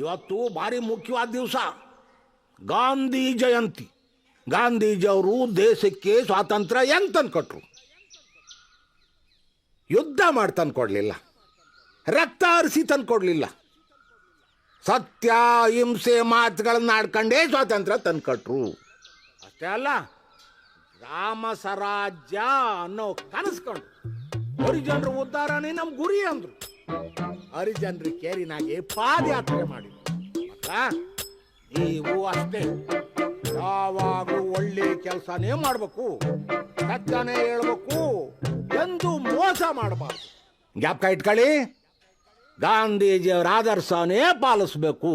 ಇವತ್ತು ಭಾರಿ ಮುಖ್ಯವಾದ ದಿವಸ, ಗಾಂಧಿ ಜಯಂತಿ. ಗಾಂಧೀಜಿಯವರು ದೇಶಕ್ಕೆ ಸ್ವಾತಂತ್ರ್ಯ ಹೆಂಗ್ ತಂದ್ಕೊಟ್ರು? ಯುದ್ಧ ಮಾಡಿ ತಂದ್ಕೊಡ್ಲಿಲ್ಲ, ರಕ್ತ ಹರಿಸಿ ತಂದ್ಕೊಡ್ಲಿಲ್ಲ, ಸತ್ಯ ಹಿಂಸೆ ಮಾತುಗಳನ್ನ ಆಡ್ಕೊಂಡೇ ಸ್ವಾತಂತ್ರ್ಯ ತಂದ್ಕೊಟ್ರು. ಅಷ್ಟೇ ಅಲ್ಲ, ರಾಮ ಸ್ವರಾಜ್ಯ ಅನ್ನೋ ಕನಸ್ಕೊಂಡು ಹರಿಜನರ ಉದ್ಧಾರನೇ ನಮ್ ಗುರಿ ಅಂದ್ರು. ಹರಿಜನರ ಕೇರಿನಾಗೆ ಪಾದಯಾತ್ರೆ ಮಾಡಿ. ನೀವು ಅಷ್ಟೇ, ಯಾವಾಗಲೂ ಒಳ್ಳೆ ಕೆಲಸನೇ ಮಾಡ್ಬೇಕು, ಸತ್ಯನೇ ಹೇಳ್ಬೇಕು, ಎಂದು ಮೋಸ ಮಾಡಬಾರ್ದು. ಜ್ಞಾಪಕ ಇಟ್ಕೊಳ್ಳಿ, ಗಾಂಧೀಜಿಯವರ ಆದರ್ಶನೇ ಪಾಲಿಸ್ಬೇಕು.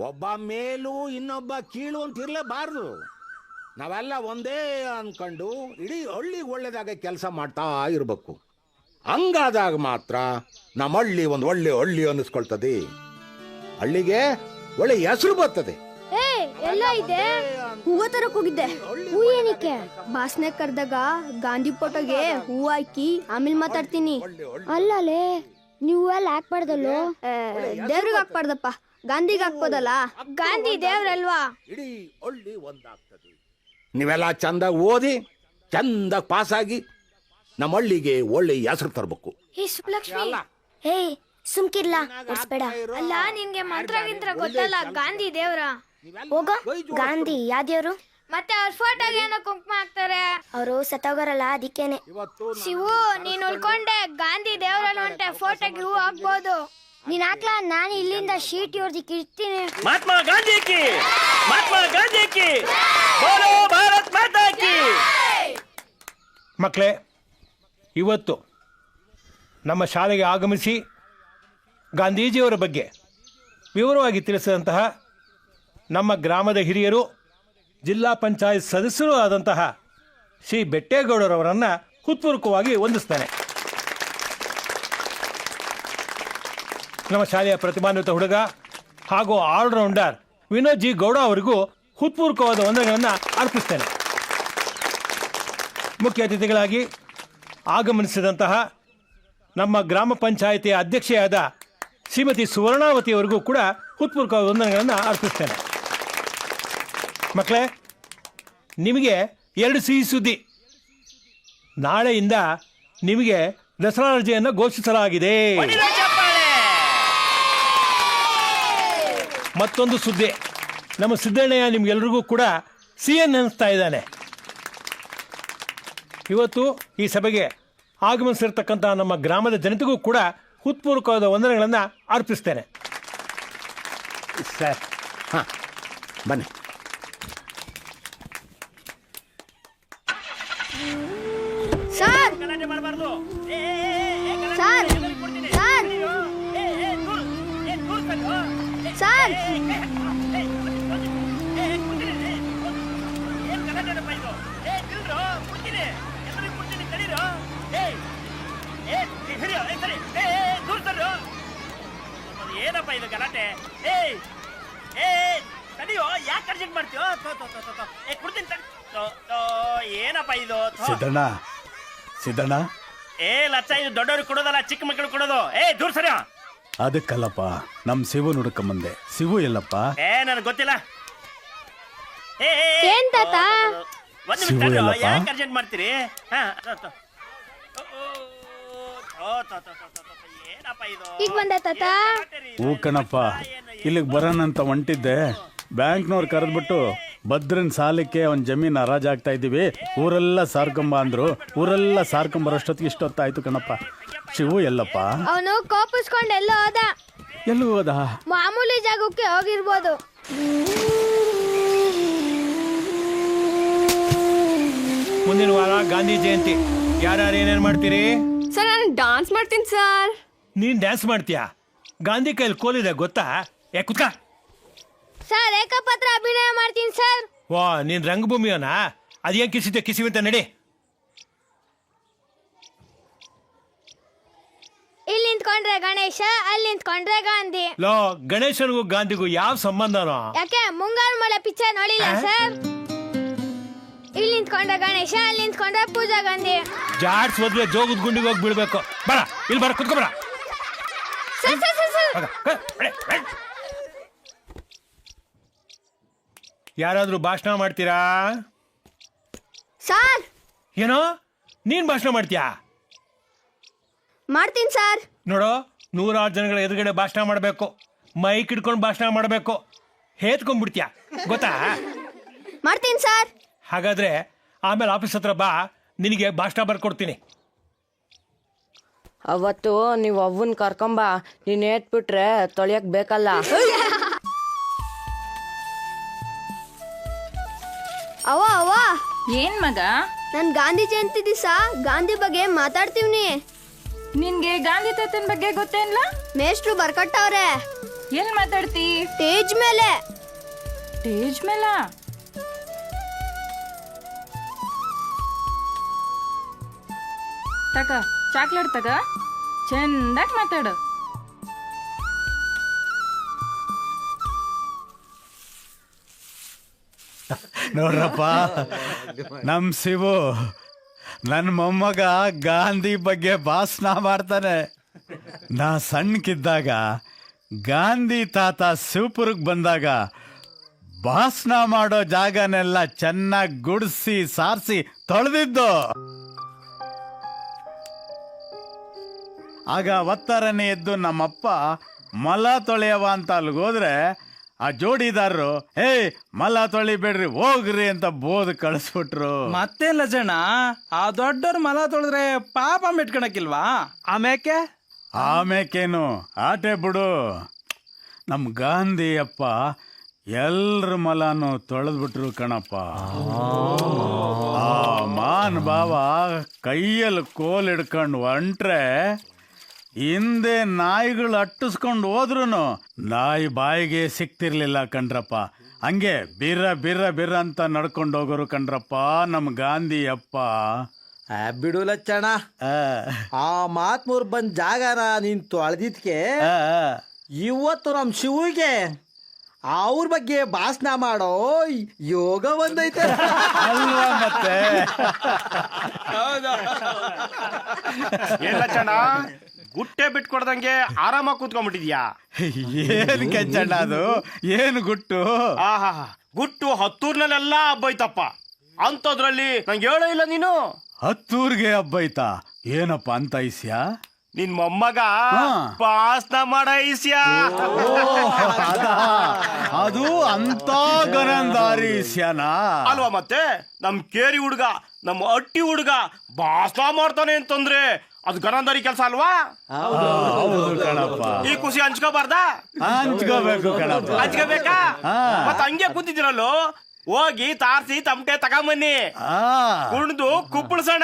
ಒಬ್ಬ ಮೇಲು ಇನ್ನೊಬ್ಬ ಕೀಳು ಅಂತ ಇರಲೇಬಾರ್ದು. ನಾವೆಲ್ಲ ಒಂದೇ ಅನ್ಕೊಂಡು ಇಡೀ ಹಳ್ಳಿಗೆ ಒಳ್ಳೇದಾಗ ಕೆಲಸ ಮಾಡ್ತಾ ಇರಬೇಕು. ಹಂಗಾದಾಗ ಮಾತ್ರ ನಮ್ಮ ಹಳ್ಳಿ ಒಂದು ಒಳ್ಳೆ ಹಳ್ಳಿ ಅನ್ನಿಸ್ಕೊಳ್ತದೆ, ಹಳ್ಳಿಗೆ ಒಳ್ಳೆ ಹೆಸರು ಬರ್ತದೆ. ಎಲ್ಲ ಇದೆ. ಹೂವ ತರಕ್ ಹೋಗಿದ್ದೆ. ಹೂ ಏನಕ್ಕೆ? ಭಾಷಣ ಕರೆದಾಗ ಗಾಂಧಿ ಫೋಟೋಗೆ ಹೂ ಹಾಕಿ ಆಮೇಲೆ ಮಾತಾಡ್ತೀನಿ. ಅಲ್ಲಲೇ, ನೀವು ಎಲ್ಲ ಹಾಕ್ಬಾರ್ದಲ್ಲೋ? ದೇವ್ರಿಗೆ ಹಾಕ್ಬಾರ್ದಪ್ಪ, ಗಾಂಧಿಗೆ ಹಾಕ್ಬೋದಲ್ಲ. ಗಾಂಧಿ ದೇವ್ರಲ್ವಾ? ಇಡೀ ಹಳ್ಳಿ ಒಂದಾಗ್ತದೆ. ನೀವೆಲ್ಲ ಚಂದ ಓದಿ ಚಂದ ಪಾಸಾಗಿ ನಮ್ಮ ಹಳ್ಳಿಗೆ ಒಳ್ಳೆ ಹೆಸರು ತರಬೇಕು. ಹೇ ಸುಮ್ಕಿರ್ಲಾ, ಅಲ್ಲ ನಿನ್ಗೆ ಮಂತ್ರ ಗಿಂತ್ರ ಗೊತ್ತಲ್ಲ? ಗಾಂಧಿ ದೇವ್ರ. ಹೋಗ, ಗಾಂಧಿ ಯಾವ ದೇವ್ರು? ಮತ್ತೆ ಅವ್ರ ಫೋಟೋಗೆ ಏನೋ ಕುಂಕುಮ ಹಾಕ್ತಾರೆ. ಅವರು ಸತ್ತೋಗರಲ್ಲ, ಅದಕ್ಕೇನೆ. ಶಿವು, ನೀನ್ ಉಳ್ಕೊಂಡೆ ಗಾಂಧಿ ದೇವ್ರಲ್ಲ ಹೊಂಟೆ, ಫೋಟೋಗೆ ಹೂ ಹಾಕ್ಬೋದು. ನೀನ್ ಹಾಕ್ಲಾ, ನಾನು ಇಲ್ಲಿಂದ ಶೀಟ್ ಹೊಡ್ದಿಕ್ಕೆ ಇರ್ತೀನಿ. ಮಹಾತ್ಮ ಗಾಂಧಿ ಕಿ, ಮಹಾತ್ಮ ಗಾಂಧಿ ಕಿ, ಬೋಲೋ ಭಾರತ್ ಮಾತಾ ಕಿ. ಮಕ್ಕಳೇ, ಇವತ್ತು ನಮ್ಮ ಶಾಲೆಗೆ ಆಗಮಿಸಿ ಗಾಂಧೀಜಿಯವರ ಬಗ್ಗೆ ವಿವರವಾಗಿ ತಿಳಿಸಿದಂತಹ ನಮ್ಮ ಗ್ರಾಮದ ಹಿರಿಯರು, ಜಿಲ್ಲಾ ಪಂಚಾಯತ್ ಸದಸ್ಯರೂ ಆದಂತಹ ಶ್ರೀ ಬೆಟ್ಟೇಗೌಡರವರನ್ನು ಹೃತ್ಪೂರ್ವಕವಾಗಿ ವಂದಿಸ್ತಾನೆ. ನಮ್ಮ ಶಾಲೆಯ ಪ್ರತಿಭಾನ್ವಿತ ಹುಡುಗ ಹಾಗೂ ಆಲ್ರೌಂಡರ್ ವಿನೋದ್ ಜಿ ಗೌಡ ಅವರಿಗೂ ಹೃತ್ಪೂರ್ವಕವಾದ ವಂದನೆಗಳನ್ನು ಅರ್ಪಿಸ್ತೇನೆ. ಮುಖ್ಯ ಅತಿಥಿಗಳಾಗಿ ಆಗಮನಿಸಿದಂತಹ ನಮ್ಮ ಗ್ರಾಮ ಪಂಚಾಯಿತಿಯ ಅಧ್ಯಕ್ಷೆಯಾದ ಶ್ರೀಮತಿ ಸುವರ್ಣಾವತಿಯವರಿಗೂ ಕೂಡ ಹೃತ್ಪೂರ್ವಕವಾದ ವಂದನೆಗಳನ್ನು ಅರ್ಪಿಸ್ತೇನೆ. ಮಕ್ಕಳೇ, ನಿಮಗೆ 2 ಸಿಹಿ ಸುದ್ದಿ. ನಾಳೆಯಿಂದ ನಿಮಗೆ ದಸರಾ ರಜೆಯನ್ನು ಘೋಷಿಸಲಾಗಿದೆ. ಹೊಡಿರೋ ಚಪ್ಪಾಳೆ. ಮತ್ತೊಂದು ಸುದ್ದಿ, ನಮ್ಮ ಸಿದ್ದಣ್ಣಯ್ಯ ನಿಮ್ಗೆಲ್ರಿಗೂ ಕೂಡ CN ಅನಿಸ್ತಾ ಇದ್ದಾನೆ. ಇವತ್ತು ಈ ಸಭೆಗೆ ಆಗಮಿಸಿರ್ತಕ್ಕಂಥ ನಮ್ಮ ಗ್ರಾಮದ ಜನತೆಗೂ ಕೂಡ ಹೃತ್ಪೂರ್ವಕವಾದ ವಂದನೆಗಳನ್ನು ಅರ್ಪಿಸ್ತೇನೆ. ಸರ್ ಹಾಂ ಬನ್ನಿ. ಸರ್ ಗಲಾಟೆ ಮಾಡಬಾರ್ದು. ಸರ್ ಸರ್ ಸರ್ ಏನಪ್ಪ ಇದು ಗಲಾಟೆ? ತಡಿಯೋ, ಯಾಕೆ ಅರ್ಜೆಂಟ್ ಮಾಡ್ತೀಯೋ? ಕುಡ್ತೀನಿ ಏನಪ್ಪ ಇದು? ಸಿದ್ದಣ್ಣ ಲಚ್ಚ, ಇದು ದೊಡ್ಡವ್ರಿಗೆ ಕೊಡೋದಲ್ಲ, ಚಿಕ್ಕ ಮಕ್ಕಳು ಕೊಡೋದು. ದೂರ ಸರಿ. ಅದಕ್ಕಲ್ಲಪ್ಪ ನಮ್ ಶಿವು ನುಡ್ಕೊಂಬಂದೆ. ಶಿವು ಎಲ್ಲಪ್ಪ? ನನಗೆ ಗೊತ್ತಿಲ್ಲ. ಏನ್ ತಾತ? ಒಂದು ಶಿವು ನಿಮಿಷ, ಎಲ್ಲಪ್ಪ? ಯಾಕೆ ಅರ್ಜೆಂಟ್ ಮಾಡ್ತೀರಿ? ಏನಪ್ಪ ಇದು? ಈಗ ಬಂದ ತಾತ? ಹೂ ಕಣಪ್ಪ, ಇಲ್ಲಿಗೆ ಬರೋಣಂತ ಹೊಂಟಿದ್ದೆ. ಬ್ಯಾಂಕ್ನವ್ರು ಕರೆದ್ಬಿಟ್ಟು ಭದ್ರನ್ ಸಾಲಕ್ಕೆ ಅವನ್ ಜಮೀನ್ ಹರಾಜಾಗ್ತಾ ಇದ್ದೀವಿ, ಊರೆಲ್ಲ ಸಾರ್ಕೊಂಬ ಅಂದ್ರು. ಊರೆಲ್ಲ ಸಾರ್ಕೊಂಬರೋಷ್ಟೊತ್ತಿಗೆ ಇಷ್ಟೊತ್ತಾಯ್ತು ಕಣಪ್ಪ. ಶಿವು ಎಲ್ಲಪ್ಪ? ಅವನು ಕೋಪಿಸ್ಕೊಂಡು ಎಲ್ಲೋ ಹೋದ. ಎಲ್ಲಿ ಹೋದ? ಮಾಮೂಲಿ ಜಾಗಕ್ಕೆ ಹೋಗಿರ್ಬೋದು. ಮುಂದಿನ ವಾರ ಗಾಂಧಿ ಜಯಂತಿ. ಯಾರ್ಯಾರು ಏನೇನು ಮಾಡ್ತೀರಿ? ಸರ್ ನಾನು ಡಾನ್ಸ್ ಮಾಡ್ತೀನಿ ಸರ್. ನೀನ್ ಡ್ಯಾನ್ಸ್ ಮಾಡ್ತೀಯಾ? ಗಾಂಧಿ ಕೈಲಿ ಕೋಲಿದೆ ಗೊತ್ತಾ? ಕುತ್ಕ. ಸರ್ ಏಕಪಾತ್ರ ಅಭಿನಯ ಮಾಡ್ತೀನಿ ಸರ್. ವಾ, ನೀನ್ ರಂಗಭೂಮಿಯವನ? ಅದೇನ್ ಕಿಸಿವಂತ ನಡಿ. ಇಲ್ಲಿ ನಿಂತ್ಕೊಂಡ್ರೆ ಗಣೇಶ, ಅಲ್ಲಿ ನಿಂತ್ಕೊಂಡ್ರೆ ಗಾಂಧಿ. ಲೋ, ಗಣೇಶನಿಗೂ ಗಾಂಧಿಗೂ ಯಾವ ಸಂಬಂಧನೋ? ಯಾಕೆ ಮುಂಗಾರು ಮಳೆ ಪಿಕ್ಚರ್ ನೋಡಿಲ್ಲ ಸರ್? ಇಲ್ಲಿ ನಿಂತ್ಕೊಂಡ್ರೆ ಗಣೇಶ, ಅಲ್ಲಿ ನಿಂತ್ಕೊಂಡ್ರೆ ಪೂಜಾ ಗಾಂಧಿ. ಜಾಡ್ಸ್ ಮೊದ್ಲೇ ಜೋಗದ ಗುಂಡಿಗೆ ಹೋಗಿ ಬೀಳ್ಬೇಕು. ಬರ ಇಲ್ಲಿ, ಬರ ಕುತ್ಕೊ, ಬರ. ಸರ್ ಸರ್ ಸರ್ ಸರ್ ಯಾರಾದ್ರೂ ಭಾಷಣ ಮಾಡ್ತೀರಾ? ಸರ್ ಏನೋ ನೀನ್ ಭಾಷಣ ಮಾಡ್ತೀಯಾ? ಮಾಡ್ತೀನಿ ಸರ್. ನೋಡೋ, 100 ಜನಗಳ ಎದುರುಗಡೆ ಭಾಷಣ ಮಾಡಬೇಕು. ಮೈಕ್ ಇಟ್ಕೊಂಡು ಭಾಷಣ ಮಾಡಬೇಕು. ಹೇತ್ಕೊಂಡ್ಬಿಡ್ತೀಯ ಗೊತ್ತಾ? ಮಾಡ್ತೀನಿ ಸರ್. ಹಾಗಾದ್ರೆ ಆಮೇಲೆ ಆಫೀಸ್ ಹತ್ರ ಬಾ, ನಿನಗೆ ಭಾಷಣ ಬರ್ಕೊಡ್ತೀನಿ. ಅವತ್ತು ನೀವು ಅವ್ವನ್ ಕರ್ಕೊಂಬ, ನೀನ್ ಏಟ್ಬಿಟ್ರೆ ತೊಳಿಯಕ್ ಬೇಕಲ್ಲ. ಅವ್ವ ಅವ್ವ, ಏನ್ ಮಗ? ನನ್ ಗಾಂಧಿ ಜಯಂತಿ ದಿವಸ ಗಾಂಧಿ ಬಗ್ಗೆ ಮಾತಾಡ್ತೀವ್ನಿ. ನಿನ್ಗೆ ಗಾಂಧಿ ತಾತನ್ ಬಗ್ಗೆ ಗೊತ್ತೇನ್ಲ? ಮೇಷ್ಟ್ರು ಬರ್ಕಟ್ಟವ್ರೆ. ಎಲ್ ಮಾತಾಡ್ತಿ? ಸ್ಟೇಜ್ ಮೇಲೆ. ಸ್ಟೇಜ್ ಮೇಲ? ತಗ ಚಾಕ್ಲೇಟ್ ತಗ, ಚಂದಾಗಿ ಮಾತಾಡು. ನೋಡ್ರಪ್ಪ, ನಮ್ ಶಿವು ನನ್ನ ಮೊಮ್ಮಗ ಗಾಂಧಿ ಬಗ್ಗೆ ಭಾಷಣ ಮಾಡ್ತಾನೆ. ನಾ ಸಣ್ಣಕ್ಕಿದ್ದಾಗ ಗಾಂಧಿ ತಾತ ಶಿವಪುರಕ್ಕೆ ಬಂದಾಗ ಭಾಷಣ ಮಾಡೋ ಜಾಗನೆಲ್ಲ ಚೆನ್ನಾಗಿ ಗುಡಿಸಿ ಸಾರಿಸಿ ತೊಳೆದಿದ್ದು. ಆಗ ಒತ್ತರನೇ ಎದ್ದು ನಮ್ಮಪ್ಪ ಮಲ ತೊಳೆಯವ ಅಂತ ಅಲ್ಲಿಗೋದ್ರೆ ಆ ಜೋಡಿದಾರರು ಮಲ ತೊಳಿಬೇಡ್ರಿ ಹೋಗ್ರಿ ಅಂತ ಬೋದ್ ಕಳಿಸ್ಬಿಟ್ರು. ಮತ್ತೆ ಲಜಣ್ಣ, ಆ ದೊಡ್ಡವ್ರ ಮಲ ತೊಳೆದ್ರೆ ಪಾಪ ಮೆಟ್ಕೊಳಕಿಲ್ವಾ? ಆಮೇಕೇನು ಆಟೆ ಬಿಡು. ನಮ್ ಗಾಂಧಿ ಅಪ್ಪ ಎಲ್ರ ಮಲನು ತೊಳೆದ್ಬಿಟ್ರು ಕಣಪ್ಪ. ಆ ಮಾನ್ ಬಾವ ಕೈಯಲ್ಲಿ ಕೋಲ್ ಹಿಡ್ಕೊಂಡು ಹೊಂಟ್ರೆ ಹಿಂದೆ ನಾಯಿಗಳು ಅಟ್ಟಿಸ್ಕೊಂಡು ಹೋದ್ರು ನಾಯಿ ಬಾಯಿಗೆ ಸಿಕ್ತಿರ್ಲಿಲ್ಲ ಕಣ್ರಪ್ಪ. ಹಂಗೆ ಬಿರ್ರ ಬಿರ್ರ ಬಿರ್ರ ಅಂತ ನಡ್ಕೊಂಡು ಹೋಗೋರು ಕಣ್ರಪ್ಪ ನಮ್ ಗಾಂಧಿ ಅಪ್ಪ. ಬಿಡು ಲಚ್ಚಣ್ಣ, ಆ ಮಹಾತ್ಮೂರ್ ಬಂದ್ ಜಾಗನ ನೀನ್ ತೊಳೆದಿದ್ಕೆ ಇವತ್ತು ನಮ್ ಶಿವಿಗೆ ಅವ್ರ ಬಗ್ಗೆ ಭಾಷಣ ಮಾಡೋ ಯೋಗ ಬಂದೈತೆ ಅಲ್ವಾ ಮತ್ತೆ? ಗುಟ್ಟೆ ಬಿಟ್ಕೊಡ್ದಂಗೆ ಆರಾಮಾಗಿ ಕೂತ್ಕೊಂಡ್ಬಿಟ್ಟಿದ್ಯಾ? ಏನ್ ಕೆಂಚಣ್ಣ ಅದು? ಏನು ಗುಟ್ಟು? ಆಹಾ, ಗುಟ್ಟು ಹತ್ತೂರ್ನಲ್ಲೆಲ್ಲ ಹಬ್ಬೈತಪ್ಪ. ಅಂಥದ್ರಲ್ಲಿ ನಂಗೆ ಹೇಳೋ ಇಲ್ಲ ನೀನು. ಹತ್ತೂರ್ಗೆ ಹಬ್ಬ ಐತಾ? ಏನಪ್ಪ ಅಂತ ಐಸ್ಯಾ? ನಿನ್ ಮೊಮ್ಮಗ ಹಾ. ಭಾಷಣ ಮಾಡ ಐಸ್ಯಾ. ಅದು ಅಂತ ಗರಂದಾರಿ ಇಸ್ಯಾನಾ? ಅಲ್ವಾ ಮತ್ತೆ ನಮ್ ಕೇರಿ ಹುಡುಗ ನಮ್ ಅಟ್ಟಿ ಹುಡುಗ ಭಾಷಣ ಮಾಡ್ತಾನೆ ಅಂತಂದ್ರೆ ಅದು ಗರಂದಾರಿ ಕೆಲಸ ಅಲ್ವಾ? ಹೌದು ಕಣಪ್ಪ, ಈ ಖುಷಿ ಹಂಚ್ಕೋಬಾರ್ದಾ? ಹಂಚ್ಕೋಬೇಕು ಕಣಪ್ಪ. ಹಂಚ್ಕೋಬೇಕಾ? ಹಾ. ಮತ್ತ ಹಂಗೆ ಕೂತಿದಿರಲ್ಲೋ, ಹೋಗಿ ತಾರ್ಸಿ ತಮಟೆ ತಗೊಂಬನ್ನಿ, ಆ, ಕುಣ್ದು ಕುಪ್ಪಳಿಸೋಣ.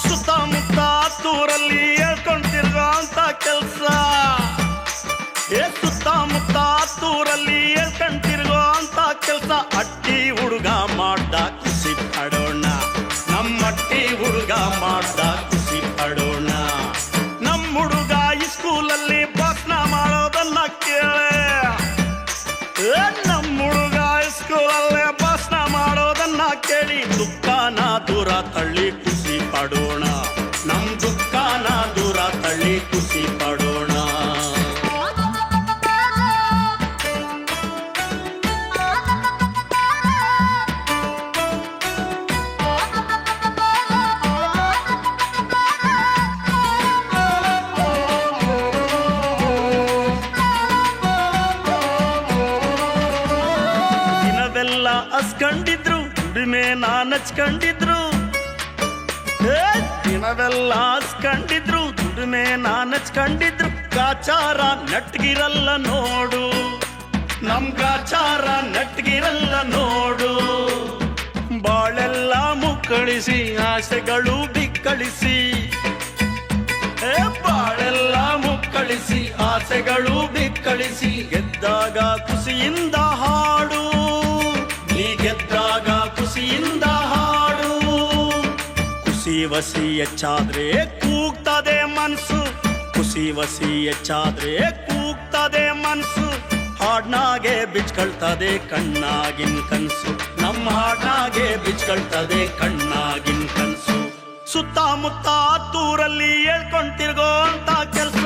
ಸುತ್ತಮುತ್ತ ತೂರಲ್ಲಿ ಹೇಳ್ಕೊಂತಿರ್ಗೋ ಅಂತ ಕೆಲ್ಸ, ಸುತ್ತಮುತ್ತ ತೂರಲ್ಲಿ ಹೇಳ್ಕೊಂತಿರ್ಗೋ ಅಂತ ಕೆಲ್ಸ. ಅಟ್ಟಿ ಹುಡುಗ ಮಾಡ್ದ ಖುಷಿ ಪಡೋಣ, ನಮ್ಮಟ್ಟಿ ಹುಡುಗ ಮಾಡ್ದ ಖುಷಿ ಪಡೋಣ. ನಮ್ ಹುಡುಗ ಈ ಸ್ಕೂಲಲ್ಲಿ ಭಾಷಣ ಮಾಡೋದನ್ನ ಕೇಳೆ, ನಮ್ ಹುಡುಗ ಈ ಸ್ಕೂಲಲ್ಲಿ ಭಾಷಣ ಮಾಡೋದನ್ನ ಕೇಳಿ ದುಃಖನ ದೂರ ತಳ್ಳಿ ಖುಷಿ ಪಡೋಣ, ನಮ್ ದುಃಖನ ದೂರ ತಳ್ಳಿ ಖುಷಿ ಪಡೋಣ. ದಿನವೆಲ್ಲ ಹಸ್ಕೊಂಡಿದ್ರು, ದುಡಿಮೆ ನಾನಚ್ಕೊಂಡಿದ್ರು, ದಿನವೆಲ್ಲ ಹಸ್ಕೊಂಡಿದ್ರು, ದುಡಿಮೆ ನಾನಚ್ಕೊಂಡಿದ್ರು. ಗಾಚಾರ ನೆಟ್ಗಿರಲ್ಲ ನೋಡು, ನಮ್ ಗಾಚಾರ ನೆಟ್ಗಿರಲ್ಲ ನೋಡು. ಬಾಳೆಲ್ಲ ಮುಕ್ಕಳಿಸಿ ಆಸೆಗಳು ಬಿಕ್ಕಳಿಸಿ, ಬಾಳೆಲ್ಲ ಮುಕ್ಕಳಿಸಿ ಆಸೆಗಳು ಬಿಕ್ಕಳಿಸಿ. ಗೆದ್ದಾಗ ಖುಷಿಯಿಂದ ಹಾಡು, ನೀ ಗೆದ್ದಾಗ ಖುಷಿಯಿಂದ ಹಾಡು. ಖುಷಿ ವಸಿ ಹೆಚ್ಚಾದ್ರೆ ಕೂಗ್ತದೆ ಮನ್ಸು, ಖುಷಿ ವಸಿ ಹೆಚ್ಚಾದ್ರೆ ಕೂಗ್ತದೆ ಮನ್ಸು. ಹಾಡ್ನಾಗೆ ಬಿಚ್ಕೊಳ್ತದೆ ಕಣ್ಣಾಗಿನ್ ಕನ್ಸು, ನಮ್ಮ ಹಾಡ್ನಾಗೆ ಬಿಚ್ಕೊಳ್ತದೆ ಕಣ್ಣಾಗಿನ್ ಕನ್ಸು. ಸುತ್ತಮುತ್ತ ತೂರಲ್ಲಿ ಹೇಳ್ಕೊಂತಿರ್ಗೋ ಅಂತ ಕೆಲ್ಸ,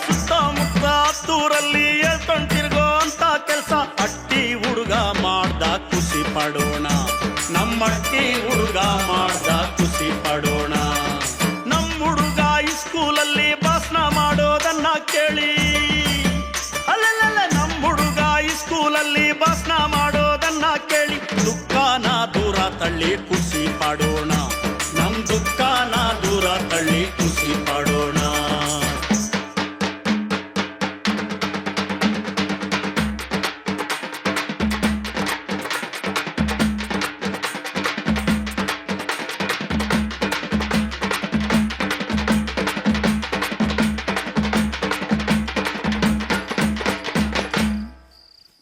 ಸುತ್ತಮುತ್ತ ತೂರಲ್ಲಿ ಹೇಳ್ಕೊಂತಿರ್ಗೋ ಅಂತ ಕೆಲ್ಸ. ಅಟ್ಟಿ ಹುಡುಗ ಮಾಡ್ದ ಖುಷಿ ಪಡೋಣ, ನಮ್ಮಟ್ಟಿ ಹುಡುಗ ಮಾಡ್ದ ಖುಷಿ ಪಡೋಣ. ನಮ್ ಹುಡುಗ ಈ ಸ್ಕೂಲಲ್ಲಿ ಭಾಷಣ ಮಾಡೋದನ್ನ ಕೇಳಿ, ಅಲ್ಲಲ್ಲ ನಮ್ ಹುಡುಗ ಈ ಸ್ಕೂಲಲ್ಲಿ ಭಾಷಣ ಮಾಡೋದನ್ನ ಕೇಳಿ ದುಃಖನ ದೂರ ತಳ್ಳಿ ಖುಷಿ ಪಡೋಣ, ನಮ್ ದುಃಖನ ದೂರ ತಳ್ಳಿ ಖುಷಿ ಪಡೋಣ.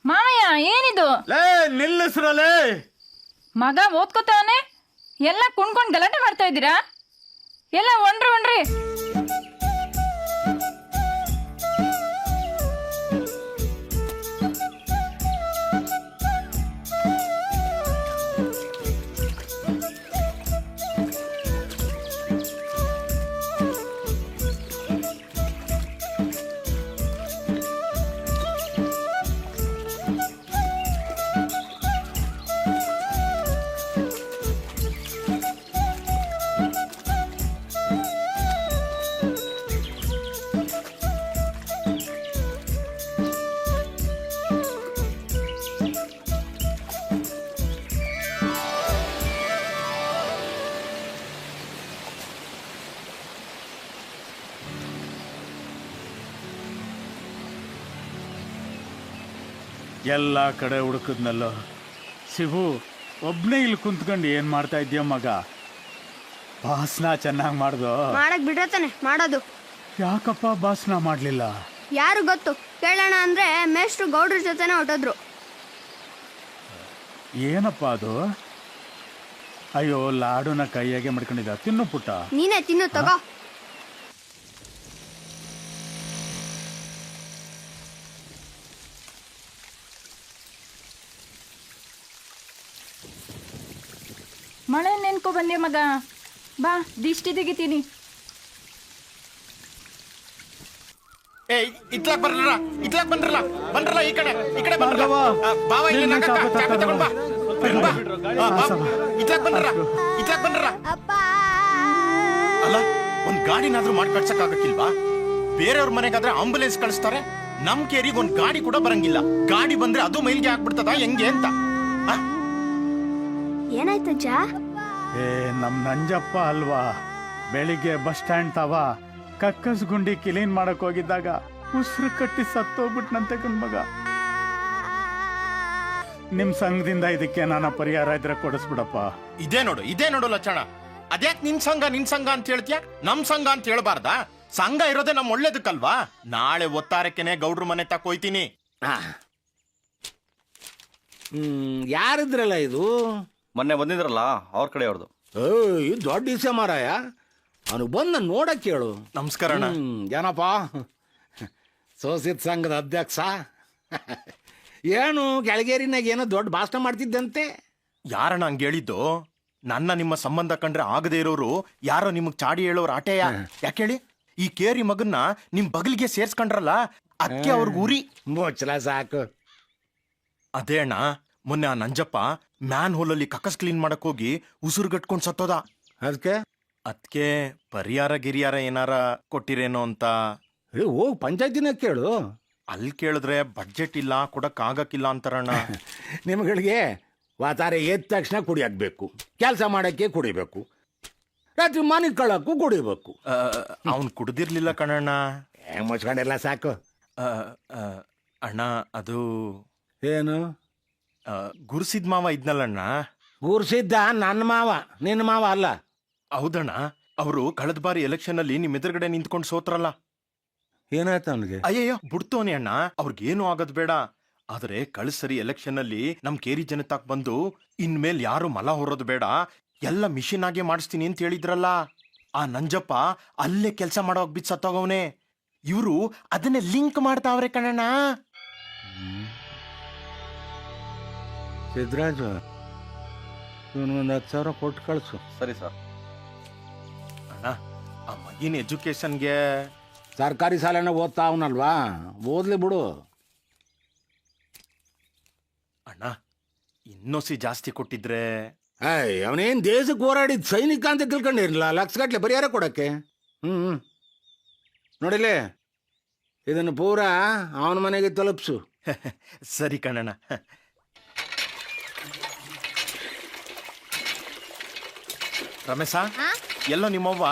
ಮಾವಯ್ಯ ಏನಿದು? ಲೇ ನಿಲ್ಲಿಸ್ರಲೇ. ಮಗ ಓದ್ಕೋತಾನೆ, ಎಲ್ಲ ಕುಣ್ಕೊಂಡ್ ಗಲಾಟೆ ಮಾಡ್ತಾ ಇದ್ದೀರಾ? ಎಲ್ಲ ಒಣ್ರಿ. ಎಲ್ಲ ಕಡೆ ಹುಡುಕದ್ನಲ್ಲೋ ಶಿವು, ಒಬ್ನೇ ಇಲ್ಲಿ ಕುಂತ್ಕೊಂಡು ಏನ್ ಮಾಡ್ತಾ ಇದ್ದೀಯ ಮಗ? ಭಾಷಣ ಚೆನ್ನಾಗಿ ಮಾಡ್ದೋ? ಮಾಡಕ್ ಬಿಡತಾನೆ ಮಾಡೋದು. ಯಾಕಪ್ಪ ಭಾಷಣ ಮಾಡ್ಲಿಲ್ಲ? ಯಾರು ಗೊತ್ತು, ಕೇಳೋಣ ಅಂದ್ರೆ ಮೇಷ್ಟ್ರು ಗೌಡ್ರ ಜೊತೆನೆ ಹೊಟ್ಟೋದ್ರು. ಏನಪ್ಪ ಅದು? ಅಯ್ಯೋ, ಲಾಡುನ ಕೈಯಾಗೆ ಮಾಡ್ಕೊಂಡಿದ್ದ. ತಿನ್ನು ಪುಟ್ಟ. ನೀನೇ ತಿನ್ನು, ತಗೋ. ಅನ್ಕೊ ಬಂದೆ ಮಗ. ಬಾ ದಿಷ್ಟಿ ತೆಗಿತೀನಿ. ಇತ್ಲಾಕ್ ಬರ್ರಲ್ಲ, ಬಂದ್ರಲ್ಲ ಈ ಕಡೆ ಭಾರ್ಗವ, ಬಾವ ಇಲ್ಲಿ ನಿನ್ನ ನಗಕ್ಕ, ಚಾಪೆ ಚಾಪೆ ತಗೊಂಡ್ ಬಾ. ಇತ್ಲಾಕ್ ಬಂದ್ರಲ್ಲ. ಅಲ್ಲ, ಒಂದ್ ಗಾಡಿನಾದ್ರೂ ಮಾಡಿ ಕಳ್ಸಕ್ಕಾಗಕ್ಕಿಲ್ವಾ? ಬೇರೆಯವ್ರ ಮನೆಗಾದ್ರೆ ಆಂಬುಲೆನ್ಸ್ ಕಳಿಸ್ತಾರೆ, ನಮ್ ಕೇರಿಗೆ ಒಂದ್ ಗಾಡಿ ಕೂಡ ಬರಂಗಿಲ್ಲ. ಗಾಡಿ ಬಂದ್ರೆ ಅದು ಮೈಲ್ಗೆ ಹಾಕ್ಬಿಡ್ತದ ಹೆಂಗೆ ಅಂತ? ಏನಾಯ್ತಜ್ಜ? ನಮ್ ನಂಜಪ್ಪ ಅಲ್ವಾ, ಬೆಳಿಗ್ಗೆ ಬಸ್ ಸ್ಟ್ಯಾಂಡ್ ತಾವ ಕಕ್ಕಸ್ ಗುಂಡಿ ಕ್ಲೀನ್ ಮಾಡಕ್ ಹೋಗಿದ್ದಾಗ ಉಸಿರು ಕಟ್ಟಿ ಸತ್ತೋಗ್ಬಿಟ್ನಂತೆ ಮಗ. ನಿಮ್ ಸಂಘದಿಂದ ಇದಕ್ಕೆ ನಾನ ಪರಿಹಾರ ಇದ್ರೆ ಕೊಡಿಸ್ಬಿಡಪ್ಪ. ಇದೇ ನೋಡು ಲಕ್ಷಣ. ಅದ್ಯಾಕ್ ನಿನ್ ಸಂಘ ಅಂತ ಹೇಳ್ತೀಯ? ನಮ್ ಸಂಘ ಅಂತ ಹೇಳ್ಬಾರ್ದಾ? ಸಂಘ ಇರೋದೇ ನಮ್ ಒಳ್ಳೇದಕ್ಕಲ್ವಾ? ನಾಳೆ ಒತ್ತಾರಕ್ಕೆನೆ ಗೌಡ್ರ ಮನೆ ತಕೋಯ್ತೀನಿ. ಯಾರಿದ್ರಲ್ಲ ಇದು? ಮೊನ್ನೆ ಬಂದಿದ್ರಲ್ಲ ಅವ್ರ ಕಡೆ ಅವ್ರದ್ದು. ಇದು ದೊಡ್ಡ ಇಸೆ ಮಾರಾಯ. ಅವನು ಬಂದ ನೋಡಕ್ ಕೇಳು. ನಮಸ್ಕಾರ. ಏನಪ್ಪ, ಸೋಸಿತ್ ಸಂಘದ ಅಧ್ಯಕ್ಷ? ಏನು ಕೆಳಗೇರಿನಾಗ ಏನೋ ದೊಡ್ಡ ಭಾಷಣ ಮಾಡ್ತಿದ್ದಂತೆ? ಯಾರಣ್ಣ ಹಂಗ ಹೇಳಿದ್ದು? ನನ್ನ ನಿಮ್ಮ ಸಂಬಂಧ ಕಂಡ್ರೆ ಆಗದೆ ಇರೋರು ಯಾರೋ ನಿಮಗ್ ಚಾಡಿ ಹೇಳೋರು ಆಟೆಯ? ಯಾಕೆ ಹೇಳಿ, ಈ ಕೇರಿ ಮಗನ್ನ ನಿಮ್ ಬಗಲಿಗೆ ಸೇರ್ಸ್ಕೊಂಡ್ರಲ್ಲ, ಅದಕ್ಕೆ ಅವ್ರಿಗೆ ಉರಿ ಮುಚ್ಚಲ ಸಾಕು. ಅದೇ ಅಣ್ಣ, ಮೊನ್ನೆ ಆ ನಂಜಪ್ಪ ಮ್ಯಾನ್ ಹೋಲಲ್ಲಿ ಕಕ್ಕಸ್ ಕ್ಲೀನ್ ಮಾಡಕ್ ಹೋಗಿ ಉಸಿರುಗಟ್ಕೊಂಡ್ ಸತ್ತೋದ. ಅದಕ್ಕೆ ಪರಿಹಾರ ಗಿರಿಯಾರ ಏನಾರ ಕೊಟ್ಟಿರೇನೋ ಅಂತ. ಹೋಗ್ ಪಂಚಾಯತಿನ ಕೇಳು. ಅಲ್ಲಿ ಕೇಳಿದ್ರೆ ಬಡ್ಜೆಟ್ ಇಲ್ಲ, ಕೊಡಕ್ ಆಗಕ್ಕಿಲ್ಲ ಅಂತಾರಣ್ಣ. ನಿಮ್ಗಳಿಗೆ ವಾತಾರ ಎದ್ದ ತಕ್ಷಣ ಕುಡಿಯಾಕ್ಬೇಕು, ಕೆಲಸ ಮಾಡಕ್ಕೆ ಕುಡಿಬೇಕು, ರಾತ್ರಿ ಮನೆ ಕಳಕ್ಕೂ ಕುಡಿಬೇಕು. ಅವನ್ ಕುಡ್ದಿರ್ಲಿಲ್ಲ ಕಣಣ್ಣ. ಹೆಂಗ್ ಮುಚ್ಕೊಂಡಿರ್ಲ ಸಾಕು. ಅಣ್ಣ ಅದು ಏನು? ಗುರ್ಸಿದ್ ಮಾವ ಇದ್ನಲ್ಲಣ್ಣ. ಗುರ್ಸಿದ್ದ ನನ್ನ ಮಾವ, ನಿನ್ನ ಮಾವ ಅಲ್ಲ. ಹೌದಣ್ಣ, ಅವರು ಕಳೆದ ಬಾರಿ ಎಲೆಕ್ಷನ್ ಅಲ್ಲಿ ನಿಮ್ ಎದುರುಗಡೆ ನಿಂತ್ಕೊಂಡು ಸೋತ್ರಲ್ಲ. ಏನಾಯ್ತು ಅವನಿಗೆ? ಅಯ್ಯಯ್ಯೋ ಬಿಡ್ತೋನಿ ಅಣ್ಣ, ಅವ್ರಿಗೇನು ಆಗೋದ್ ಬೇಡ. ಆದ್ರೆ ಕಳ್ಸರಿ ಎಲೆಕ್ಷನ್ ಅಲ್ಲಿ ನಮ್ ಕೇರಿ ಜನತಾಕ್ ಬಂದು ಇನ್ಮೇಲ್ ಯಾರು ಮಲ ಹೊರೋದು ಬೇಡ, ಎಲ್ಲ ಮಿಷಿನ್ ಆಗೇ ಮಾಡಿಸ್ತೀನಿ ಅಂತ ಹೇಳಿದ್ರಲ್ಲ. ಆ ನಂಜಪ್ಪ ಅಲ್ಲೇ ಕೆಲಸ ಮಾಡೋಕ್ ಬಿತ್ ಸತ್ತೋಗವನೆ. ಇವ್ರು ಅದನ್ನೇ ಲಿಂಕ್ ಮಾಡ್ತಾವ್ರೆ ಕಣಣ್ಣ. ಸಿದ್ರಾಜು, ಇವನೊಂದು 10,000 ಕೊಟ್ಟು ಕಳ್ಸು. ಸರಿ ಸರ್. ಅಣ್ಣ, ಆ ಮಗಿನ ಎಜುಕೇಶನ್ಗೆ ಸರ್ಕಾರಿ ಶಾಲೆನ ಓದ್ತಾ ಅವನಲ್ವಾ, ಓದ್ಲಿ ಬಿಡು. ಅಣ್ಣ, ಇನ್ನೊಸಿ ಜಾಸ್ತಿ ಕೊಟ್ಟಿದ್ರೆ. ಅವನೇನ್ ದೇಶಕ್ಕೆ ಹೋರಾಡಿದ್ ಸೈನಿಕ ಅಂತ ತಿಳ್ಕೊಂಡಿರ್ಲಿಲ್ಲ, ಲಕ್ಷಗಟ್ಲೆ ಪರಿಹಾರ ಕೊಡಕ್ಕೆ. ನೋಡಿಲೇ, ಇದನ್ನು ಪೂರಾ ಅವನ ಮನೆಗೆ ತಲುಪಿಸು. ಸರಿ ಕಣಣ್ಣ. ರಮೇಶ, ಎಲ್ಲೋ ನಿಮ್ಮವ್ವ?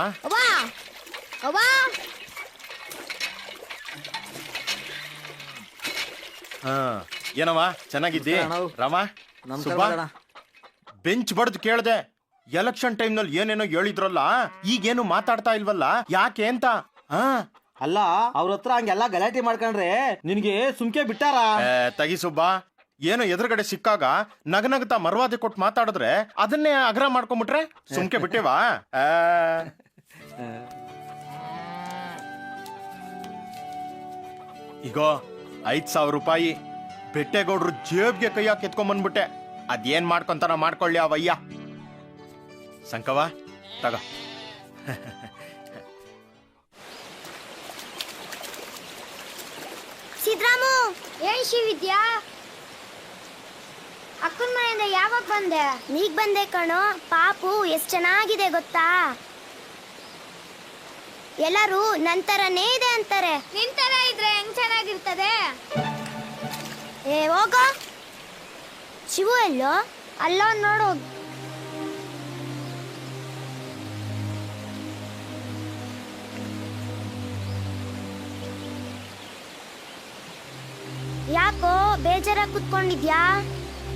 ಏನವ, ಚೆನ್ನಾಗಿದ್ದಿ? ರಾಮ, ಬೆಂಚ್ ಬಡ್ದು ಕೇಳ್ದೆ, ಎಲೆಕ್ಷನ್ ಟೈಮ್ ನಲ್ಲಿ ಏನೇನೋ ಹೇಳಿದ್ರಲ್ಲ, ಈಗೇನು ಮಾತಾಡ್ತಾ ಇಲ್ವಲ್ಲ, ಯಾಕೆ ಅಂತ? ಅಲ್ಲ, ಅವ್ರ ಹತ್ರ ಹಂಗೆಲ್ಲ ಗಲಾಟೆ ಮಾಡ್ಕೊಂಡ್ರೆ ನಿನ್ಗೆ ಸುಮ್ಕೆ ಬಿಟ್ಟಾರ? ತಗಿಸುಬ್ಬ, ಏನೋ ಎದುರುಗಡೆ ಸಿಕ್ಕಾಗ ನಗನಗತ ಮರ್ವಾದೆ ಕೊಟ್ಟು ಮಾತಾಡಿದ್ರೆ ಅದನ್ನೇ ಅಗ್ರ ಮಾಡ್ಕೊಂಬಿಟ್ರೆ ಸುಮ್ಕೆ ಬಿಟ್ಟೇವಾ? ಈಗ 5,000 ರೂಪಾಯಿ ಬೆಟ್ಟೆಗೌಡ್ರು ಜೇಬ್ಗೆ ಕೈಯಾಕ ಎತ್ಕೊಂಡ್ಬಂದ್ಬಿಟ್ಟೆ. ಅದೇನ್ ಮಾಡ್ಕೊಂತಾನ ಮಾಡ್ಕೊಳ್ಳಿ ಅವಯ್ಯ. ಸಂಕವ ತಗ. ಸಿದ್ರಾಮು, ಏನ್ ಶಿವಿದ್ಯಾ? ಅಕ್ಕನ ಮನೆಯಿಂದ ಯಾವಾಗ ಬಂದೆ? ನೀಗ್ ಬಂದೆ ಕಣೋ. ಪಾಪು ಎಷ್ಟ್ ಚೆನ್ನಾಗಿದೆ ಗೊತ್ತಾ? ಎಲ್ಲರೂ ನನ್ ತರನೇ ಇದೆ ಅಂತಾರೆ. ನಿನ್ ತರ ಇದ್ರೆ ಹೆಂಗ್ ಚೆನ್ನಾಗಿರ್ತದೆ? ಹೋಗ. ಶಿವು ಎಲ್ಲೋ? ಅಲ್ಲೋ ನೋಡು. ಯಾಕೋ ಬೇಜಾರಾಗಿ ಕುತ್ಕೊಂಡಿದ್ಯಾ?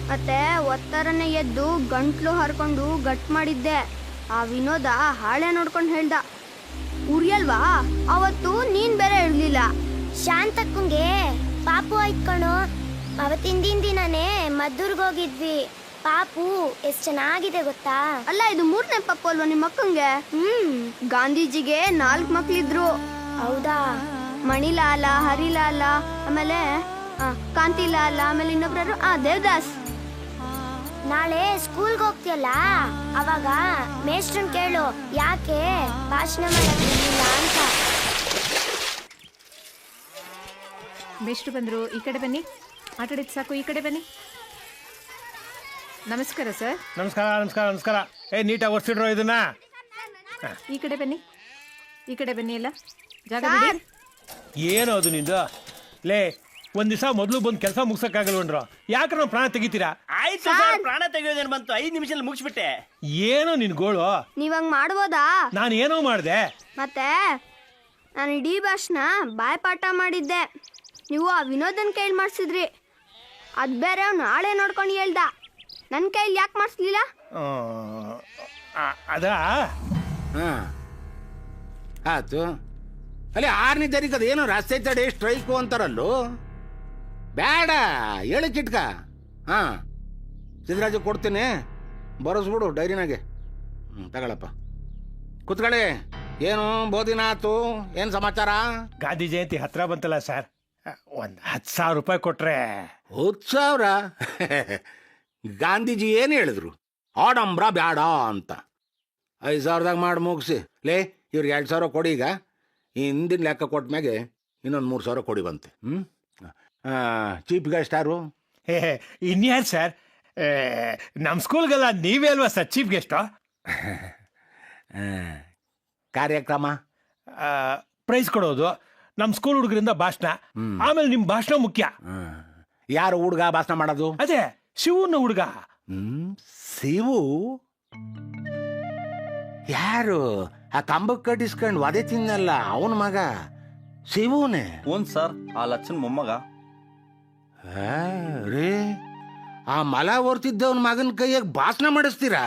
ಮತ್ತೆ ಒತ್ತರನೆ ಎದ್ದು ಗಂಟ್ಲು ಹರ್ಕೊಂಡು ಗಟ್ ಮಾಡಿದ್ದೆ. ಆ ವಿನೋದ ಹಾಳೆ ನೋಡ್ಕೊಂಡು ಹೇಳ್ದ, ಉರಿಯಲ್ವಾ? ಅವತ್ತು ನೀನ್ ಬೇರೆ ಇರ್ಲಿಲ್ಲ. ಶಾಂತಕ್ಕಂಗೆ ಪಾಪು ಆಯ್ತು ಕಣೋ. ಅವತ್ತಿನ ದಿನನೇ ಮದ್ದೂರ್ಗೋಗಿದ್ವಿ. ಪಾಪು ಎಷ್ಟ್ ಚೆನ್ನಾಗಿದೆ ಗೊತ್ತಾ? ಅಲ್ಲ, ಇದು 3ನೇ ಪಾಪು ಅಲ್ವಾ ನಿಮ್ಮ ಅಕ್ಕಂಗೆ? ಗಾಂಧೀಜಿಗೆ 4 ಮಕ್ಳಿದ್ರು. ಹೌದಾ? ಮಣಿಲಾಲ, ಹರಿಲಾಲ, ಆಮೇಲೆ ಕಾಂತಿಲಾಲ, ಆಮೇಲೆ ಇನ್ನೊಬ್ರು ದೇವದಾಸ್. ನಾಳೆ ಸ್ಕೂಲ್ಗೆ ಹೋಗ್ತೀಯಲ್ಲ ಅವಾಗ ಮೇಸ್ಟ್ರನ್ ಕೇಳು ಯಾಕೆ ಭಾಷಣ ಮಾಡಕ್ಕಿಲ್ಲ ಅಂತ. ಮೇಷ್ಟ್ರು ಬಂದ್ರು, ಈ ಕಡೆ ಬನ್ನಿ. ಆಟಾಡಿದ್ ಸಾಕು, ಈ ಕಡೆ ಬನ್ನಿ. ನಮಸ್ಕಾರ ಸರ್. ನಮಸ್ಕಾರ ನಮಸ್ಕಾರ ನಮಸ್ಕಾರ. ನೀಟಾಗಿ ಒರ್ಸಿಡ್ರೋ ಇದನ್ನ. ಈ ಕಡೆ ಬನ್ನಿ, ಈ ಕಡೆ ಬನ್ನಿ ಎಲ್ಲ ಜಾಗ ಬಿಡಿ. ಏನೋ ಅದು ನಿಂದು? ಲೇ, ಒಂದ್ ದಿವಸ ಮೊದಲು ಬಂದು ಕೆಲಸ ಮುಗ್ಸಕ್ಕಾಗಲ್ವನ್ರು, ಯಾಕೆ ನಾವು ಪ್ರಾಣ ತೆಗಿತೀರಾ? ಆಯ್ತು ಸರ್, ಪ್ರಾಣ ತೆಗೆಯೋದೇನು ಬಂತು, 5 ನಿಮಿಷದಲ್ಲಿ ಮುಗಿಸ್ಬಿಟ್ಟೆ. ಏನೋ ನಿನ್ ಗೋಳು? ನೀವಂಗ್ ಮಾಡ್ಬೋದಾ? ನಾನು ಏನೋ ಮಾಡಿದೆ. ಮತ್ತೆ ನಾನು ಇಡೀ ಭಾಷಣ ಬಾಯ್ಪಾಠ ಮಾಡಿದ್ದೆ. ನೀವು ಆ ವಿನೋದನ್ ಕೈಲಿ ಮಾಡಿಸಿದ್ರಿ. ಅದು ಬೇರೆ ಅವ್ನು ನಾಳೆ ನೋಡ್ಕೊಂಡು ಹೇಳ್ದ. ನನ್ನ ಕೈಲಿ ಯಾಕೆ ಮಾಡಿಸ್ಲಿಲ್ಲ? ಅದಾ ಆತು. ಅಲ್ಲಿ 6ನೇ ತಾರೀಕು ಅದೇನೋ ರಸ್ತೆ ತಡೆ ಸ್ಟ್ರೈಕು ಅಂತಾರಲ್ಲೋ. ಬೇಡ, ಹೇಳಿ ಚಿಟ್ಕ. ಹಾಂ, ಸಿದ್ದರಾಜ ಕೊಡ್ತೀನಿ, ಬರೆಸ್ಬಿಡು ಡೈರಿನಾಗೆ. ತಗೊಳಪ್ಪ, ಕುತ್ಕೊಳ್ಳಿ. ಏನು ಬೋದಿನ ಆತು? ಏನು ಸಮಾಚಾರ? ಗಾಂಧಿ ಜಯಂತಿ ಹತ್ರ ಬಂತಲ್ಲ ಸರ್, ಒಂದು 10,000 ರೂಪಾಯಿ ಕೊಟ್ರೆ. 10,000? ಗಾಂಧೀಜಿ ಏನು ಹೇಳಿದ್ರು? ಆಡಂಬ್ರ ಬ್ಯಾಡ ಅಂತ. 5,000ದಾಗ ಮಾಡಿ ಮುಗಿಸಿ. ಲೇ, ಇವ್ರಿಗೆ 2,000 ಕೊಡಿ. ಈಗ ಹಿಂದಿನ ಲೆಕ್ಕ ಕೊಟ್ಟ ಮ್ಯಾಗೆ ಇನ್ನೊಂದು 3,000 ಕೊಡಿ ಬಂತೆ. ಚೀಫ್ ಗೆಸ್ಟ್ ಯಾರು? ಇನ್ಯಾರು ಸರ್? ನಮ್ಮ ಸ್ಕೂಲ್ಗೆಲ್ಲ ನೀವೇ ಅಲ್ವಾ ಸರ್ ಚೀಫ್ ಗೆಸ್ಟು? ಕಾರ್ಯಕ್ರಮ ಪ್ರೈಸ್ ಕೊಡೋದು, ನಮ್ಮ ಸ್ಕೂಲ್ ಹುಡುಗರಿಂದ ಭಾಷಣ, ಆಮೇಲೆ ನಿಮ್ಮ ಭಾಷಣ ಮುಖ್ಯ. ಯಾರು ಹುಡುಗ ಭಾಷಣ ಮಾಡೋದು? ಅದೇ ಶಿವನ ಹುಡುಗ. ಶಿವು? ಯಾರು? ಆ ಕಂಬಕ್ಕೆ ಕಟ್ಟಿಸ್ಕೊಂಡು ವದೆ ತಿನ್ನಲ್ಲ ಅವನ ಮಗ ಶಿವುನೇ? ಹ್ಞೂ ಸರ್, ಆ ಲಚ್ಚನ್ ಮೊಮ್ಮಗ. ರೇ, ಆ ಮಲ ಓರ್ತಿದ್ದವನ ಮಗನ ಕೈಯಾಗ ಭಾಷಣ ಮಾಡಿಸ್ತೀರಾ?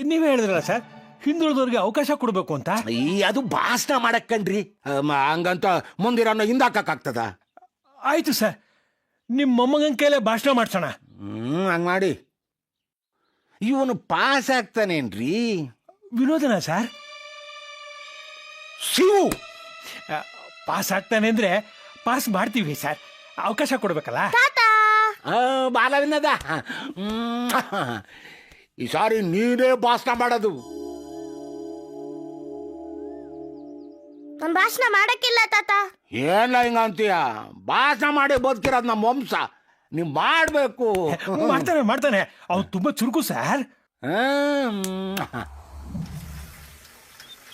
ನೀವೇ ಹೇಳಿದ್ರಲ್ಲ ಸರ್, ಹಿಂದುಳಿದವ್ರಿಗೆ ಅವಕಾಶ ಕೊಡಬೇಕು ಅಂತ. ಅದು ಭಾಷಣ ಮಾಡಕ್ಕಂಡ್ರಿ. ಹಂಗಂತ ಮುಂದಿರೋನ ಹಿಂದಾಕಾಗ್ತದ? ಆಯ್ತು ಸರ್, ನಿಮ್ಮ ಮೊಮ್ಮಗನ ಕೈಲೇ ಭಾಷಣ ಮಾಡ್ಸೋಣ. ಹಂಗೆ ಮಾಡಿ. ಇವನು ಪಾಸ್ ಆಗ್ತಾನೇನ್ರಿ? ವಿನೋದನ ಸರ್? ಶಿವು ಪಾಸ್ ಆಗ್ತಾನೆ ಅಂದ್ರೆ ಪಾಸ್ ಮಾಡ್ತೀವಿ ಸರ್, ಅವಕಾಶ ಕೊಡ್ಬೇಕಲ್ಲ. ಬಾಲ ವಿನೋದ, ಈ ಸಾರಿ ನೀನೇ ಭಾಷಣ ಮಾಡೋದು. ನಾನು ಭಾಷಣ ಮಾಡಕ್ಕಿಲ್ಲ ತಾತ. ಏನ ಹಿಂಗ ಅಂತೀಯ? ಭಾಷಣ ಮಾಡಿ ಬದುಕಿರೋದು ನಮ್ಮ ವಂಶ, ನೀವು ಮಾಡಬೇಕು. ಮಾಡ್ತಾನೆ ಮಾಡ್ತಾನೆ, ಅವ್ನು ತುಂಬಾ ಚುರುಕು ಸರ್.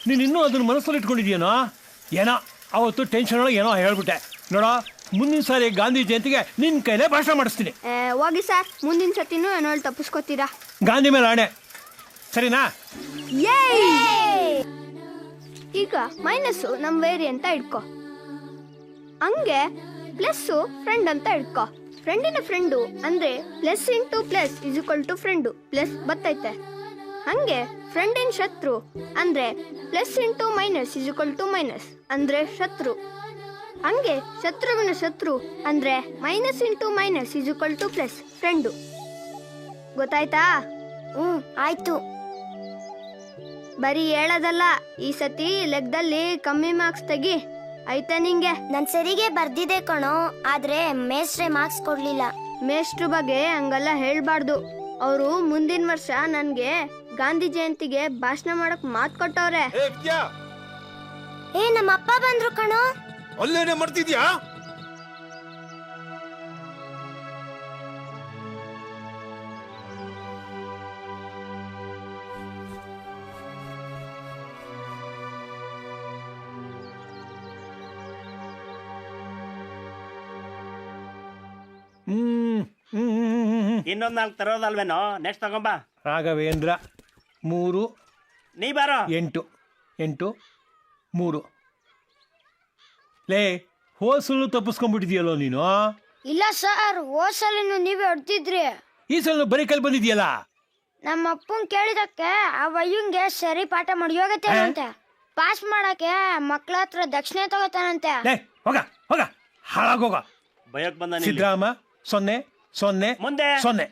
ನೀನು ಇನ್ನೂ ಅದನ್ನ ಮನಸ್ಸಲ್ಲಿ ಇಟ್ಕೊಂಡಿದ್ಯೇನೋ? ಏನೋ ಅವತ್ತು ಟೆನ್ಷನ್ ಒಳಗೆ ಏನೋ ಹೇಳ್ಬಿಟ್ಟೆ ನೋಡೋ. ಮುಂದಿನ ಸಾರಿ ಗಾಂಧಿ ಜಯಂತಿಗೆ ನಿನ್ನ ಕೈಲೇ ಭಾಷಣ ಮಾಡಿಸ್ತೀನಿ. ಹೋಗಿ ಸರ್, ಮುಂದಿನ ಸತಿನೂ ಏನೋ ಹೇಳಿ ತಪ್ಪಿಸ್ಕೊತೀರಾ. ಗಾಂಧಿ ಮೇಲೆ ಆಣೆ, ಸರಿನಾ? ಈಗ ಮೈನಸ್ಸು ನಮ್ಮ ವೇರಿ ಅಂತ ಇಟ್ಕೋ, ಹಂಗೆ ಪ್ಲಸ್ಸು ಫ್ರೆಂಡ್ ಅಂತ ಇಟ್ಕೋ. ಫ್ರೆಂಡಿನ ಫ್ರೆಂಡು ಅಂದ್ರೆ plus into plus is equal to friend, plus ಬರ್ತೈತೆ. ಹಂಗೆ ಫ್ರೆಂಡಿನ ಶತ್ರು ಅಂದ್ರೆ plus into minus is equal to minus ಅಂದ್ರೆ ಶತ್ರು. ಹಂಗೆ ಶತ್ರುವಿನ ಶತ್ರು ಅಂದ್ರೆ minus into minus is equal to plus friend. ಗೊತ್ತಾಯ್ತಾ? ಆಯ್ತು. ಬರೀ ಹೇಳೋದಲ್ಲ, ಈ ಸತಿ ಲೆಕ್ಕದಲ್ಲಿ ಕಮ್ಮಿ ಮಾರ್ಕ್ಸ್ ತೆಗಿ ಆಯ್ತಾ ನಿಂಗೆ? ನಾನು ಸರಿಗೆ ಬರ್ದಿದೆ ಕಣೋ, ಆದ್ರೆ ಮೇಸ್ಟ್ರೆ ಮಾರ್ಕ್ಸ್ ಕೊಡ್ಲಿಲ್ಲ. ಮೇಷ್ಟ್ರ ಬಗ್ಗೆ ಹಂಗೆಲ್ಲ ಹೇಳ್ಬಾರ್ದು. ಅವರು ಮುಂದಿನ ವರ್ಷ ನನ್ಗೆ ಗಾಂಧಿ ಜಯಂತಿಗೆ ಭಾಷಣ ಮಾಡಕ್ ಮಾತು ಕೊಟ್ಟವ್ರೆ. ನಮ್ಮ ಅಪ್ಪ ಬಂದ್ರು ಕಣೋ. ಅಲ್ಲೇನೆ ಮಾಡ್ತಿದ್ಯಾ? ಇನ್ನೊಂದ್ 4 ತರೋದಲ್ವೇನೋ? ನೆಕ್ಸ್ಟ್ ತಗೊಂಬಾ. ರಾಘವೇಂದ್ರ 3 ನೀ ಬಾರೋ. 8 8 3. ಲೇ, ಹೋಸಲು ತಪ್ಪಿಸ್ಕೊಂಡ್ಬಿಟ್ಟಿದ್ಯಲ್ಲೋ ನೀನು. ಇಲ್ಲ ಸರ್, ಹೋಸಲಿನ ನೀವೇ ಹೊಡ್ತಿದ್ರಿ. ಈ ಸಲ ಬರೀ ಕಲ್ ಬಂದಿದ್ಯಲ್ಲ. ನಮ್ಮ ಅಪ್ಪನ್ ಕೇಳಿದಕ್ಕೆ ಆ ವಯ್ಯಂಗೆ ಸರಿ ಪಾಠ ಮಾಡಿ ಹೋಗತ್ತೇನಂತೆ. ಪಾಸ್ ಮಾಡಕ್ಕೆ ಮಕ್ಳ ಹತ್ರ ದಕ್ಷಿಣೆ ತಗೋತಾನಂತೆ. ಲೇ, ಹೋಗ ಹೋಗ, ಹಾಳಾಗೋಗ. ಭಯಕ್ ಬಂದ ಸಿದ್ದರಾಮ 0 0 ಮುಂದೆ 0.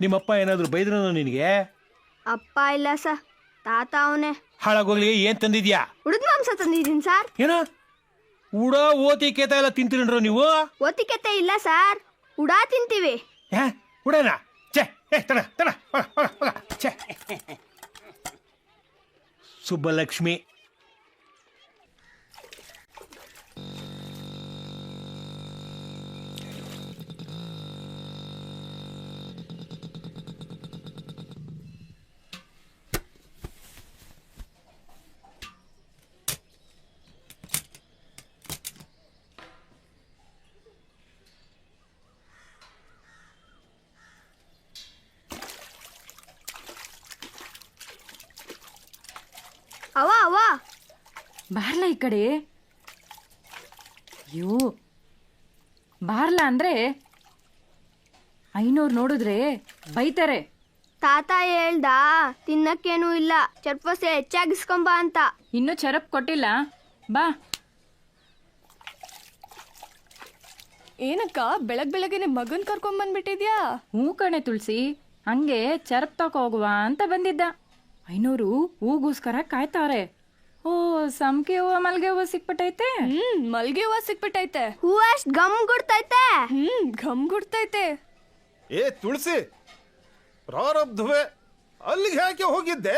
ನಿಮ್ಮಪ್ಪ ಏನಾದ್ರು ಬೈದ್ರೂ ನಿನಗೆ? ಅಪ್ಪ ಇಲ್ಲ ಸರ್, ತಾತ ಅವನೇ. ಹಾಳಾಗೋಗ್ಲಿ. ಏನ್ ತಂದಿದ್ಯಾ? ಉಳಿದ ಮಾಂಸ ತಂದಿದ್ದೀನಿ ಸರ್. ಏನೋ ಉಡ ಓತಿ ಕೇತ ಎಲ್ಲ ತಿಂತೀರೇನ್ರೋ ನೀವು? ಒತ್ತಿಕೆತೆ ಇಲ್ಲ ಸರ್, ಉಡಾ ತಿಂತೀವಿ. ಉಡೇನಾ? ಛೇ, ತಡ ತಡ, ಛೇ. ಸುಬ್ಬಲಕ್ಷ್ಮಿ, ಅವ ಅವ ಬಾರ್ಲ ಈ ಕಡೆ. ಅಯ್ಯೋ, ಬಾರ್ಲ ಅಂದ್ರೆ ಐನೂರು ನೋಡಿದ್ರೆ ಬೈತಾರೆ. ತಾತ ಹೇಳ್ದ ತಿನ್ನಕ್ಕೇನು ಇಲ್ಲ, ಚರ್ಪಸೆ ಹೆಚ್ಚಾಗಿಸ್ಕೊಂಬ ಅಂತ. ಇನ್ನೂ ಚರಪ್ ಕೊಟ್ಟಿಲ್ಲ, ಬಾ. ಏನಕ್ಕ ಬೆಳಗ್ಗೆನೆ ಮಗನ್ ಕರ್ಕೊಂಡ್ ಬಂದ್ಬಿಟ್ಟಿದ್ಯಾ? ಹೂ ಕಣೆ ತುಳಸಿ, ಹಂಗೆ ಚರಪ್ ತಕೋ ಹೋಗುವ ಅಂತ ಬಂದಿದ್ದ. ಐನೂರು ಹೂಗೋಸ್ಕರ ಕಾಯ್ತಾವ್ರೆ. ಓ, ಸಂಕೆ ಹೂವ ಮಲ್ಗೆ ಹೂವ ಸಿಕ್ಬಿಟ್ಟೈತೆ. ಮಲ್ಗೆ ಹೂವ ಸಿಕ್ಬಿಟ್ಟೈತೆ. ಹೂ ಅಷ್ಟ್ ಗಮ್ ಗುಡ್ತೈತೆ. ಘಮ್ ಗುಡ್ತೈತೆ. ಏ ತುಳಸಿ, ಪ್ರಾರಬ್ಧವೇ, ಅಲ್ಲಿಗೆ ಯಾಕೆ ಹೋಗಿದ್ದೆ?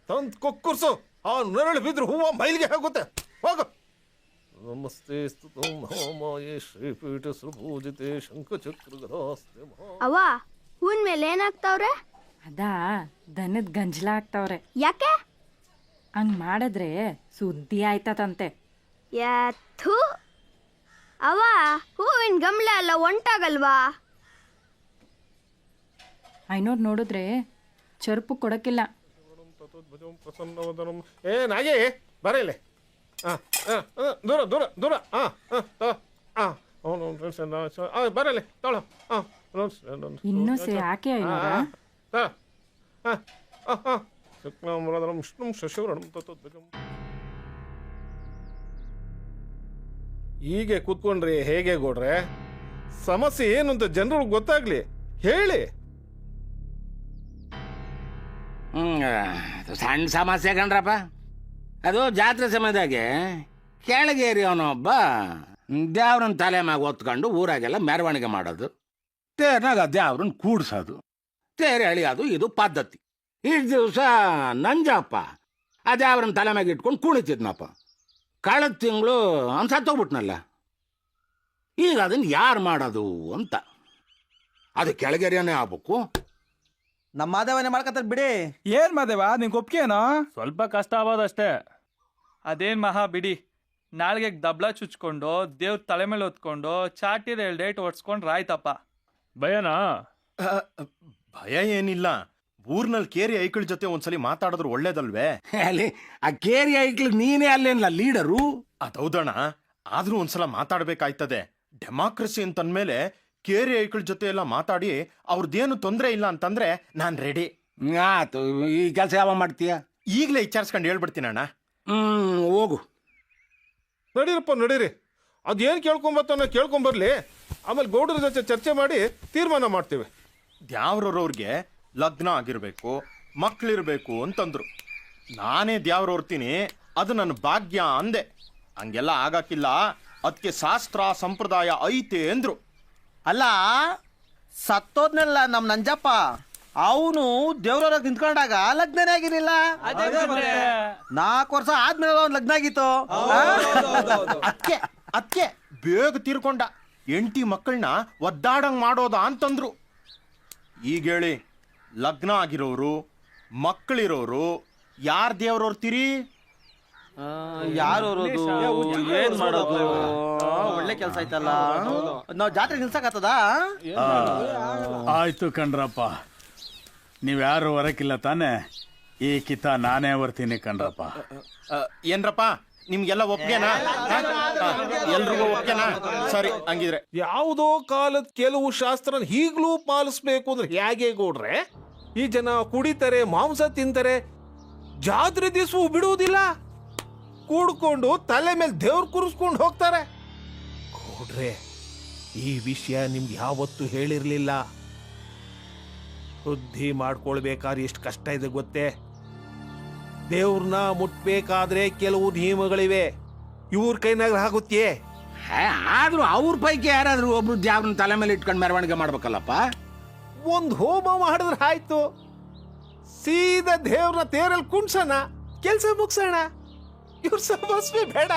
ತಂದ್ ಕೊಕ್ಕುರ್ಸು, ಆ ನೆರಳು ಬಿದ್ರು ಹೂವ ಮೈಲಿಗೆ ಆಗುತ್ತೆ. ಹೋಗು. ನಮಸ್ತೆ ಸ್ತುತಂ ಮಹಾಮಾಯೇ ಶ್ರೀಪೀಠ ಸುಪೂಜಿತೆ ಶಂಖಚಕ್ರಗದಾಸ್ತೆ. ಅವ ಹೂನ್ ಮೇಲೆ ಏನಾಗ್ತಾವ್ರೆ? ಅದಾ ದನದ ಗಂಜಲ ಹಾಕ್ತಾವ್ರೆ. ಯಾಕೆ? ಹಂಗ್ ಮಾಡಿದ್ರೆ ಸುದ್ದಿ ಆಯ್ತದಂತೆ. ಯಥು ಅವ ಹೂವಿನ ಗಮ್ಲ ಎಲ್ಲ ಒಂಟಾಗಲ್ವಾ? ಐನೂರು ನೋಡಿದ್ರೆ ಚರುಪು ಕೊಡಕ್ಕಿಲ್ಲ. ಏ ನಾಗಿ ಬರೀಲಿ. ದೂರ ದೂರ ದೂರ. ಬರಲಿ ತಳ. ಇನ್ನೂ ಯಾಕೆ ಐನೂರ? ಶುಕ್ಲಾಂಬರಧರಂ ವಿಷ್ಣುಂ ಶಶಿವರ್ಣಂ ತತೋದ್ಭುಜಂ. ಹೀಗೆ ಕೂತ್ಕೊಂಡ್ರಿ ಹೇಗೆ ಗೌಡ್ರೆ? ಸಮಸ್ಯೆ ಏನು ಅಂತ ಜನರಿಗೆ ಗೊತ್ತಾಗ್ಲಿ ಹೇಳಿ. ಸಣ್ಣ ಸಮಸ್ಯೆ ಕಣ್ರಪ್ಪ. ಅದು ಜಾತ್ರೆ ಸಮಯದಾಗೆ ಕೆಳಗೇರಿ ಅವನೊಬ್ಬ ದೇವ್ರನ್ನ ತಲೆ ಮ್ಯಾಗ ಹೊತ್ಕೊಂಡು ಊರಾಗೆಲ್ಲ ಮೆರವಣಿಗೆ ಮಾಡೋದು, ತೇರ್ನಾಗ ದೇವ್ರನ್ನ ಕೂಡ್ಸೋದು, ತೇರು ಎಳಿಯೋದು, ಇದು ಪದ್ಧತಿ. ಇಷ್ಟು ದಿವಸ ನಂಜಪ್ಪ ಆ ದೇವ್ರನ್ನ ತಲೆ ಮ್ಯಾಗ ಇಟ್ಕೊಂಡು ಕುಣಿತಿದ್ನಪ್ಪ. ಕಳೆದ ತಿಂಗಳು ಅವ್ನು ಸತ್ತೋಗ್ಬಿಟ್ನಲ್ಲ. ಈಗ ಅದನ್ನು ಯಾರು ಮಾಡೋದು ಅಂತ. ಅದು ಕೆಳಗೇರಿಯೇ ಆಗ್ಬೇಕು. ನಮ್ಮ ಮಾದೇವನೇ ಮಾಡ್ಕತ್ತಾರ ಬಿಡಿ. ಏನ್ ಮಾದೇವ, ನಿಂಗೆ ಒಪ್ಕೇನೋ? ಸ್ವಲ್ಪ ಕಷ್ಟ ಆಗೋದಷ್ಟೇ. ಅದೇನ್ ಮಹಾ ಬಿಡಿ. ನಾಳೆಗೆ ದಬ್ಳ ಚುಚ್ಕೊಂಡು ದೇವ್ರ ತಲೆ ಮೇಲೆ ಹೊತ್ಕೊಂಡು ಚಾಟಿದ 2 ಡೇಟ್ ಓಡಿಸ್ಕೊಂಡ್ರೆ ಆಯ್ತಪ್ಪ. ಭಯನಾ? ಭಯ ಏನಿಲ್ಲ. ಊರ್ನಲ್ಲಿ ಕೇರಿ ಐಕಳ ಜೊತೆ ಒಂದ್ಸಲಿ ಮಾತಾಡಿದ್ರು ಒಳ್ಳೇದಲ್ವೇ? ಅಲ್ಲಿ ಆ ಕೇರಿ ಐಕ್ಳಿಗೆ ನೀನೇ ಅಲ್ಲೇನಲ್ಲ ಲೀಡರು. ಅದೌದಣ್ಣ, ಆದ್ರೂ ಒಂದ್ಸಲ ಮಾತಾಡ್ಬೇಕಾಯ್ತದೆ. ಡೆಮಾಕ್ರಸಿ ಅಂತಂದ್ಮೇಲೆ ಕೇರಿ ಐಕಳ ಜೊತೆ ಎಲ್ಲ ಮಾತಾಡಿ ಅವ್ರದ್ದೇನು ತೊಂದರೆ ಇಲ್ಲ ಅಂತಂದ್ರೆ ನಾನ್ ರೆಡಿ. ಆತು, ಈ ಕೆಲಸ ಯಾವ ಮಾಡ್ತೀಯ? ಈಗಲೇ ವಿಚಾರಿಸ್ಕೊಂಡು ಹೇಳ್ಬಿಡ್ತೀನಣ್ಣ. ಹೋಗು. ನಡೀರಪ್ಪ ನಡೀರಿ. ಅದೇನು ಕೇಳ್ಕೊಂಬತ್ತಾನ ಕೇಳ್ಕೊಂಬರ್ಲಿ. ಆಮೇಲೆ ಗೌಡ್ರ ಜೊತೆ ಚರ್ಚೆ ಮಾಡಿ ತೀರ್ಮಾನ ಮಾಡ್ತೀವಿ. ದ್ಯಾವ್ರವ್ರಿಗೆ ಲಗ್ನ ಆಗಿರ್ಬೇಕು, ಮಕ್ಳಿರ್ಬೇಕು ಅಂತಂದ್ರು. ನಾನೇ ದ್ಯಾವ್ರ ಹೊರ್ತೀನಿ, ಅದು ನನ್ನ ಭಾಗ್ಯ ಅಂದೆ. ಹಂಗೆಲ್ಲ ಆಗಕ್ಕಿಲ್ಲ, ಅದಕ್ಕೆ ಶಾಸ್ತ್ರ ಸಂಪ್ರದಾಯ ಐತೆ ಅಂದ್ರು. ಅಲ್ಲ, ಸತ್ತೋದ್ನಲ್ಲ ನಮ್ ನಂಜಪ್ಪ, ಅವನು ದೇವ್ರವ್ರಾಗ ನಿಂತ್ಕೊಂಡಾಗ ಲಗ್ನನೇ ಆಗಿರ್ಲಿಲ್ಲ. 4 ವರ್ಷ ಆದ್ಮೇಲೆ ಅವ್ನು ಲಗ್ನ ಆಗಿತ್ತು. ಅದಕ್ಕೆ ಬೇಗ ತೀರ್ಕೊಂಡ. 8 ಮಕ್ಕಳನ್ನ ಒದ್ದಾಡಂಗ್ ಮಾಡೋದ ಅಂತಂದ್ರು. ಈಗ ಹೇಳಿ, ಲಗ್ನ ಆಗಿರೋರು ಮಕ್ಕಳಿರೋರು ಯಾರ್ ದೇವ್ರವ್ರ್ತೀರಿ? ಯಾರು ಏನ್ ಮಾಡೋದು? ಒಳ್ಳೆ ಕೆಲ್ಸ ಆಯ್ತಲ್ಲ, ನಾವ್ ಜಾತ್ರೆ ನಿಲ್ಸಕತ್ತದ. ಆಯ್ತು ಕಣ್ರಪ್ಪ, ನೀವ್ಯಾರು ಹೊರಕಿಲ್ಲ ತಾನೆ? ಈ ಕಿತ್ತ ನಾನೇ ಬರ್ತೀನಿ ಕಣ್ರಪ್ಪ. ಏನ್ರಪ್ಪ, ನಿಮ್ಗೆಲ್ಲ ಒಪ್ಗೆನಾ? ಎಲ್ರಿಗೂ ಒಪ್ಗೆನಾ? ಸರಿ, ಹಂಗಿದ್ರೆ ಯಾವುದೋ ಕಾಲದ ಕೆಲವು ಶಾಸ್ತ್ರ ಈಗಲೂ ಪಾಲಿಸ್ಬೇಕು ಅಂದ್ರೆ ಹೇಗೆ ಗೌಡ್ರೆ? ಈ ಜನ ಕುಡಿತಾರೆ, ಮಾಂಸ ತಿಂತಾರೆ, ಜಾತ್ರೆ ದಿವಸ ಬಿಡುವುದಿಲ್ಲ. ಕೂಡ್ಕೊಂಡು ತಲೆ ಮೇಲೆ ದೇವ್ರು ಕೂರಿಸ್ಕೊಂಡು ಹೋಗ್ತಾರೆ. ಗೌಡ್ರೆ, ಈ ವಿಷಯ ನಿಮ್ಗೆ ಯಾವತ್ತೂ ಹೇಳಿರ್ಲಿಲ್ಲ. ಬುದ್ಧಿ ಮಾಡ್ಕೊಳ್ಬೇಕಾದ್ರೆ ಎಷ್ಟು ಕಷ್ಟ ಇದೆ ಗೊತ್ತೇ? ದೇವ್ರನ್ನ ಮುಟ್ಬೇಕಾದ್ರೆ ಕೆಲವು ನಿಯಮಗಳಿವೆ. ಇವ್ರ ಕೈನಾಗ ಆಗುತ್ತೇ? ಆದ್ರೂ ಅವ್ರ ಪೈಕಿ ಯಾರಾದ್ರೂ ಒಬ್ರು ಜಾಬ್ನ ತಲೆ ಮೇಲೆ ಇಟ್ಕೊಂಡು ಮೆರವಣಿಗೆ ಮಾಡ್ಬೇಕಲ್ಲಪ್ಪ. ಒಂದ್ ಹೋಮ ಮಾಡಿದ್ರೆ ಆಯ್ತು, ಸೀದಾ ದೇವ್ರನ್ನ ತೇರಲ್ಲಿ ಕುಣ್ಸೋಣ, ಕೆಲ್ಸ ಮುಗ್ಸೋಣ. ಇವ್ರ ಸಮಸ್ಯೆ ಬೇಡ.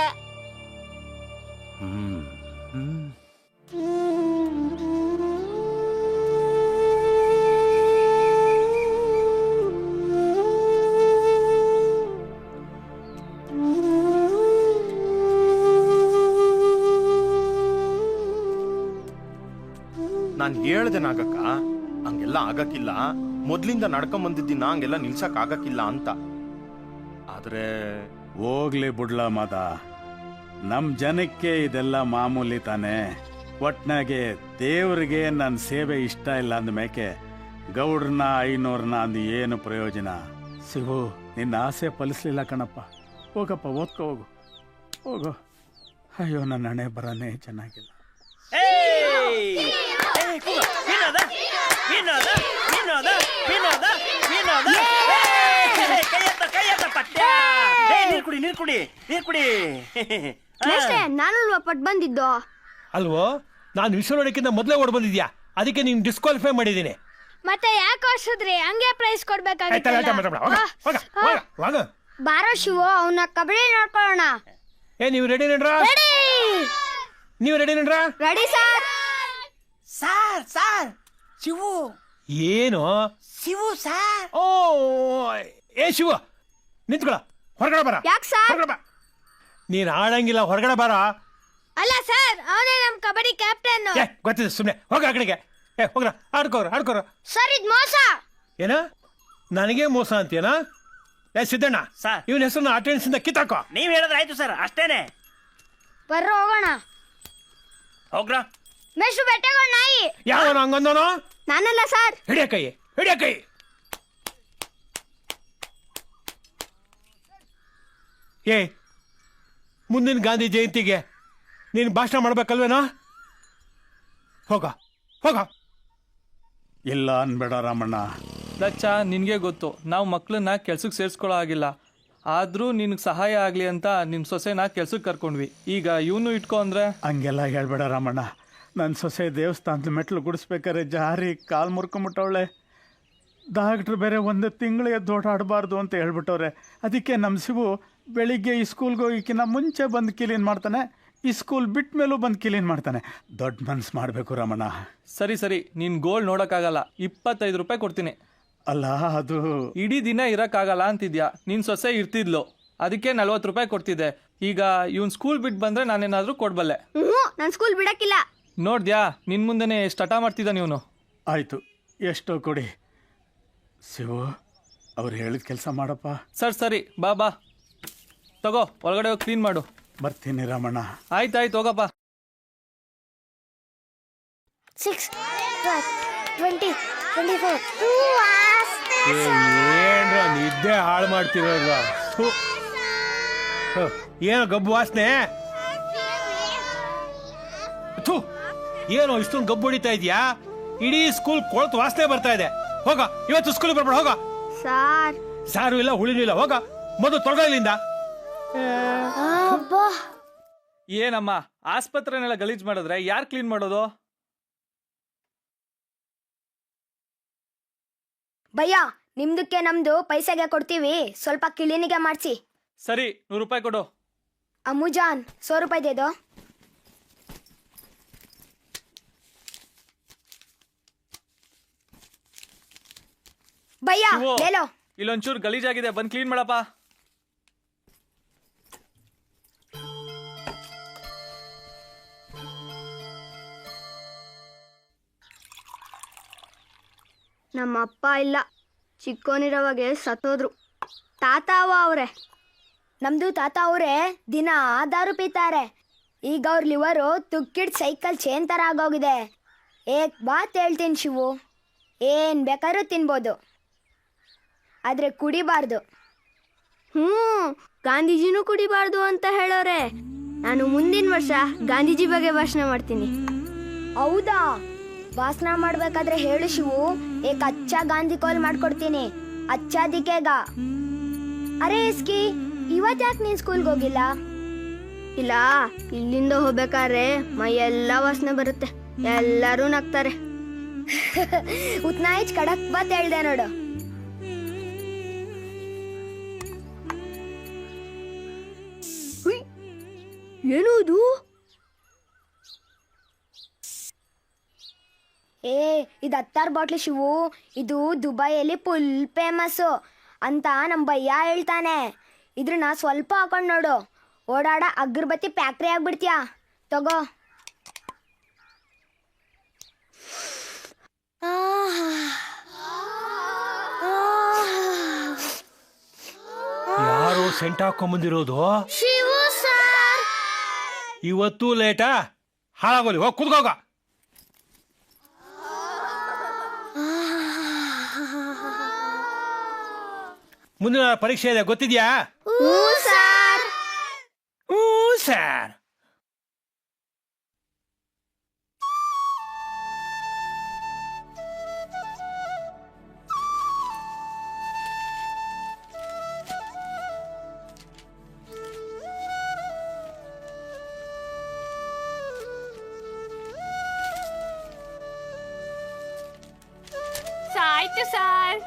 ನಾನ್ ಹೇಳ್ದೆ ನಾಗಕ್ಕ, ಹಂಗೆಲ್ಲ ಆಗಕ್ಕಿಲ್ಲ, ಮೊದ್ಲಿಂದ ನಡ್ಕೊಂಡ್ ಬಂದಿದ್ದೀನ ಹಂಗೆಲ್ಲ ನಿಲ್ಸಕ್ ಆಗಕ್ಕಿಲ್ಲ ಅಂತ. ಆದ್ರೆ ಹೋಗ್ಲಿ ಬಿಡ್ಲ ಮಾದ, ನಮ್ ಜನಕ್ಕೆ ಇದೆಲ್ಲ ಮಾಮೂಲಿ ತಾನೆ. ಒಟ್ನಾಗೆ ದೇವ್ರಿಗೆ ನನ್ನ ಸೇವೆ ಇಷ್ಟ ಇಲ್ಲ ಅಂದ್ಮೇಕೆ ಗೌಡ್ರನ್ನ ಐನೂರ್ನ ಅಂದ್ ಏನು ಪ್ರಯೋಜನ? ಶಿವು, ನಿನ್ನ ಆಸೆ ಫಲಿಸ್ಲಿಲ್ಲ ಕಣಪ್ಪ. ಹೋಗಪ್ಪ, ಓದ್ಕೋ ಹೋಗು ಹೋಗು. ಅಯ್ಯೋ, ನನ್ನ ಹಣೆ ಬರನೇ ಚೆನ್ನಾಗಿಲ್ಲ. ನಾನಲ್ವಾ ಪಟ್ ಬಂದಿದ್ದು? ಅಲ್ವೋ, ನಾನು ವಿಶ್ವ ನೋಡಕ್ಕಿಂತ ಮೊದಲೇ ಓಡ್ ಬಂದಿದ್ಯಾ, ಅದಕ್ಕೆ ನೀನು ಡಿಸ್ಕ್ವಾಲಿಫೈ ಮಾಡಿದ್ದೀನಿ. ಮತ್ತೆ ಯಾಕೆ ಹೊಡ್ಸಿದ್ರಿ? ಹಂಗೆ ಪ್ರೈಸ್ ಕೊಡ್ಬೇಕಾಗಿತ್ತು. ಬಾರೋ ಶಿವು, ಅವನ ಕಬಡ್ಡಿ ನೋಡ್ಕೊಳ್ಳೋಣ. ನೀವು ರೆಡಿ ನಡ್ರಾ? ನೀವು ರೆಡಿ ನಡ್ರಾ? Ready sir. ಸಾರ್ ಶಿವು. ಏನು ಶಿವು ಸಾರ್? ಓ ಏ ಶಿವ, ನಿಂತ್ಕೊಳ, ಹೊರಗಡೆ ಬರ. ಯಾಕೆ ಸರ್? ಹೊರಗಡೆ ಬಾ. ನೀನ್ ಆಡಂಗಿಲ್ಲ, ಹೊರಗಡೆ ಬರ. ಅಲ್ಲ ಸರ್, ಅವನೇ ನಮ್ ಕಬಡ್ಡಿ ಕ್ಯಾಪ್ಟನ್. ಗೊತ್ತಿದೆ, ಸುಮ್ನೆ ಹೋಗ ಆ ಕಡೆಗೆ. ಹೋಗ್ರ, ಆಡ್ಕೋರ. ಸರ್, ಇದ್ ಮೋಸ. ಏನ ನನಗೆ ಮೋಸ ಅಂತೀಯನ? ಸಿದ್ದಣ್ಣ, ಇವನ ಹೆಸರನ್ನ ಅಟೆಂಡೆನ್ಸ್ ಇಂದ ಕಿತ್ತಾಕೋ. ನೀವ್ ಹೇಳಿದ್ರೆ ಆಯ್ತು ಸರ್, ಅಷ್ಟೇನೆ. ಬರ್ರೋ ಹೋಗೋಣ. ಹೋಗ್ರ. ಮೆಶು ಬೆಟ್ಟೆಗಳು ನಾಯಿ. ಯಾವನ ಹಂಗಂದನೋ? ನಾನಲ್ಲ ಸರ್. ಹಿಡಿಯ ಕೈ. ಏ, ಮುಂದಿನ ಗಾಂಧಿ ಜಯಂತಿಗೆ ನೀನು ಭಾಷಣ ಮಾಡ್ಬೇಕಲ್ವೇನೋ? ಹೋಗ. ಇಲ್ಲ ಅನ್ಬೇಡ ರಾಮಣ್ಣ. ಲಚ್ಚ, ನಿನಗೆ ಗೊತ್ತು, ನಾವು ಮಕ್ಕಳನ್ನ ಕೆಲ್ಸಕ್ಕೆ ಸೇರಿಸ್ಕೊಳ್ಳೋ ಆಗಿಲ್ಲ. ಆದರೂ ನಿನಗೆ ಸಹಾಯ ಆಗಲಿ ಅಂತ ನಿಮ್ಮ ಸೊಸೆನ ಕೆಲ್ಸಕ್ಕೆ ಕರ್ಕೊಂಡ್ವಿ. ಈಗ ಇವನು ಇಟ್ಕೊ ಅಂದ್ರೆ? ಹಂಗೆಲ್ಲ ಹೇಳ್ಬೇಡ ರಾಮಣ್ಣ. ನನ್ನ ಸೊಸೆ ದೇವಸ್ಥಾನದ ಮೆಟ್ಲು ಗುಡಿಸ್ಬೇಕಾರೆ ಜಾರಿ ಕಾಲು ಮುರ್ಕೊಂಬಿಟ್ಟವಳೆ. ಡಾಕ್ಟ್ರು ಬೇರೆ ಒಂದು ತಿಂಗಳು ಎದ್ದು ಓಡಾಡಬಾರ್ದು ಅಂತ ಹೇಳ್ಬಿಟ್ಟವ್ರೆ. ಅದಕ್ಕೆ ನಮ್ಮ ಶಿವು ಬೆಳಿಗ್ಗೆ ಈ ಸ್ಕೂಲ್ಗೆ ಹೋಗಿಕ್ಕಿನ್ನ ಮುಂಚೆ ಬಂದು ಕ್ಲೀನ್ ಮಾಡ್ತಾನೆ, ಈ ಸ್ಕೂಲ್ ಬಿಟ್ಟ ಮೇಲೂ ಬಂದು ಕ್ಲೀನ್ ಮಾಡ್ತಾನೆ. ದೊಡ್ಡ ಮನ್ಸು ಮಾಡಬೇಕು ರಮಣ. ಸರಿ, ನೀನು ಗೋಲ್ಡ್ ನೋಡೋಕ್ಕಾಗಲ್ಲ, 25 ರೂಪಾಯಿ ಕೊಡ್ತೀನಿ. ಅಲ್ಲ, ಅದು ಇಡೀ ದಿನ ಇರೋಕ್ಕಾಗಲ್ಲ ಅಂತಿದ್ಯಾ. ನಿನ್ನ ಸೊಸೆ ಇರ್ತಿದ್ಲು, ಅದಕ್ಕೆ 40 ರೂಪಾಯಿ ಕೊಡ್ತಿದ್ದೆ. ಈಗ ಇವನ್ ಸ್ಕೂಲ್ ಬಿಟ್ಟು ಬಂದ್ರೆ ನಾನೇನಾದ್ರೂ ಕೊಡ್ಬಲ್ಲೆ. ನಾನು ಸ್ಕೂಲ್ ಬಿಡಕ್ಕಿಲ್ಲ. ನೋಡ್ದ್ಯಾ, ನಿನ್ ಮುಂದೆನೆ ಎಷ್ಟು ಹಠ ಮಾಡ್ತಿದ್ದ ನೀವನು. ಆಯ್ತು, ಎಷ್ಟೋ ಕೊಡಿ. ಶಿವು, ಅವ್ರು ಹೇಳಿದ ಕೆಲಸ ಮಾಡಪ್ಪ. ಸರಿ, ಬಾ ತಗೋ, ಒಳಗಡೆ ಹೋಗಿ ಕ್ಲೀನ್ ಮಾಡು. ಬರ್ತೀನಿ ರಮಣ. ಆಯ್ತು, ಹೋಗಪ್ಪ. 6, 20, 24. ಏನ್ರ ನಿದ್ದೆ ಹಾಳು ಮಾಡ್ತಿರೋಲ್ಲ. ಏನೋ ಗಬ್ಬು ವಾಸನೆ. ಏನೋ ಇಷ್ಟೊಂದು ಗಬ್ಬು ಹೊಡಿತಾ ಇದೆಯಾ? ಇಡೀ ಸ್ಕೂಲ್ ಕೊಳತು ವಾಸನೆ ಬರ್ತಾ ಇದೆ. ಹೋಗ, ಇವತ್ತು ಸ್ಕೂಲ್ ಬರ್ಬೇಡ. ಹೋಗ. ಸಾರು ಇಲ್ಲ, ಹುಳಿನೂ ಇಲ್ಲ. ಹೋಗ, ಮೊದಲು ತೊಡಗ ಇಲ್ಲಿಂದ. ಏನಮ್ಮ, ಆಸ್ಪತ್ರೆನೆಲ್ಲ ಗಲೀಜ್ ಮಾಡಿದ್ರೆ ಯಾರು ಕ್ಲೀನ್ ಮಾಡೋದು? ಭಯ್ಯ, ನಿಮ್ದಕ್ಕೆ ನಮ್ದು ಪೈಸೆಗೆ ಕೊಡ್ತೀವಿ, ಸ್ವಲ್ಪ ಕ್ಲೀನಿಗೆ ಮಾಡಿಸಿ. ಸರಿ, 100 ರೂಪಾಯಿ ಕೊಡು. ಅಮ್ಮುಜಾನ್, 100 ರೂಪಾಯಿ ದೇದೋ. ಭಯ್ಯ, ಲೇಲೋ. ಇಲ್ಲೊಂಚೂರು ಗಲೀಜಾಗಿದೆ, ಬಂದು ಕ್ಲೀನ್ ಮಾಡಪ್ಪ. ನಮ್ಮ ಅಪ್ಪ ಇಲ್ಲ, ಚಿಕ್ಕೋನಿರೋವಾಗೆ ಸತ್ತೋದ್ರು. ತಾತ ಅವ್ರೆ. ನಮ್ದು ತಾತ ಅವರೇ ದಿನ ದಾರು ಪೀತಾರೆ. ಈಗ ಅವ್ರ ಲಿವರು ತುಕ್ಕಿಡ್ ಸೈಕಲ್ ಚೇನ್ ಥರ ಆಗೋಗಿದೆ. ಏಕ್ ಬಾತ್ ಹೇಳ್ತೀನಿ ಶಿವು, ಏನು ಬೇಕಾದ್ರೂ ತಿನ್ಬೋದು, ಆದರೆ ಕುಡಿಬಾರ್ದು. ಗಾಂಧೀಜಿನೂ ಕುಡಿಬಾರ್ದು ಅಂತ ಹೇಳೋರೆ. ನಾನು ಮುಂದಿನ ವರ್ಷ ಗಾಂಧೀಜಿ ಬಗ್ಗೆ ಭಾಷಣ ಮಾಡ್ತೀನಿ. ಹೌದಾ? ಭಾಷಣ ಮಾಡ್ಬೇಕಾದ್ರೆ ಹೇಳು ಶಿವು, ಏಕ್ ಅಚ್ಚ ಗಾಂಧಿ ಕೋಲ್ ಮಾಡ್ಕೊಡ್ತೀನಿ. ಅಚ್ಚಾ ದಿಕ್ಕೇಗ. ಅರೆ ಇಸ್ಕಿ, ಇವತ್ತು ಯಾಕೆ ನೀನು ಸ್ಕೂಲ್ಗೆ ಹೋಗಿಲ್ಲ? ಇಲ್ಲ ಇಲ್ಲಿಂದ ಹೋಗ್ಬೇಕಾದ್ರೆ ಮೈಯೆಲ್ಲ ವಾಸನೆ ಬರುತ್ತೆ, ಎಲ್ಲರೂ ನಗ್ತಾರೆ. ಉತ್ನಾಯಿಚ್ ಕಡಕ್ ಬತ್ ಹೇಳ್ದೆ ನೋಡು. ಏನು ಇದು? ಇದು 10 ಬಾಟ್ಲಿ ಶಿವು. ಇದು ದುಬೈಯಲ್ಲಿ ಫುಲ್ ಫೇಮಸ್ಸು ಅಂತ ನಮ್ಮ ಭಯ್ಯ ಹೇಳ್ತಾನೆ. ಇದ್ರನ್ನ ಸ್ವಲ್ಪ ಹಾಕೊಂಡು ನೋಡು, ಓಡಾಡ ಅಗರಬತ್ತಿ ಫ್ಯಾಕ್ಟ್ರಿ ಆಗ್ಬಿಡ್ತೀಯಾ. ತಗೋ. ಯಾರು ಸೆಂಟ್ ಹಾಕೊಂಬಂದಿರೋದು? ಶಿವು ಸರ್. ಇವತ್ತು ಲೇಟಾ? ಹಾಳಾಗೋಲಿ, ಹೋಗಿ ಕುತ್ಕೋಗ. ಮುಂದಿನ ಪರೀಕ್ಷೆ ಇದೆ ಗೊತ್ತಿದ್ಯಾ? ಸರ್. ಸರ್. ಆಯ್ತು ಸರ್.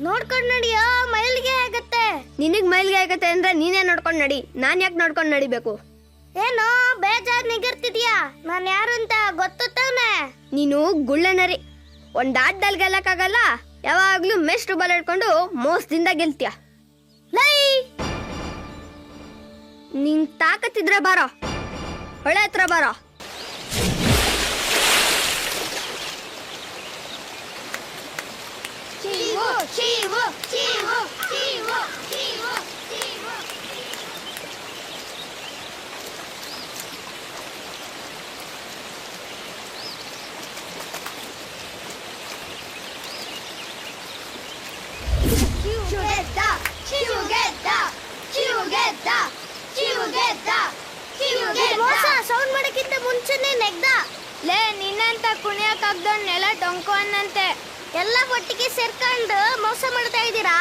ನೋಡ್ಕೊಂಡ್ ನಡಿಯೋ, ಮೈಲ್ಗೆ ಆಗತ್ತೆ. ನಿನಗ್ ಮೈಲ್ಗೆ ಆಗತ್ತೆ ಅಂದ್ರೆ ನೀನೇ ನೋಡ್ಕೊಂಡ್ ನಡಿ, ನಾನ್ ಯಾಕೆ ನೋಡ್ಕೊಂಡ್ ನಡಿಬೇಕು? ಏನೋ ಬೇಜಾರ್ ನಿಗರ್ತಿದ್ಯಾ? ನಾನ್ ಯಾರು ಅಂತ ಗೊತ್ತು ತಾನೆ? ನೀನು ಗುಳ್ಳೆನರಿ, ಒಂದ್ ಆಟದಲ್ಲಿ ಗೆಲ್ಲಕ್ಕಾಗಲ್ಲ, ಯಾವಾಗ್ಲೂ ಮೆಸ್ಟ್ ಬಾಲ್ ಹಿಡ್ಕೊಂಡು ಮೋಸದಿಂದ ಗೆಲ್ತೀಯ. ಲೈ, ನಿನ್ ತಾಕತ್ತಿದ್ರೆ ಬಾರೋ, ಹೊಳೆ ಹತ್ರ ಬಾರೋ. ಶಿವು, ಶಿವು, ಶಿವು, ಶಿವು, ಶಿವು, ಸೌಂಡ್ ಮಾಡಕ್ಕಿಂತ ಮುಂಚೆನೆ ನೆಗ್ದ. ಲೇ, ನಿನ್ನಂತ ಕುಣಿಯಕ್ಕಾಗ್ದವ್ ನೆಲ ಡೊಂಕು ಅನ್ನಂತೆ ಎಲ್ಲ ಒಟ್ಟಿಗೆ ಸೇರ್ಕೊಂಡು ಮೋಸ ಮಾಡ್ತಾ ಇದ್ದೀರಾ?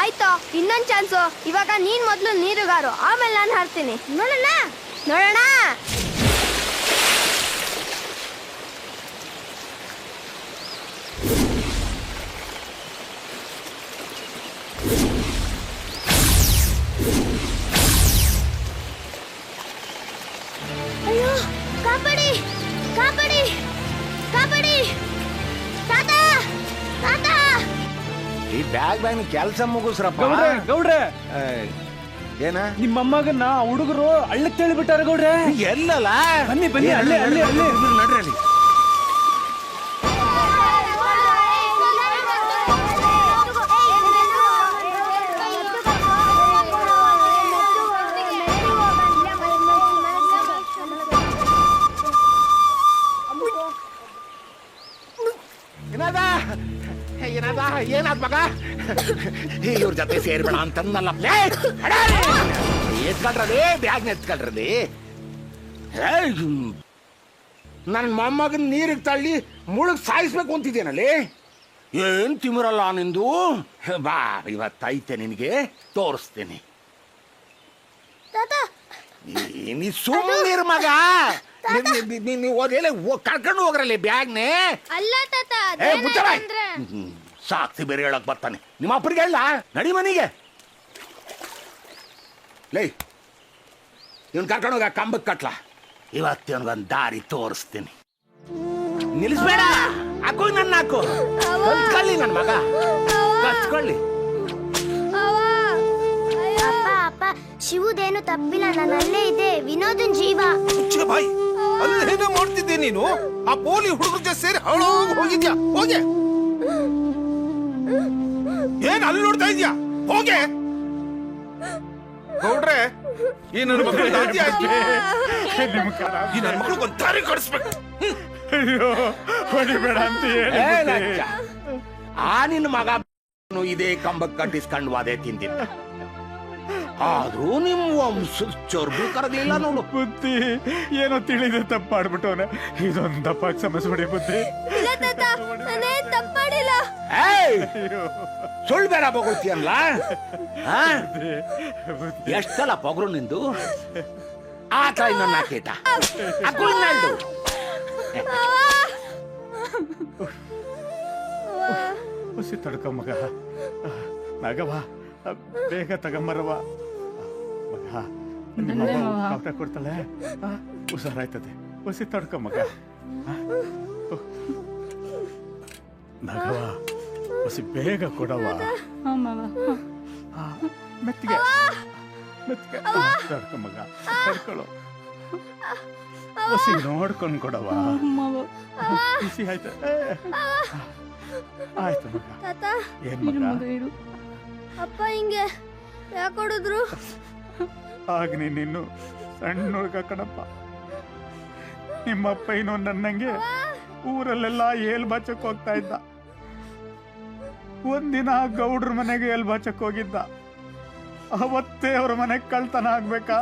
ಆಯ್ತು, ಇನ್ನೊಂದ್ ಚಾನ್ಸು. ಇವಾಗ ನೀನ್ ಮೊದ್ಲು ನೀರುಗಾರು, ಆಮೇಲೆ ನಾನು ಹಾರ್ತೀನಿ. ನೋಡೋಣ ನೋಡೋಣ. ಅಯ್ಯೋ, ಕಾಪಾಡಿ ಕಾಪಾಡಿ ಕಾಪಾಡಿ, ತಾತ ತಾತ. ಈ ಬ್ಯಾಗ್ ಕೆಲಸ ಮುಗಿಸ್ರಪ್ಪ. ಗೌಡ್ರೆ, ಏನ ನಿಮ್ಮಮ್ಮಗನ್ನ ಹುಡುಗರು ಹಳ್ಳಕ್ಕೆ ತಳ್ಳಿಬಿಟ್ಟಾರೆ ಗೌಡ್ರೆ. ಎಲ್ಲಲ್ಲ? ಬನ್ನಿ ಬನ್ನಿ, ಅಲ್ಲೇ ಅಲ್ಲೇ ಅಲ್ಲೇ ನಡ್ರಿ ಅಲ್ಲಿ. ಏನಾದ್ ಮಗ? ಇವ್ರ ಜೊತೆ ಸೇರ್ಬೇಡ ಅಂತಂದಲ್ಲ. ಎತ್ಕೊಳ್ರದಿ, ಬ್ಯಾಗ್ನ ಎತ್ಕೊಳ್ರದಿ. ನನ್ನ ಮೊಮ್ಮಗನ್ ನೀರಿಗೆ ತಳ್ಳಿ ಮುಳುಗ್ ಸಾಯಿಸ್ಬೇಕು ಅಂತಿದ್ದೇನಲ್ಲಿ. ಏನ್ ತಿಮಿರಲ್ಲ ನಿಂದು. ಬಾ, ಇವತ್ತೈತೆ ನಿನಗೆ ತೋರಿಸ್ತೀನಿ. ನೀ ಸುಮ್ಮನಿರ್ ಮಗ. ಕರ್ಕೊಂಡು ಹೋಗ್ರಲ್ಲಿ ಬ್ಯಾಗ್ನೇ. ಅಲ್ಲ ತಾತ, ಸಾಕ್ಸಿ ಬೇರೆ ಹೇಳಕ್ ಬರ್ತಾನೆ. ನಿಮ್ಮ ಅಪ್ಪರಿಗೆ ಹೇಳ, ನಡಿ ಮನಿಗೆ. ಲೈ, ಇವನ್ ಕರ್ಕೊಂಡು ಹೋಗ ಕಂಬಕ್ ಕಟ್ಲ. ಇವತ್ತವನ್ಗೊಂದ್ ದಾರಿ ತೋರಿಸ್ತೀನಿ. ನಿಲ್ಲಿಸ್ಬೇಡ, ಹಾಕು ನನ್ನ ಹಾಕು. ಕಲ್ತ್ಕೊಳ್ಳಿ ನನ್ನ ಮಗ, ಕಲ್ತ್ಕೊಳ್ಳಿ. ಅಪ್ಪ ಅಪ್ಪ, ಶಿವುದೇನು ತಪ್ಪಿಲ್ಲ, ನಾನು ಅಲ್ಲೇ ಇದೆ. ವಿನೋದನ್ ಜೀವ. ಬಾಯ್, ಅಲ್ಲೇನೋ ಮಾಡ್ತಿದ್ದೆ ನೀನು. ಆ ಪೋಲಿ ಹುಡುಗರ ಜೊತೆ ಸೇರಿ ಹಾಳಾಗಿ ಹೋಗಿದ್ಯಾ? ಹೋಗೆ. ಏನ್ ಅಲ್ಲಿ ನೋಡ್ತಾ ಇದ್ಯಾ? ಹೋಗೆ. ಗೌಡ್ರೆ, ಈ ನನ್ನ ಮಕ್ಕಳು ದಾದಿ ಆಯ್ತು. ಈ ನನ್ನ ಮಕ್ಕಳು ಒಂದು ದಾರಿ ಕಡಿಸ್ಬೇಕು. ಹೊಡಿಬೇಡ ಅಂತ ಹೇಳಿ ಆ ನಿನ್ನ ಮಗ ಇದೇ ಕಂಬಕ್ ಕಟ್ಟಿಸ್ಕೊಂಡು ವಾದೆ ತಿಂದಿದ್ದ. ಆದ್ರೂ ನಿಮ್ ವಂಶದ ಚರ್ಬು ಕರಗ್ಲಿಲ್ಲ ನೋಡು. ಬುದ್ಧಿ ಏನೋ ತಿಳಿದ ತಪ್ಪಾಡ್ಬಿಟ್ಟವನ. ಇದೊಂದು ತಪ್ಪಾಗಿ ಸಮಸ್ಯೆ ಬುದ್ಧಿ. ಇಲ್ಲ ತಾತ, ನಾನೇ ತಪ್ಪಾಡಿಲ್ಲ. ಏಯ್ ಸುಳ್ಳು ಬೇಡ ಬೊಗಳ್ತೀಯಲ್ಲ ಎಷ್ಟಲ್ಲ ಪೊಗರು ನಿಂದು ಆತ ಇನ್ನೊಂದು ನಾಕೇಟ ಅಕ್ಕುಳ್ನಾಳ್ದು ಹುಸಿ ತಡ್ಕೊ ಮಗ. ನಾಗವ ಬೇಗ ತಗೊಂಬರವ ಮಗ. ಕಾಟ ಕೊಡ್ತಾಳೆ, ಹುಷಾರಾಯ್ತದೆ. ಹುಸಿ ತಡ್ಕೊ ಮಗ. ನಾಗವ ಹುಸಿ ಬೇಗ ಕೊಡವ. ಮೆತ್ತಿಗೆ ಮೆತ್ತಿಗೆ ತಡ್ಕೊ ಮಗ, ತಡ್ಕೊಳ್ಳೋ. ಹುಸಿ ನೋಡ್ಕೊಂಡು ಕೊಡವ. ಬಿಸಿ ಆಯ್ತು. ಆಯ್ತು ಮಗ. ತಾತ ಏನ್ ಮಗ? ಅಪ್ಪ ಹಿಂಗೆ ಯಾಕೆ ಹೊಡೆದ್ರು? ಆಗ ನೀನಿನ್ನು ಸಣ್ಣ ಹುಡುಗ ಕಣಪ್ಪ. ನಿಮ್ಮಪ್ಪ ಏನೋ ನನ್ನಂಗೆ ಊರಲ್ಲೆಲ್ಲ ಏಲ್ ಬಾಚಕ್ ಹೋಗ್ತಾ ಇದ್ದ. ಒಂದಿನ ಗೌಡ್ರ ಮನೆಗೆ ಏಲ್ ಬಾಚಕ್ ಹೋಗಿದ್ದ. ಅವತ್ತೇ ಅವ್ರ ಮನೆಗೆ ಕಳ್ತನ ಆಗ್ಬೇಕಾ?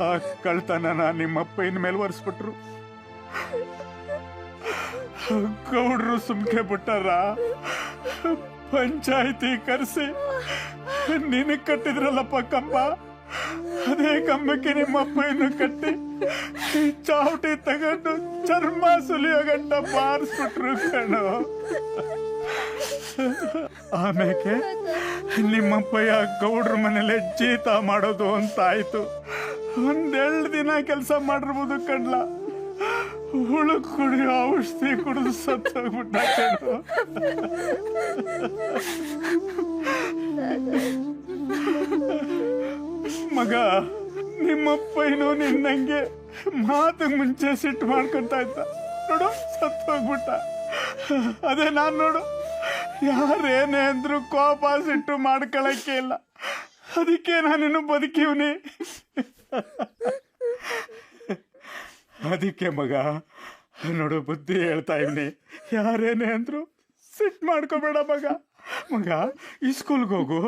ಆ ಕಳ್ತನನ ನಿಮ್ಮಪ್ಪ ಇನ್ಮೇಲೆ ಒರೆಸ್ಬಿಟ್ರು. ಗೌಡ್ರು ಸುಮ್ಕೆ ಬಿಟ್ಟಾರ. ಪಂಚಾಯಿತಿ ಕರೆಸಿ ನಿನಗ್ ಕಟ್ಟಿದ್ರಲ್ಲಪ್ಪ ಕಂಬ, ಅದೇ ಕಂಬಕ್ಕೆ ನಿಮ್ಮಪ್ಪ ಇನ್ನು ಕಟ್ಟಿ ಚಾವಟಿ ತಗೊಂಡು ಚರ್ಮ ಸುಲಿಯೋ ಗಂಟ ಬಾರಿಸ್ಬಿಟ್ರು ಕಣೋ. ಆಮೇಲೆ ನಿಮ್ಮಪ್ಪಯ್ಯ ಗೌಡ್ರ ಮನೇಲೆ ಜೀತ ಮಾಡೋದು ಅಂತ ಆಯ್ತು. 1-2 ದಿನ ಕೆಲಸ ಮಾಡಿರ್ಬೋದು ಕಣ್ಲ. ಹುಳುಕ್ ಕುಡಿಯೋ ಔಷಧಿ ಕುಡಿದು ಸತ್ತೋಗ್ಬಿಟ್ಟ ಕಣೋ. ಮಗ, ನಿಮ್ಮಪ್ಪ ಏನೋ ನಿನ್ನಂಗೆ ಮಾತು ಮುಂಚೆ ಸಿಟ್ಟು ಮಾಡ್ಕೊಂತ ಇದ್ದ ನೋಡು, ಸತ್ತೋಗ್ಬಿಟ್ಟ. ಅದೇ ನಾನ್ ನೋಡು, ಯಾರೇನೇ ಅಂದ್ರು ಕೋಪ ಸಿಟ್ಟು ಮಾಡ್ಕೊಳಕ್ಕೆ ಇಲ್ಲ. ಅದಕ್ಕೆ ನಾನಿನ್ನು ಬದುಕಿವ್ನಿ. ಅದಕ್ಕೆ ಮಗ ನೋಡು, ಬುದ್ಧಿ ಹೇಳ್ತಾ ಇವ್ನಿ. ಯಾರೇನೇ ಅಂದ್ರು ಸಿಟ್ಟು ಮಾಡ್ಕೋಬೇಡ ಮಗ. ಮಗ, ಈ ಸ್ಕೂಲ್ಗೆ ಹೋಗು,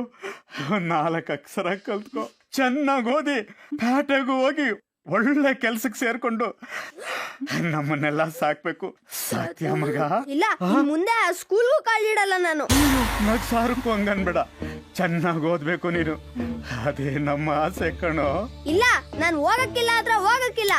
4 ಅಕ್ಷರ ಕಲ್ತ್ಕೊ, ಚೆನ್ನಾಗಿ ಓದಿ ಪೇಟೆಗೂ ಹೋಗಿ ಒಳ್ಳೆ ಕೆಲ್ಸಕ್ಕೆ ಸೇರ್ಕೊಂಡು ನಮ್ಮನ್ನೆಲ್ಲ ಸಾಕ್ಬೇಕು. ಸಾಧ್ಯ ಮಗ? ಇಲ್ಲ, ಇನ್ ಮುಂದೆ ಸ್ಕೂಲ್ಗೂ ಕಾಲಿಡಲ್ಲ ನಾನು. ಸಾರಕ್ಕೂ ಹಂಗನ್ಬೇಡ, ಚೆನ್ನಾಗಿ ಓದ್ಬೇಕು ನೀನು. ಅದೇ ನಮ್ಮ ಆಸೆ ಕಣೋ. ಇಲ್ಲ, ನಾನು ಹೋಗಕ್ಕಿಲ್ಲ ಅಂದ್ರೆ ಹೋಗಕ್ಕಿಲ್ಲ.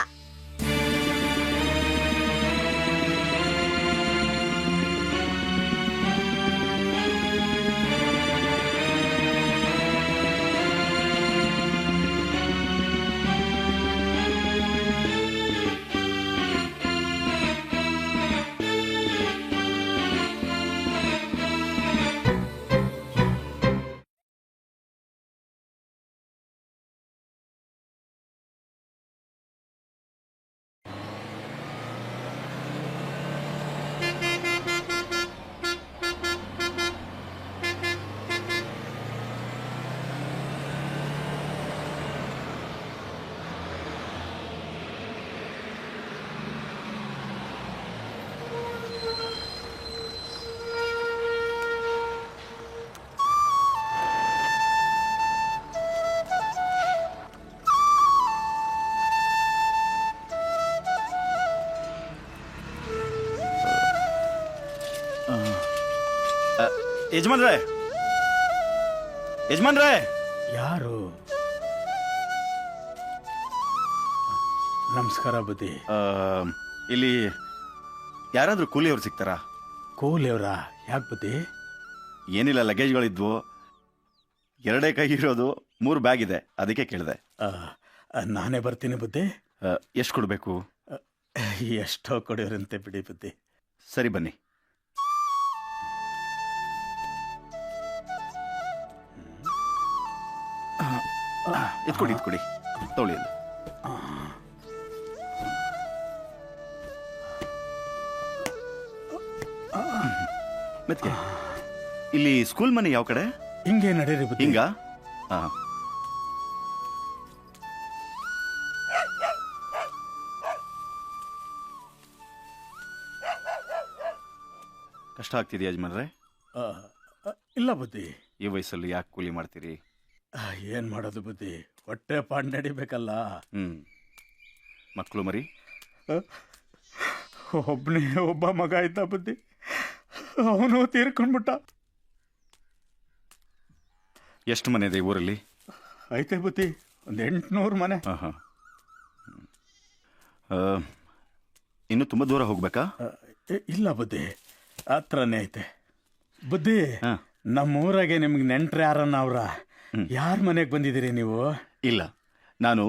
ಯಜಮಾನ್ರೇ, ಯಜಮಾನ್ರೇ. ಯಾರು? ನಮಸ್ಕಾರ ಬುದ್ಧಿ. ಇಲ್ಲಿ ಯಾರಾದ್ರೂ ಕೂಲಿಯವ್ರು ಸಿಗ್ತಾರಾ? ಕೂಲಿಯವ್ರಾ? ಯಾಕೆ ಬುದ್ಧಿ? ಏನಿಲ್ಲ, ಲಗೇಜ್ಗಳಿದ್ವು, 2 ಕೈ ಇರೋದು, 3 ಬ್ಯಾಗ್ ಇದೆ, ಅದಕ್ಕೆ ಕೇಳಿದೆ. ನಾನೇ ಬರ್ತೀನಿ ಬುದ್ಧಿ. ಎಷ್ಟು ಕೊಡಬೇಕು? ಎಷ್ಟೋ ಕೊಡೋರಂತೆ ಬಿಡಿ ಬುದ್ಧಿ. ಸರಿ ಬನ್ನಿ. ಇದ್ಕೊಡಿ ತೊಳಿ. ಮತ್ತೆ ಇಲ್ಲಿ ಸ್ಕೂಲ್ ಮನೆ ಯಾವ ಕಡೆ? ಹಿಂಗೆ ನಡೀರಿ ಬುದ್ಧಿ. ಹಿಂಗ? ಕಷ್ಟ ಆಗ್ತಿದೆಯಾ ಯಜಮಾನ್ರೆ? ಇಲ್ಲ ಬುದ್ಧಿ. ಈ ವಯಸ್ಸಲ್ಲಿ ಯಾಕೆ ಕೂಲಿ ಮಾಡ್ತೀರಿ? ಏನ್ ಮಾಡೋದು ಬುದ್ಧಿ, ಹೊಟ್ಟೆ ಪಾಡ್ ನಡಿಬೇಕಲ್ಲ. ಮಕ್ಕಳು ಮರಿ? ಒಬ್ಬ ಮಗ ಇದ್ದ ಬುದ್ಧಿ. ಅವನು ತೀರ್ಕೊಂಡ್ಬಿಟ್ಟ. ಎಷ್ಟು ಮನೆ ಇದೆ ಈ ಊರಲ್ಲಿ? ಐತೆ ಬುದ್ಧಿ, ಒಂದು 800 ಮನೆ. ಹಾಂ. ಇನ್ನು ತುಂಬ ದೂರ ಹೋಗ್ಬೇಕಾ? ಇಲ್ಲ ಬುದ್ಧಿ, ಹತ್ರನೇ ಐತೆ. ಬುದ್ಧಿ, ನಮ್ಮೂರಾಗೆ ನಿಮ್ಗೆ ನೆಂಟ್ರೆ ಯಾರನ್ನ ಅವ್ರ ಯಾರ ಮನೆಗೆ ಬಂದಿದ್ದೀರಿ ನೀವು? ಇಲ್ಲ, ನಾನು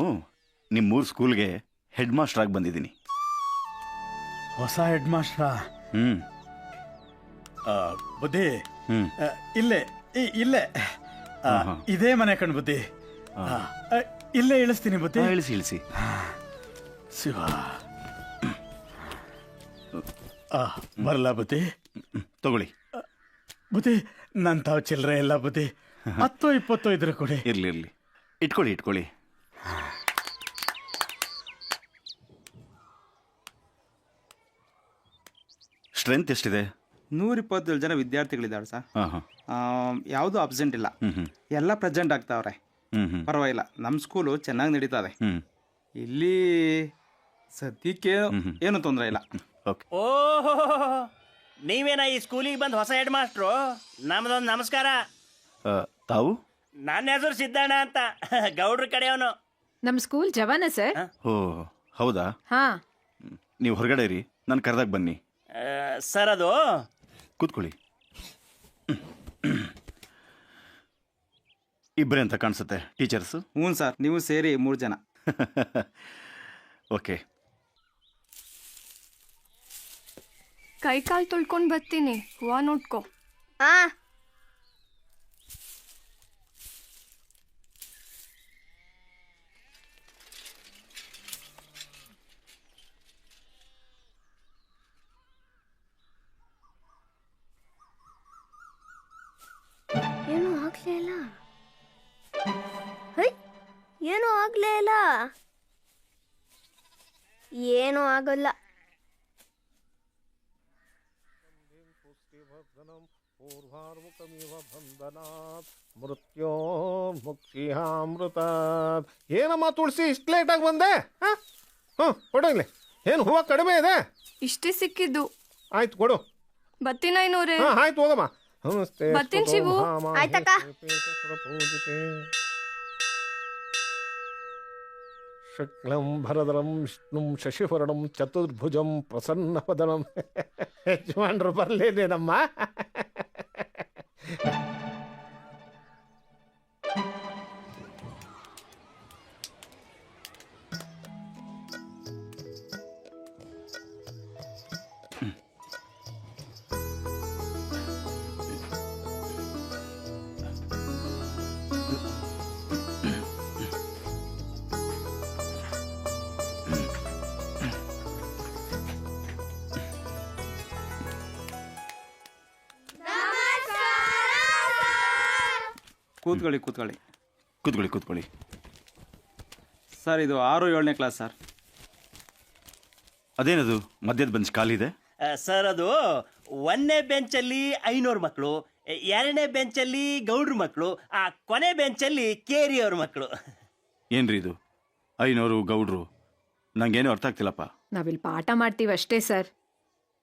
ನಿಮ್ಮೂರು ಸ್ಕೂಲ್ಗೆ ಹೆಡ್ ಮಾಸ್ಟರ್ ಆಗಿ ಬಂದಿದ್ದೀನಿ. ಹೊಸ ಹೆಡ್ ಮಾಸ್ಟ್ರಾ? ಬುದ್ಧಿ, ಇಲ್ಲೇ ಇಲ್ಲೇ ಇದೇ ಮನೆ ಕಣ್ ಬುದ್ಧಿ. ಇಲ್ಲೇ ಇಳಿಸ್ತೀನಿ ಬುದ್ಧಿ. ಇಳಿಸಿ. ಶಿವ, ಬರಲ್ಲ ಬುದ್ಧಿ? ತಗೊಳ್ಳಿ ಬುದ್ಧಿ. ನನ್ ತಾವು ಚಿಲ್ಲರೆ ಇಲ್ಲ ಬುದ್ಧಿ, 10-20 ಇದ್ರೆ ಕೊಡಿ. ಇರ್ಲಿ, ಇಟ್ಕೊಳ್ಳಿ. ಸ್ಟ್ರೆಂತ್ ಎಷ್ಟಿದೆ? 127 ಜನ ವಿದ್ಯಾರ್ಥಿಗಳಿದ್ದಾರೆ ಸರ್. ಯಾವುದು ಅಬ್ಸೆಂಟ್ ಇಲ್ಲ, ಹ್ಮ್. ಎಲ್ಲ ಪ್ರೆಸೆಂಟ್ ಆಗ್ತಾವ್ರೆ. ಪರವಾಗಿಲ್ಲ, ನಮ್ಮ ಸ್ಕೂಲು ಚೆನ್ನಾಗಿ ನಡೀತದೆ. ಇಲ್ಲಿ ಸದ್ಯಕ್ಕೆ ಏನು ತೊಂದರೆ ಇಲ್ಲ. ಓಹೋ, ನೀವೇನ ಈ ಸ್ಕೂಲಿಗೆ ಬಂದು ಹೊಸ ಹೆಡ್ ಮಾಸ್ಟ್ರು? ನಮ್ದೊಂದು ನಮಸ್ಕಾರ. ತಾವು? ನನ್ನ ಹೆಸರು ಸಿದ್ದಣ್ಣ ಅಂತ, ಗೌಡ್ರ ಕಡೆಯವನು. ನಮ್ಮ ಸ್ಕೂಲ್ ಜವಾನ ಸರ್. ಓ ಹೌದಾ? ಹಾ. ನೀವು ಹೊರಗಡೆ ಇರಿ, ನಾನು ಕರೆದಾಗ ಬನ್ನಿ. ಸರ್ ಅದು ಕೂತ್ಕೊಳ್ಳಿ. ಇಬ್ಬರೇ ಅಂತ ಕಾಣಿಸುತ್ತೆ ಟೀಚರ್ಸ್? ಹ್ಞೂ ಸರ್, ನೀವು ಸೇರಿ 3 ಜನ. ಓಕೆ. ಕೈ ಕಾಲು ತೊಳ್ಕೊಂಡು ಬರ್ತೀನಿ, ಹೂವ ನೋಡ್ಕೊ. ಏನೂ ಆಗ್ಲೇ ಇಲ್ಲ. ಏನೂ ಆಗಲ್ಲ. ಏನಮ್ಮ ತುಳಸಿ, ಇಷ್ಟು ಲೇಟಾಗಿ ಬಂದೆ? ಕೊಡೋಗ್ಲಿ. ಏನು ಹೂವು ಕಡಿಮೆ ಇದೆ? ಇಷ್ಟೇ ಸಿಕ್ಕಿದ್ದು. ಆಯ್ತು ಕೊಡು. ಬತ್ತೀನ ಐನೂರೇ? ಆಯ್ತು ಹೋಗಮ್ಮ. ಬರ್ತೀನಿ ಶಿವು. ಆಯ್ತಕ್ಕ. ಶುಕ್ಲಂ ಭರದರಂ ವಿಷ್ಣುಂ ಶಶಿವರ್ಣಂ ಚತುರ್ಭುಜಂ ಪ್ರಸನ್ನಪದನಂ. ಯಜಮಾನ್ರು ಬರಲೇನೇನಮ್ಮ? ಕೂತ್ಕೊಳ್ಳಿ. ಸರ್, ಇದು 6-7ನೇ ಕ್ಲಾಸ್ ಸರ್. ಅದೇನದು ಮಧ್ಯದ ಬೆಂಚ್ ಖಾಲಿದೆ? ಸರ್ ಅದು 1ನೇ ಬೆಂಚಲ್ಲಿ 500 ಮಕ್ಕಳು, 2ನೇ ಬೆಂಚಲ್ಲಿ ಗೌಡ್ರ ಮಕ್ಕಳು, ಆ ಕೊನೆ ಬೆಂಚಲ್ಲಿ ಕೇರಿಯವ್ರ ಮಕ್ಕಳು. ಏನ್ರಿ ಇದು 500 ಗೌಡ್ರು? ನಂಗೇನು ಅರ್ಥ ಆಗ್ತಿಲ್ಲಪ್ಪ. ನಾವಿಲ್ಲಿ ಪಾಠ ಮಾಡ್ತೀವಿ ಅಷ್ಟೇ ಸರ್.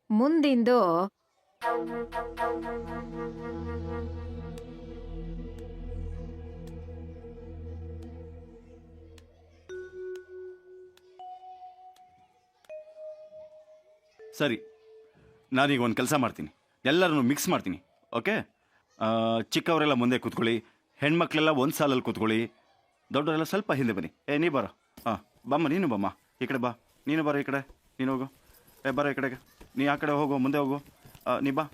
ಮುಂದಿಂದು ಸರಿ, ನಾನೀಗ ಒಂದು ಕೆಲಸ ಮಾಡ್ತೀನಿ, ಎಲ್ಲರನ್ನು ಮಿಕ್ಸ್ ಮಾಡ್ತೀನಿ. ಓಕೆ? ಚಿಕ್ಕವರೆಲ್ಲ ಮುಂದೆ ಕೂತ್ಕೊಳ್ಳಿ, ಹೆಣ್ಮಕ್ಳೆಲ್ಲ ಒಂದು ಸಾಲಲ್ಲಿ ಕೂತ್ಕೊಳ್ಳಿ, ದೊಡ್ಡವರೆಲ್ಲ ಸ್ವಲ್ಪ ಹಿಂದೆ ಬನ್ನಿ. ನೀ ಬರೋ. ಬಾಮ್ಮ, ನೀನು ಬಾಮ್ಮ, ಈ ಕಡೆ ಬಾ. ನೀನು ಬರೋ, ಈ ಕಡೆ ನೀನು ಹೋಗು. ಬರೋ ಈ ಕಡೆಗೆ, ನೀ ಆ ಕಡೆ ಹೋಗು, ಮುಂದೆ ಹೋಗು. ನೀ ಬಾ.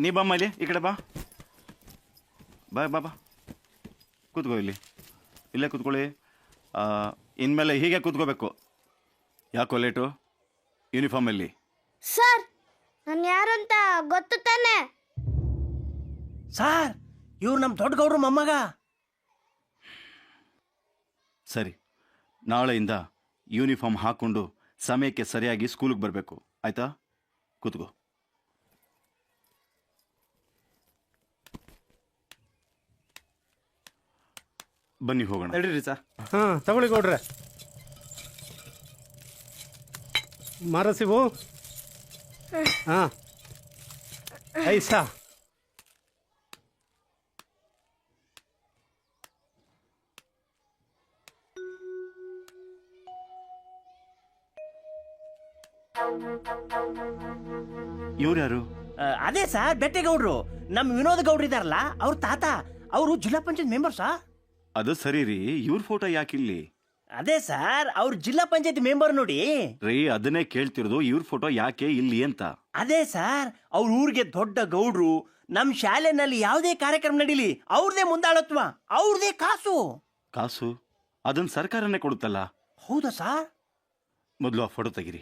ನೀ ಬಾಮ್ಮ, ಇಲ್ಲಿ ಈ ಕಡೆ ಬಾ. ಬಾ ಕೂತ್ಕೋ, ಇಲ್ಲೇ ಕೂತ್ಕೊಳ್ಳಿ. ಇನ್ಮೇಲೆ ಹೀಗೆ ಕೂತ್ಕೋಬೇಕು. ಯಾಕೋ ಲೇಟು? ಯೂನಿಫಾರ್ಮಲ್ಲಿ. ಸರ್, ನಾನು ಯಾರು ಅಂತ ಗೊತ್ತು ತಾನೆ? ಸರ್, ಇವ್ರು ನಮ್ಮ ದೊಡ್ಡ ಗೌಡ್ರು ಮೊಮ್ಮಗ. ಸರಿ, ನಾಳೆಯಿಂದ ಯೂನಿಫಾರ್ಮ್ ಹಾಕ್ಕೊಂಡು ಸಮಯಕ್ಕೆ ಸರಿಯಾಗಿ ಸ್ಕೂಲಿಗೆ ಬರಬೇಕು, ಆಯ್ತಾ? ಕೂತ್ಕೋ. ಬನ್ನಿ ಹೋಗೋಣ. ನಡೀರಿ ಸರ್. ತಗೊಳ್ಳಿ ಗೌಡ್ರೆ. ಮರಸಿವು हाँ ऐसा ಇವ್ರು ಯಾರು? ಅದೇ ಸರ್ ಬೆಟ್ಟೆಗೌಡ್ರು, ನಮ್ ವಿನೋದ್ ಗೌಡ್ರು ಇದಾರಲ್ಲ ಅವ್ರ ತಾತ. ಅವರು ಜಿಲ್ಲಾ ಪಂಚಾಯತ್ ಮೆಂಬರ್ ಸರ್. ಅದು ಸರಿ ರೀ, ಇವ್ರ ಫೋಟೋ ಯಾಕಿಲ್ಲಿ? ಅದೇ ಸರ್ ಅವ್ರ ಜಿಲ್ಲಾ ಪಂಚಾಯತ್ ಮೆಂಬರ್ ನೋಡಿ. ರೀ ಅದನ್ನೇ ಕೇಳ್ತಿರೋದು, ಇವ್ರ ಫೋಟೋ ಯಾಕೆ ಇಲ್ಲಿ ಅಂತ. ಅದೇ ಸರ್ ಅವ್ರ ಊರಿಗೆ ದೊಡ್ಡ ಗೌಡ್ರು. ನಮ್ ಶಾಲೆನಲ್ಲಿ ಯಾವುದೇ ಕಾರ್ಯಕ್ರಮ ನಡೀಲಿ ಅವ್ರದೇ ಮುಂದಾಳತ್ವ, ಅವ್ರದೇ ಕಾಸು. ಕಾಸು ಅದನ್ನ ಸರ್ಕಾರನೇ ಕೊಡುತ್ತಲ್ಲ. ಹೌದಾ ಸರ್? ಮೊದಲು ಆ ಫೋಟೋ ತೆಗಿರಿ.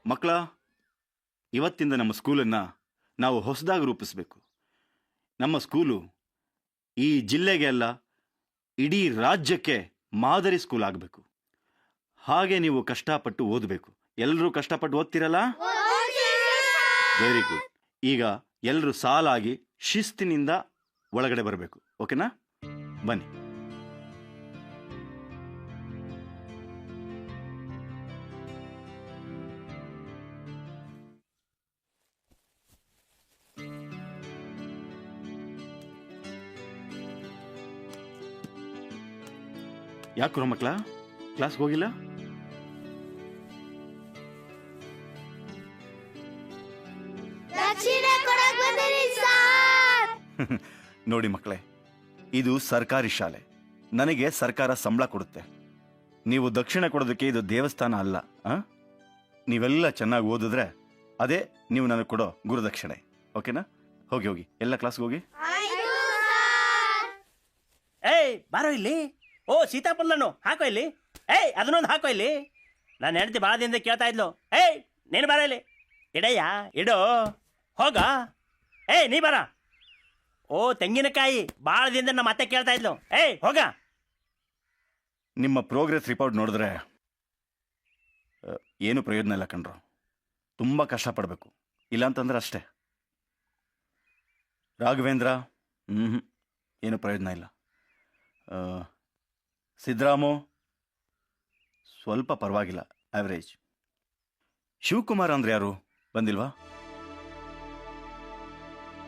ಮಕ್ಕಳ, ಇವತ್ತಿಂದ ನಮ್ಮ ಸ್ಕೂಲನ್ನು ನಾವು ಹೊಸದಾಗಿ ರೂಪಿಸಬೇಕು. ನಮ್ಮ ಸ್ಕೂಲು ಈ ಜಿಲ್ಲೆಗೆ ಅಲ್ಲ, ಇಡೀ ರಾಜ್ಯಕ್ಕೆ ಮಾದರಿ ಸ್ಕೂಲ್ ಆಗಬೇಕು. ಹಾಗೆ ನೀವು ಕಷ್ಟಪಟ್ಟು ಓದಬೇಕು. ಎಲ್ಲರೂ ಕಷ್ಟಪಟ್ಟು ಓದ್ತಿರಲ್ಲ? Very good. ಈಗ ಎಲ್ಲರೂ ಸಾಲಾಗಿ ಶಿಸ್ತಿನಿಂದ ಒಳಗಡೆ ಬರಬೇಕು. ಓಕೆನಾ? ಬನ್ನಿ. ಯಾಕೋ ಮಕ್ಕಳ ಕ್ಲಾಸ್ಗೆ ಹೋಗಿಲ್ಲ? ನೋಡಿ ಮಕ್ಕಳೇ, ಇದು ಸರ್ಕಾರಿ ಶಾಲೆ. ನನಗೆ ಸರ್ಕಾರ ಸಂಬಳ ಕೊಡುತ್ತೆ. ನೀವು ದಕ್ಷಿಣ ಕೊಡೋದಕ್ಕೆ ಇದು ದೇವಸ್ಥಾನ ಅಲ್ಲ. ನೀವೆಲ್ಲ ಚೆನ್ನಾಗಿ ಓದಿದ್ರೆ ಅದೇ ನೀವು ನನಗೆ ಕೊಡೋ ಗುರುದಕ್ಷಿಣೆ. ಓಕೆನಾ? ಹೋಗಿ ಹೋಗಿ ಎಲ್ಲ ಕ್ಲಾಸ್ಗೆ ಹೋಗಿ. ಏಯ್ ಬಾರೋ ಇಲ್ಲಿ. ಓ ಸೀತಾಫಲನು ಹಾಕೋ ಇಲ್ಲಿ. ಏಯ್ ಅದನ್ನೊಂದು ಹಾಕೋ ಇಲ್ಲಿ. ನಾನು ಹೆಂಡತಿ ಭಾಳ ದಿನದಿಂದ ಕೇಳ್ತಾ ಇದ್ಲು. ಏಯ್ ನೀನು ಬಾರ ಇಲ್ಲಿ. ಇಡಯ್ಯ ಇಡೋ. ಹೋಗ. ಏಯ್ ನೀ ಬಾರ. ಓ ತೆಂಗಿನಕಾಯಿ ಭಾಳ ದಿನದಿಂದ ನಮ್ಮ ಅತ್ತೆ ಕೇಳ್ತಾ ಇದ್ಲು. ಏಯ್ ಹೋಗ. ನಿಮ್ಮ ಪ್ರೋಗ್ರೆಸ್ ರಿಪೋರ್ಟ್ ನೋಡಿದ್ರೆ ಏನು ಪ್ರಯೋಜನ ಇಲ್ಲ ಕಣ್ರು. ತುಂಬ ಕಷ್ಟಪಡಬೇಕು. ಇಲ್ಲಾಂತಂದ್ರೆ ಅಷ್ಟೇ. ರಾಘವೇಂದ್ರ ಏನು ಪ್ರಯೋಜನ ಇಲ್ಲ. ಸಿದ್ದರಾಮು ಸ್ವಲ್ಪ ಪರವಾಗಿಲ್ಲ, ಆವ್ರೇಜ್. ಶಿವಕುಮಾರ್ ಅಂದ್ರೆ ಯಾರು? ಬಂದಿಲ್ವಾ?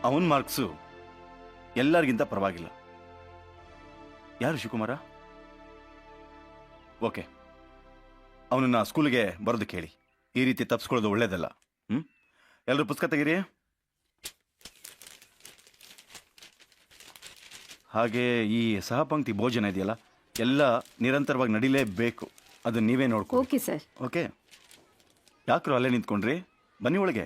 ಅವನ ಮಾರ್ಕ್ಸು ಎಲ್ಲರಿಗಿಂತ ಪರವಾಗಿಲ್ಲ. ಯಾರು ಶಿವಕುಮಾರ? ಓಕೆ, ಅವನನ್ನ ಸ್ಕೂಲಿಗೆ ಬರೋದು ಕೇಳಿ. ಈ ರೀತಿ ತಪ್ಪಿಸ್ಕೊಳ್ಳೋದು ಒಳ್ಳೇದಲ್ಲ. ಎಲ್ಲರೂ ಪುಸ್ತಕ ತೆಗೀರಿ. ಹಾಗೆ ಈ ಸಹಪಂಕ್ತಿ ಭೋಜನ ಇದೆಯಲ್ಲ, ಎಲ್ಲ ನಿರಂತರವಾಗಿ ನಡಿಲೇಬೇಕು. ಅದನ್ನ ನೀವೇ ನೋಡ್ಕೊ. Okay sir. ಓಕೆ. ಯಾಕ್ರು ಅಲ್ಲೇ ನಿಂತ್ಕೊಂಡ್ರಿ? ಬನ್ನಿ ಒಳಗೆ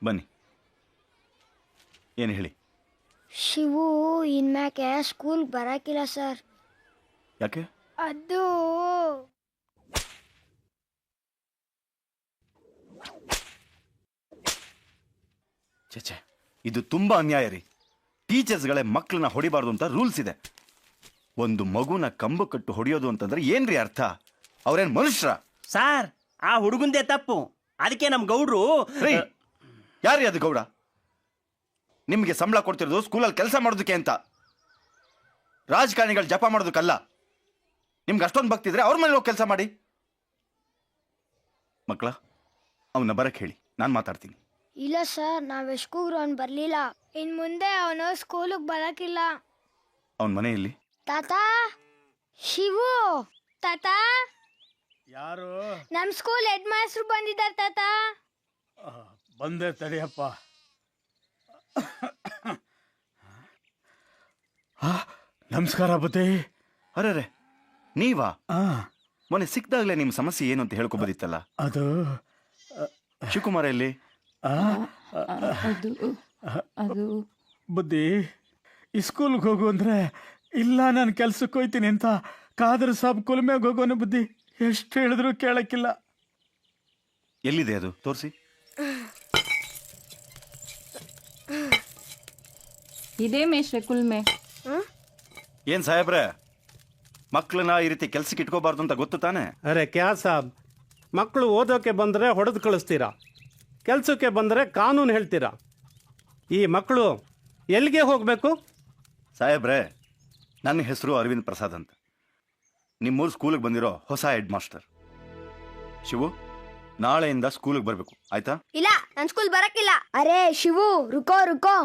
ಬನ್ನಿ. ಏನು ಹೇಳಿ? ಶಿವು ಇನ್ಮ್ಯಾಕೆ ಸ್ಕೂಲ್ ಬರಕಿಲ್ಲ ಸರ್. ಯಾಕೆ? ಅದು ಚೇಚೆ, ಇದು ತುಂಬಾ ಅನ್ಯಾಯ ರೀ. ಟೀಚರ್ಸ್ಗಳೇ ಮಕ್ಕಳನ್ನ ಹೊಡಿಬಾರ್ದು ಅಂತ ರೂಲ್ಸ್ ಇದೆ. ಒಂದು ಮಗುನ ಕಂಬ ಕಟ್ಟು ಹೊಡೆಯೋದು ಅಂತಂದ್ರೆ ಏನ್ರಿ ಅರ್ಥ? ಅವ್ರೇನ್ ಮನುಷ್ಯರ? ಸಾರ್ ಆ ಹುಡುಗಂದೇ ತಪ್ಪು. ಅದಕ್ಕೆ ನಮ್ ಗೌಡ್ರು. ಯಾರೀ ಅದು ಗೌಡ? ನಿಮ್ಗೆ ಸಂಬಳ ಕೊಡ್ತಿರೋದು ಸ್ಕೂಲಲ್ಲಿ ಕೆಲಸ ಮಾಡೋದಕ್ಕೆ ಅಂತ, ರಾಜಕಾರಣಿಗಳು ಜಪ ಮಾಡೋದಕ್ಕಲ್ಲ. ನಿಮ್ಗೆ ಅಷ್ಟೊಂದು ಭಕ್ತಿದ್ರೆ ಅವ್ರ ಮನೇಲಿ ಹೋಗಿ ಕೆಲಸ ಮಾಡಿ. ಮಕ್ಕಳ, ಅವನ್ನ ಬರಕ್ಕೆ ಹೇಳಿ, ನಾನು ಮಾತಾಡ್ತೀನಿ. ಇಲ್ಲ ಸರ್, ನಾವ್ ಎಷ್ಟ್ಕೂಗ್ರು ಅವ್ನು ಬರ್ಲಿಲ್ಲ. ಇನ್ ಮುಂದೆ ಅವನು ಸ್ಕೂಲಿಗೆ ಬರಕಿಲ್ಲ. ಅವನ ಮನೆಯಲ್ಲಿ ತಾತ, ಶಿವು ತಾತ. ಯಾರು? ನಮ್ ಸ್ಕೂಲ್ ಹೆಡ್ ಮಾಸ್ಟರ್ ಬಂದಿದ್ದಾರೆ ತಾತ. ಬಂದೆ ತಡಿಯಪ್ಪ. ನಮಸ್ಕಾರ ಬುದ್ಧಿ. ಅರೆ ನೀವಾ? ಮೊನ್ನೆ ಸಿಕ್ದಾಗ್ಲೇ ನಿಮ್ಮ ಸಮಸ್ಯೆ ಏನು ಅಂತ ಹೇಳ್ಕೊಬೋದಿತ್ತಲ್ಲ. ಅದು ಶಿವಕುಮಾರ ಎಲ್ಲಿ? ಅದು ಬುದ್ಧಿ, ಈ ಸ್ಕೂಲ್ಗೆ ಹೋಗು ಅಂದ್ರೆ ಇಲ್ಲ ನಾನು ಕೆಲ್ಸಕ್ಕೆ ಹೋಯ್ತೀನಿ ಅಂತ ಕಾದರ್ ಸಾಬ್ ಕುಲ್ಮೆಗೆ ಹೋಗೋನು ಬುದ್ಧಿ. ಎಷ್ಟು ಹೇಳಿದ್ರು ಕೇಳಕ್ಕಿಲ್ಲ. ಎಲ್ಲಿದೆ ಅದು? ತೋರಿಸಿ. ಇದೇ ಮೇಷ್ರೆ ಕುಲ್ಮೆ. ಏನ್ ಸಾಹೇಬ್ರೆ, ಮಕ್ಕಳನ್ನ ಈ ರೀತಿ ಕೆಲ್ಸಕ್ಕೆ ಇಟ್ಕೋಬಾರ್ದು ಅಂತ ಗೊತ್ತು ತಾನೆ? अरे क्या साहब, ಮಕ್ಕಳು ಓದೋಕ್ಕೆ ಬಂದರೆ ಹೊಡೆದು ಕಳಿಸ್ತೀರಾ, ಕೆಲಸಕ್ಕೆ ಬಂದರೆ ಕಾನೂನು ಹೇಳ್ತೀರಾ. ಈ ಮಕ್ಕಳು ಎಲ್ಲಿಗೆ ಹೋಗಬೇಕು? ಸಾಹೇಬ್ರೆ, ನನ್ನ ಹೆಸರು ಅರವಿಂದ್ ಪ್ರಸಾದ್ ಅಂತ, ನಿಮ್ಮೂರು ಸ್ಕೂಲಿಗೆ ಬಂದಿರೋ ಹೊಸ ಹೆಡ್ ಮಾಸ್ಟರ್. ಶಿವು, ನಾಳೆಯಿಂದ ಸ್ಕೂಲಿಗೆ ಬರಬೇಕು, ಆಯ್ತಾ? ಇಲ್ಲ, ನನ್ ಸ್ಕೂಲ್ ಬರಕ್ಕಿಲ್ಲ. ಅರೆ ಶಿವು, ರುಕೋ ರುಕೋ.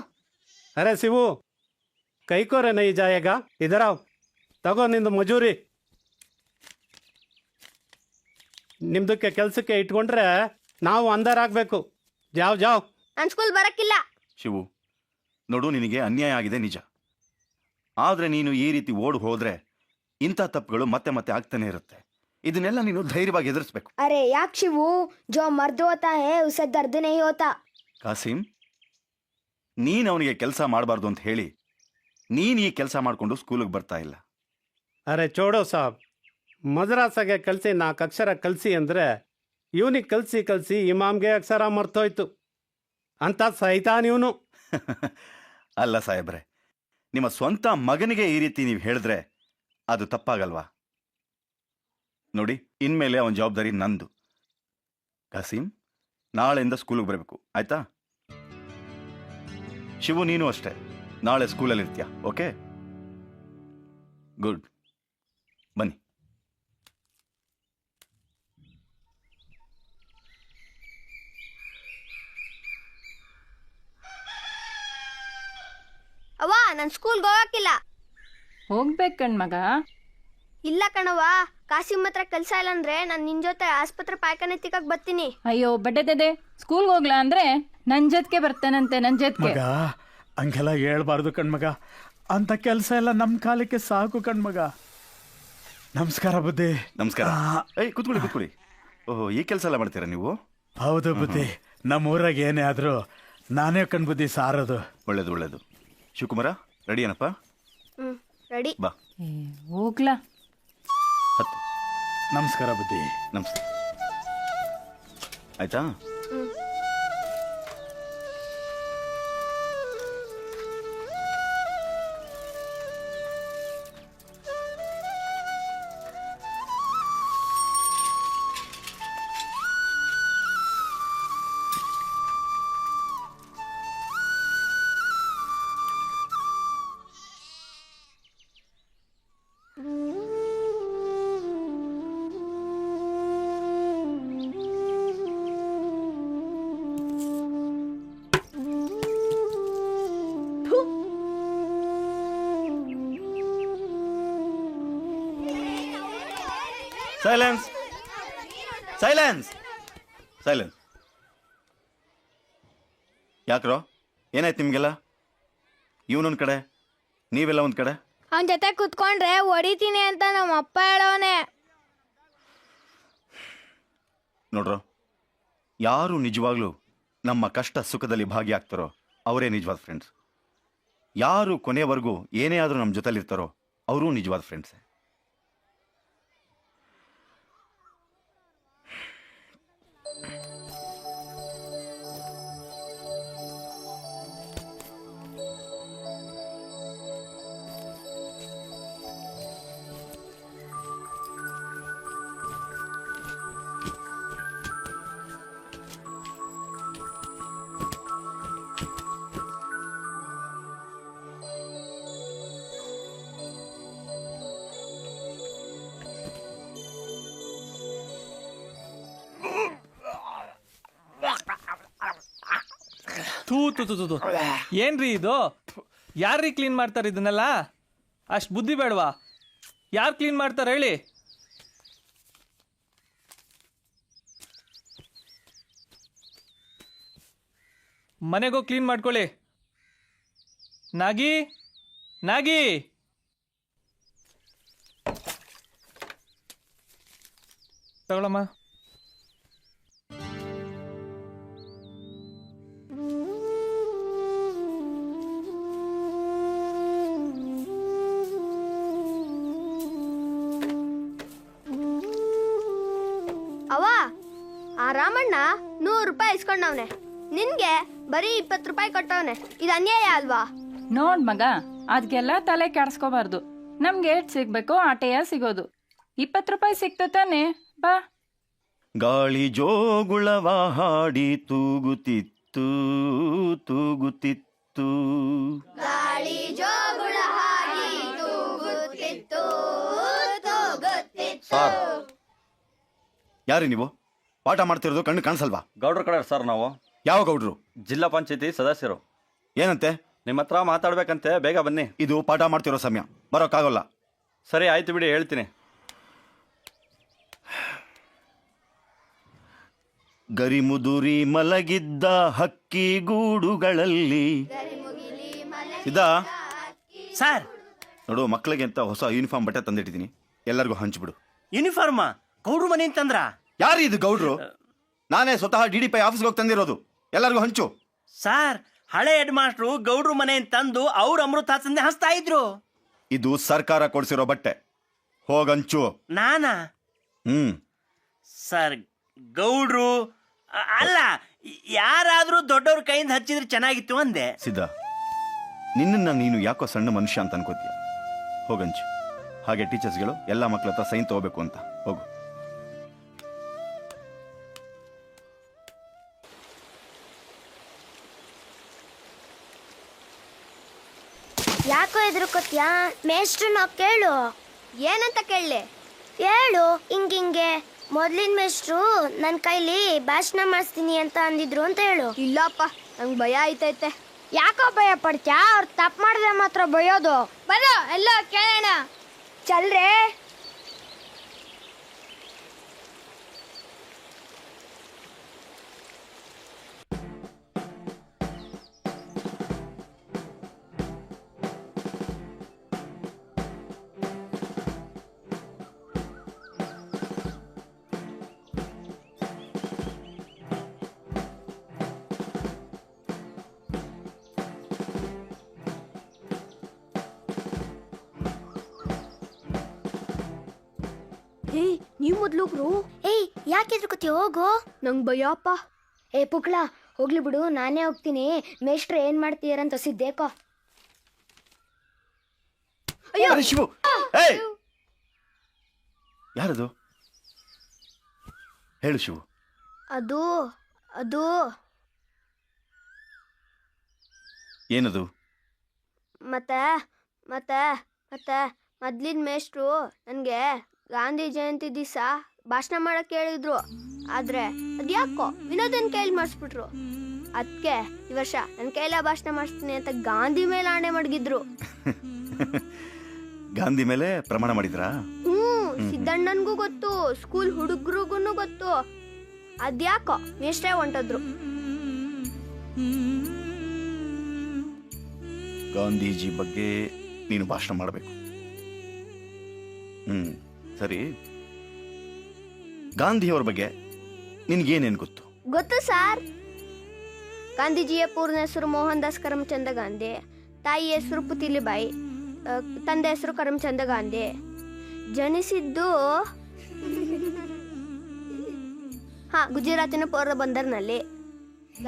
ಅರೆ ಶಿವು, ಕೈಕೋರೆ ನೈ ಜಾಯಗ, ಇದರಾವ್ ತಗೋ ನಿಂದು ಮಜೂರಿ. ನಿಮ್ದಕ್ಕೆ ಕೆಲಸಕ್ಕೆ ಇಟ್ಕೊಂಡ್ರೆ ನಾವು ಅಂದರಾಗಬೇಕು. ಜಾವ್ ಜಾವ್. ನನ್ ಸ್ಕೂಲ್ ಬರಕ್ಕಿಲ್ಲ. ಶಿವು ನೋಡು, ನಿನಗೆ ಅನ್ಯಾಯ ಆಗಿದೆ ನಿಜ, ಆದರೆ ನೀನು ಈ ರೀತಿ ಓಡಿ ಹೋದ್ರೆ ಇಂಥ ತಪ್ಪುಗಳು ಮತ್ತೆ ಮತ್ತೆ ಆಗ್ತಾನೆ ಇರುತ್ತೆ. ಇದನ್ನೆಲ್ಲ ನೀನು ಧೈರ್ಯವಾಗಿ ಎದುರಿಸ್ಬೇಕು. ಅರೆ ಯಾಕ್ ಶಿವು, ಜೋ ಮರ್ದು ಹೋತಾ ಹೇ ಉಸೆ ದರ್ದ್ ನಹೀ ಹೋತಾ. ಕಾಸಿಂ, ನೀನು ಅವನಿಗೆ ಕೆಲಸ ಮಾಡಬಾರ್ದು ಅಂತ ಹೇಳಿ ನೀನು ಈ ಕೆಲಸ ಮಾಡಿಕೊಂಡು ಸ್ಕೂಲಿಗೆ ಬರ್ತಾ ಇಲ್ಲ. ಅರೆ ಚೋಡೋ ಸಾಬ್, ಮದ್ರಾಸಾಗೆ ಕಲಿಸಿ 4 ಅಕ್ಷರ ಕಲಿಸಿ ಅಂದರೆ ಇವನಿಗೆ ಕಲಿಸಿ ಕಲಿಸಿ ಇಮಾಮ್ಗೆ ಅಕ್ಷರ ಮರ್ತೋಯ್ತು ಅಂತ ಸೈತಾನ್ ಇವನು. ಅಲ್ಲ ಸಾಹೇಬ್ರೆ, ನಿಮ್ಮ ಸ್ವಂತ ಮಗನಿಗೆ ಈ ರೀತಿ ನೀವು ಹೇಳಿದ್ರೆ ಅದು ತಪ್ಪಾಗಲ್ವಾ? ನೋಡಿ, ಇನ್ಮೇಲೆ ಅವನ ಜವಾಬ್ದಾರಿ ನಂದು. ಕಾಸಿಂ, ನಾಳೆಯಿಂದ ಸ್ಕೂಲಿಗೆ ಬರಬೇಕು, ಆಯ್ತಾ? ಶಿವು, ನೀನು ಅಷ್ಟೇ, ನಾಳೆ ಸ್ಕೂಲಲ್ಲಿ ಇರ್ತೀಯ, ಓಕೆ? ಗುಡ್, ಬನ್ನಿ. ಅವ್ವ, ನನ್ ಸ್ಕೂಲ್ಗೆ ಹೋಗಕ್ಕಿಲ್ಲ. ಹೋಗ್ಬೇಕು ಕಣ್ಮಗ. ಇಲ್ಲ ಕಣವ್ವ, ಕಾಸಿಮ್ ಹತ್ರ ಕೆಲ್ಸ ಇಲ್ಲ ಅಂದ್ರೆ ನಾನು ನಿನ್ ಜೊತೆ ಆಸ್ಪತ್ರೆ ಪಾಯ್ಕಾನೆ ತಿಕ್ಕಕ್ ಬರ್ತೀನಿ. ಅಯ್ಯೋ ಬಡ್ಡೆದೆ, ಸ್ಕೂಲ್ಗೆ ಹೋಗ್ಲಾ ಅಂದ್ರೆ ನನ್ ಜೊತೆಗೆ ಬರ್ತೇನಂತೆ, ನನ್ ಜೊತೆಗೆ. ಮಗ ಹಂಗೆಲ್ಲ ಹೇಳ್ಬಾರ್ದು ಕಣ್ಮಗ, ಅಂತ ಕೆಲಸ ಎಲ್ಲ ನಮ್ಮ ಕಾಲಕ್ಕೆ ಸಾಕು ಕಣ್ಮಗ. ನಮಸ್ಕಾರ ಬುದ್ಧಿ. ನಮಸ್ಕಾರ. ಏಯ್, ಕೂತ್ಕೊಳ್ಳಿ ಕೂತ್ಕೊಳ್ಳಿ. ಓಹೋ, ಈ ಕೆಲಸ ಎಲ್ಲ ಮಾಡ್ತೀರಾ ನೀವು? ಹೌದು ಬುದ್ಧಿ, ನಮ್ಮ ಊರಾಗ ಏನೇ ಆದ್ರೂ ನಾನೇ ಕಣ್ ಬುದ್ಧಿ ಸಾರೋದು. ಒಳ್ಳೇದು ಒಳ್ಳೇದು. ಶಿವಕುಮಾರ, ರೆಡಿ ಏನಪ್ಪ? ರೆಡಿ. ಬಾ. ಹೋಗ್ಲಾ? ಹತ್ತು. ನಮಸ್ಕಾರ ಬುದ್ಧಿ. ನಮಸ್ಕಾರ. ಆಯ್ತಾ? Silence, silence, silence. ಯಾಕ್ರೋ, ಏನಾಯ್ತು ನಿಮ್ಗೆಲ್ಲ? ಇವನೊಂದ್ ಕಡೆ, ನೀವೆಲ್ಲ ಒಂದ್ ಕಡೆ. ಅವನ ಜೊತೆ ಕುತ್ಕೊಂಡ್ರೆ ಹೊಡಿತೀನಿ ಅಂತ ನಮ್ಮ ಅಪ್ಪ ಹೇಳೋನೆ. ನೋಡ್ರೋ, ಯಾರು ನಿಜವಾಗ್ಲೂ ನಮ್ಮ ಕಷ್ಟ ಸುಖದಲ್ಲಿ ಭಾಗಿಯಾಗ್ತಾರೋ ಅವರೇ ನಿಜವಾದ ಫ್ರೆಂಡ್ಸ್. ಯಾರು ಕೊನೆಯವರೆಗೂ ಏನೇ ಆದರೂ ನಮ್ಮ ಜೊತೆಲಿರ್ತಾರೋ ಅವರೂ ನಿಜವಾದ ಫ್ರೆಂಡ್ಸೇ. ಥೂ ತು ತು ತು. ಏನ್ರಿ ಇದು? ಯಾರ್ರೀ ಕ್ಲೀನ್ ಮಾಡ್ತಾರೆ ಇದನ್ನೆಲ್ಲ? ಅಷ್ಟು ಬುದ್ಧಿ ಬೇಡವಾ? ಯಾರು ಕ್ಲೀನ್ ಮಾಡ್ತಾರೆ ಹೇಳಿ? ಮನೆಗೋ ಕ್ಲೀನ್ ಮಾಡ್ಕೊಳ್ಳಿ. ನಾಗಿ, ನಾಗಿ, ತಗೊಳಮ್ಮ. ಅವ, ಆ ರಾಮಣ್ಣ 100 ರೂಪಾಯಿ ಇಸ್ಕೊಂಡವನೆ, ನಿನ್ಗೆ ಬರೀ 20 ರೂಪಾಯಿ ಕೊಟ್ಟವನೆ. ಇದು ಅನ್ಯಾಯ ಅಲ್ವಾ? ನೋಡ್ ಮಗ, ಅದಕ್ಕೆಲ್ಲ ತಲೆ ಕೆಡಿಸ್ಕೋಬಾರ್ದು. ನಮ್ಗೆ ಏಟ್ ಸಿಗ್ಬೇಕು ಆಟೆಯ ಸಿಗೋದು. 20 ರೂಪಾಯಿ ಸಿಕ್ತು ತಾನೆ, ಬಾ. ಗಾಳಿ ಜೋಗುಳವ ಹಾಡಿ ತೂಗುತ್ತಿತ್ತು ತೂಗುತ್ತಿತ್ತು. ಗಾಳಿ ಜೋಗುಳ ಹಾಡಿ ತೂಗುತ್ತಿತ್ತು ತೂಗುತ್ತಿತ್ತು. ಯಾರಿ ನೀವು? ಪಾಠ ಮಾಡ್ತಿರೋದು ಕಣ್ಣು ಕಾಣಿಸಲ್ವಾ? ಗೌಡ್ರ ಕಡೆ ಸರ್ ನಾವು. ಯಾವ ಗೌಡ್ರು? ಜಿಲ್ಲಾ ಪಂಚಾಯತಿ ಸದಸ್ಯರು. ಏನಂತೆ? ನಿಮ್ಮ ಹತ್ರ ಮಾತಾಡ್ಬೇಕಂತೆ, ಬೇಗ ಬನ್ನಿ. ಇದು ಪಾಠ ಮಾಡ್ತಿರೋ ಸಮಯ, ಬರೋಕ್ಕಾಗಲ್ಲ. ಸರಿ ಆಯ್ತು ಬಿಡಿ, ಹೇಳ್ತೀನಿ. ಗರಿಮುದುರಿ ಮಲಗಿದ್ದ ಹಕ್ಕಿ ಗೂಡುಗಳಲ್ಲಿ. ಇದಾ ಸರ್, ನೋಡು, ಮಕ್ಕಳಿಗೆ ಅಂತ ಹೊಸ ಯೂನಿಫಾರ್ಮ್ ಬಟ್ಟೆ ತಂದಿಟ್ಟಿದ್ದೀನಿ, ಎಲ್ಲರಿಗೂ ಹಂಚ್ಬಿಡು. ಯೂನಿಫಾರ್ಮ ಗೌಡ್ರು ಮನೆ ಅಂತಂದ್ರ? ಯಾರು ಇದು ಗೌಡ್ರು? ನಾನೇ ಸ್ವತಃ DDP ಆಫೀಸ್ಗೆ ಹೋಗಿ ತಂದಿರೋದು, ಎಲ್ಲರಿಗೂ ಹಂಚು. ಸರ್, ಹಳೆ ಹೆಡ್ ಮಾಸ್ಟ್ರು ಗೌಡ್ರು ಮನೆ ತಂದು ಅವ್ರ ಅಮೃತ ತಂದೆ ಹಸ್ತಾ ಇದ್ರು. ಇದು ಸರ್ಕಾರ ಕೊಡ್ಸಿರೋ ಬಟ್ಟೆ, ಹೋಗಂಚು. ನಾನಾ? ಸರ್, ಗೌಡ್ರು ಅಲ್ಲ, ಯಾರಾದ್ರೂ ದೊಡ್ಡವ್ರ ಕೈಯಿಂದ ಹಚ್ಚಿದ್ರೆ ಚೆನ್ನಾಗಿತ್ತು ಅಂದೆ. ಸಿದ್ಧ, ನಿನ್ನನ್ನು ನೀನು ಯಾಕೋ ಸಣ್ಣ ಮನುಷ್ಯ ಅಂತ ಅನ್ಕೋತೀಯ. ಹೋಗಂಚು. ಹಾಗೆ ಟೀಚರ್ಸ್ಗಳು ಎಲ್ಲ ಮಕ್ಕಳ ಹತ್ರ ಸೈನ್ ತಗೋಬೇಕು ಅಂತ. ಹೋಗು. ಯಾಕೋ ಎದುರುಕೋತ್ಯಾ? ಮೇಷ್ಟ್ರು ನಾವು ಕೇಳು. ಏನಂತ ಕೇಳಲೆ? ಹೇಳು. ಹಿಂಗೆ ಮೊದ್ಲಿನ ಮೇಷ್ಟ್ರು ನನ್ನ ಕೈಲಿ ಭಾಷಣ ಮಾಡಿಸ್ತೀನಿ ಅಂತ ಅಂದಿದ್ರು ಅಂತ ಹೇಳು. ಇಲ್ಲಪ್ಪ, ನಂಗೆ ಭಯ ಆಯ್ತೈತೆ. ಯಾಕೋ ಭಯ ಪಡ್ತ್ಯಾ? ಅವ್ರು ತಪ್ಪು ಮಾಡಿದ್ರೆ ಮಾತ್ರ ಬೈಯೋದು. ಬರೋ ಎಲ್ಲ ಕೇಳೋಣ. ಚಲ್ರೆ. ಏಯ್, ನೀವ್ ಮೊದ್ಲುಗ್ರು. ಏಯ್, ಯಾಕೆ ಎದುರುಕೋತಿ? ಹೋಗು. ನಂಗೆ ಭಯಪ್ಪ. ಏ ಪುಕ್ಳ, ಹೋಗ್ಲಿ ಬಿಡು, ನಾನೇ ಹೋಗ್ತೀನಿ. ಮೇಷ್ಟ್ರು ಏನ್ ಮಾಡ್ತೀರಂತ ಸಿದ್ದೇಕೋ. ಅರೆ ಶಿವು, ಏಯ್! ಯಾರದು? ಹೇಳು ಶಿವು. ಅದು ಅದು ಏನದು? ಮತ್ತೆ ಮತ್ತೆ ಮತ್ತೆ ಮೊದ್ಲಿನ ಮೇಷ್ಟ್ರು ನನಗೆ ಗಾಂಧಿ ಜಯಂತಿ ದಿವಸ ಭಾಷಣ ಮಾಡಕ್ಕೆ ಹೇಳಿದ್ರು. ಆದ್ರೆ ಅದ್ಯಾಕೋ ವಿನೋದನ್ ಕೈಲಿ ಮಾಡಿಸ್ಬಿಟ್ರು. ಅದಕ್ಕೆ ಈ ವರ್ಷ ನನ್ನ ಕೈಲ ಭಾಷಣ ಮಾಡಿಸ್ತೀನಿ ಅಂತ ಗಾಂಧಿ ಮೇಲೆ ಆಣೆ ಮಡಗಿದ್ರು. ಗಾಂಧಿ ಮೇಲೆ ಪ್ರಮಾಣ ಮಾಡಿದ್ರಾ? ಸಿದ್ದಣ್ಣನ್ಗೂ ಗೊತ್ತು, ಸ್ಕೂಲ್ ಹುಡುಗ್ರಿಗೂ ಗೊತ್ತು. ಅದ್ಯಾಕೋ ಮೇಷ್ಟ್ರೇ ಹೊಂಟದ್ರು. ಗಾಂಧೀಜಿ ಬಗ್ಗೆ ನೀನು ಭಾಷಣ ಮಾಡಬೇಕು. ಸರಿ, ಗಾಂಧಿಯವ್ರ ಬಗ್ಗೆ ನಿನ್ಗೇನೇನು ಗೊತ್ತು? ಗೊತ್ತು ಸರ್. ಗಾಂಧೀಜಿಯ ಪೂರ್ಣ ಹೆಸರು ಮೋಹನ್ ದಾಸ್ ಕರಮ್ಚಂದ ಗಾಂಧಿ, ತಾಯಿ ಹೆಸರು ಪುತಿಲಿಬಾಯಿ, ತಂದೆ ಹೆಸರು ಕರಮ್ಚಂದ ಗಾಂಧಿ. ಜನಿಸಿದ್ದು ಗುಜರಾತಿನ ಪೋರ್ಬಂದರ್ನಲ್ಲಿ.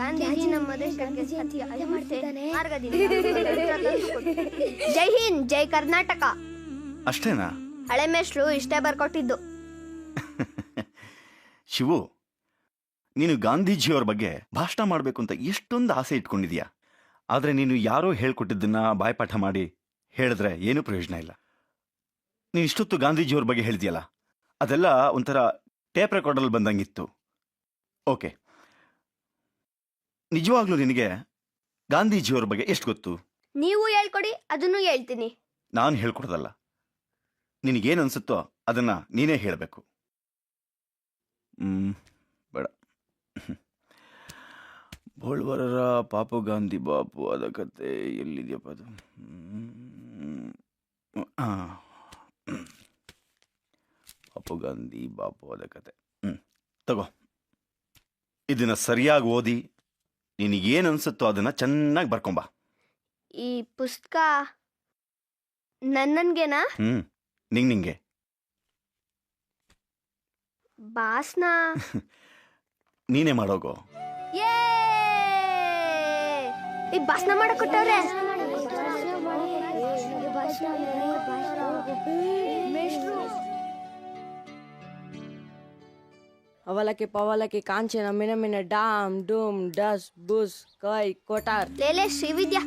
ಗಾಂಧೀಜಿ ನಮ್ಮ ದೇಶಕ್ಕೆ ಸತ್ಯ ಮಾರ್ಗದಿಂದ ಜೈ ಹಿಂದ್, ಜೈ ಕರ್ನಾಟಕ. ಅಷ್ಟೇನಾ? ಹಳೆ ಮೇಷ್ಟ್ರು ಇಷ್ಟೇ ಬರ್ಕೊಟ್ಟಿದ್ದು. ಶಿವು, ನೀನು ಗಾಂಧೀಜಿಯವ್ರ ಬಗ್ಗೆ ಭಾಷಣ ಮಾಡಬೇಕು ಅಂತ ಎಷ್ಟೊಂದು ಆಸೆ ಇಟ್ಕೊಂಡಿದ್ಯಾ. ಆದರೆ ನೀನು ಯಾರೋ ಹೇಳ್ಕೊಟ್ಟಿದ್ದನ್ನ ಬಾಯ್ಪಾಠ ಮಾಡಿ ಹೇಳಿದ್ರೆ ಏನೂ ಪ್ರಯೋಜನ ಇಲ್ಲ. ನೀನು ಇಷ್ಟೊತ್ತು ಗಾಂಧೀಜಿಯವ್ರ ಬಗ್ಗೆ ಹೇಳಿದ್ಯಲ್ಲ, ಅದೆಲ್ಲ ಒಂಥರ ಟೇಪ್ ರೆಕಾರ್ಡಲ್ಲಿ ಬಂದಂಗಿತ್ತು. ಓಕೆ, ನಿಜವಾಗ್ಲೂ ನಿನಗೆ ಗಾಂಧೀಜಿಯವ್ರ ಬಗ್ಗೆ ಎಷ್ಟು ಗೊತ್ತು? ನೀವು ಹೇಳ್ಕೊಡಿ, ಅದನ್ನು ಹೇಳ್ತೀನಿ. ನಾನು ಹೇಳ್ಕೊಡೋದಲ್ಲ, ನಿನಗೇನು ಅನ್ಸುತ್ತೋ ಅದನ್ನ ನೀನೇ ಹೇಳಬೇಕು. ಬೇಡ. ಬೋಳ್ವರರ ಪಾಪು ಗಾಂಧಿ ಬಾಪು ಅದ ಕತೆ ಎಲ್ಲಿದೆಯಪ್ಪ ಅದು? ಪಾಪು ಗಾಂಧಿ ಬಾಪು ಅದ ಕತೆ. ತಗೋ, ಇದನ್ನ ಸರಿಯಾಗಿ ಓದಿ ನಿನಗೇನು ಅನ್ಸುತ್ತೋ ಅದನ್ನ ಚೆನ್ನಾಗಿ ಬರ್ಕೊಂಬ. ಈ ಪುಸ್ತಕ ನನ್ನನ್ಗೆನಾ? ನಿಂಗೆ ಭಾಷಣ ನೀನೇ ಮಾಡೋಗೋ. ಈ ಭಾಷಣ ಮಾಡಕ್ ಕೊಟ್ಟವ್ರೆ. ಅವಲಕ್ಕಿ ಪವಲಕ್ಕಿ ಕಾಂಚನ ಮಿನ ಮಿನ ಡಾಮ್ ಡೂಮ್ ಡಸ್ ಬುಸ್ ಕೈ ಕೊಟಾರ್. ಲೇಲೆ ಶ್ರೀವಿದ್ಯಾ,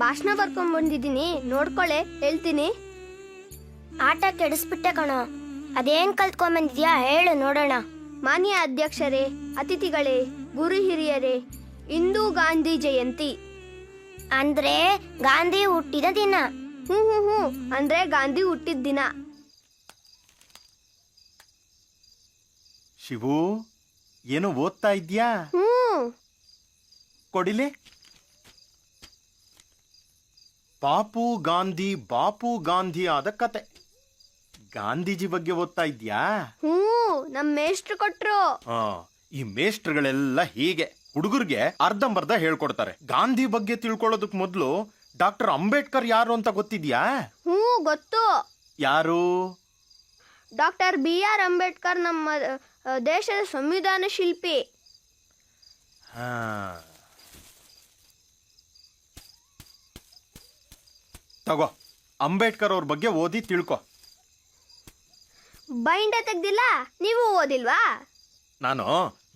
ಭಾಷಣ ಬರ್ಕೊಂಡ್ ಬಂದಿದ್ದೀನಿ, ನೋಡ್ಕೊಳೆ, ಹೇಳ್ತೀನಿ. ಆಟ ಕೆಡಿಸ್ಬಿಟ್ಟೆ ಕಣೋ. ಅದೇನ್ ಕಲ್ತ್ಕೊಂಡ್ ಬಂದಿದ್ಯಾ ಹೇಳು ನೋಡೋಣ. ಮಾನ್ಯ ಅಧ್ಯಕ್ಷರೇ, ಅತಿಥಿಗಳೇ, ಗುರು ಹಿರಿಯರೇ, ಇಂದು ಗಾಂಧಿ ಜಯಂತಿ. ಅಂದ್ರೆ ಗಾಂಧಿ ಹುಟ್ಟಿದ ದಿನ. ಹ್ಞೂ ಅಂದ್ರೆ ಗಾಂಧಿ ಹುಟ್ಟಿದ ದಿನ. ಶಿವು, ಏನೋ ಓದ್ತಾ ಇದ್ಯಾ? ಕೊಡಿಲೆ. ಬಾಪು ಗಾಂಧಿ ಆದ ಕತೆ. ಗಾಂಧೀಜಿ ಬಗ್ಗೆ ಓದ್ತಾ ಇದ್ಯಾ? ನಮ್ ಮೇಷ್ಟ್ರು ಕೊಟ್ರು. ಈ ಮೇಷ್ಟ್ರುಗಳೆಲ್ಲ ಹೀಗೆ ಹುಡುಗರಿಗೆ ಅರ್ಧಂಬರ್ಧ ಹೇಳ್ಕೊಡ್ತಾರೆ. ಗಾಂಧಿ ಬಗ್ಗೆ ತಿಳ್ಕೊಳ್ಳೋದಕ್ ಮೊದ್ಲು ಡಾಕ್ಟರ್ ಅಂಬೇಡ್ಕರ್ ಯಾರು ಅಂತ ಗೊತ್ತಿದ್ಯಾ? ಗೊತ್ತು. ಯಾರು? ಡಾಕ್ಟರ್ BR ಅಂಬೇಡ್ಕರ್ ನಮ್ಮ ದೇಶದ ಸಂವಿಧಾನ ಶಿಲ್ಪಿ. ತಗೋ, ಅಂಬೇಡ್ಕರ್ ಅವ್ರ ಬಗ್ಗೆ ಓದಿ ತಿಳ್ಕೊ. ಬೈಂಡ ತೆಗ್ದಿಲ್ಲ, ನೀವು ಓದಿಲ್ವಾ? ನಾನು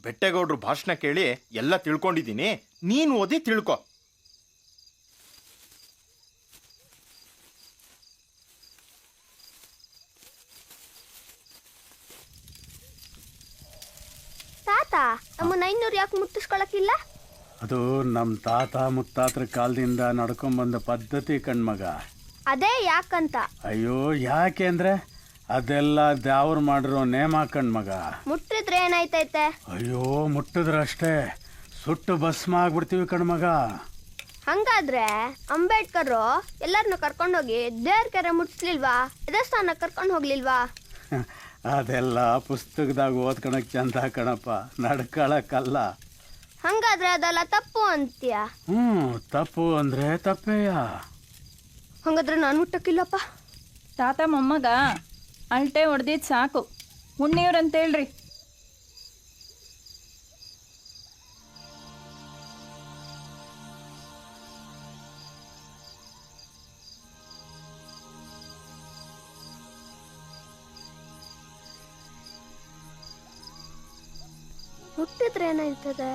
ಬೆಟ್ಟೇಗೌಡ್ರು ಭಾಷಣ ಕೇಳಿ ಎಲ್ಲ ತಿಳ್ಕೊಂಡಿದ್ದೀನಿ, ನೀನು ಓದಿ ತಿಳ್ಕೊ. ತಾತ, ನಮ್ಮನ್ನ 500 ಯಾಕೆ ಮುಟ್ಟಿಸ್ಕೊಳಕಿಲ್ಲ? ಅದು ನಮ್ಮ ತಾತ ಮುತ್ತಾತರ ಕಾಲದಿಂದ ನಡ್ಕೊಂಬಂದ ಪದ್ಧತಿ ಕಣ್ಮಗ. ಅದೇ ಯಾಕಂತ? ಅಯ್ಯೋ, ಯಾಕೆ ಅಂದ್ರೆ ಅದೆಲ್ಲ ದ್ಯಾವ್ರು ಮಾಡಿರೋ ನೇಮ ಕಣ್ಮಗ. ಮುಟ್ಟಿದ್ರೆ ಏನಾಯ್ತೈತೆ? ಅಯ್ಯೋ, ಮುಟ್ಟಿದ್ರಷ್ಟೇ ಸುಟ್ಟು ಭಸ್ಮ ಆಗ್ಬಿಡ್ತೀವಿ ಕಣ್ಮಗ. ಹಂಗಾದ್ರೆ ಅಂಬೇಡ್ಕರ್ ಎಲ್ಲರನ್ನು ಕರ್ಕೊಂಡೋಗಿ ದೇವ್ರ ಕೆರೆ ಮುಟ್ಸ್ಲಿಲ್ವಾ? ದೇವಸ್ಥಾನ ಕರ್ಕೊಂಡು ಹೋಗ್ಲಿಲ್ವಾ? ಅದೆಲ್ಲ ಪುಸ್ತಕದಾಗ ಓದ್ಕೊಳಕ್ ಚಂದ ಕಣಪ್ಪ, ನಡ್ಕೊಳಕ್ಕಲ್ಲ. ಹಂಗಾದ್ರೆ ಅದೆಲ್ಲ ತಪ್ಪು ಅಂತೀಯ? ತಪ್ಪು ಅಂದ್ರೆ ತಪ್ಪೇಯ. ಹಂಗಾದ್ರೆ ನಾನು ಮುಟ್ಟಕ್ಕಿಲ್ಲಪ್ಪ. ತಾತ ಮೊಮ್ಮಗ ಅಲ್ಟೆ ಹೊಡೆದಿದ್ದು ಸಾಕು, ಉಣ್ಣಿಯವ್ರಂತೇಳ್ರಿ. ಮುಟ್ಟಿದ್ರೆ ಏನಾಯ್ತದೆ?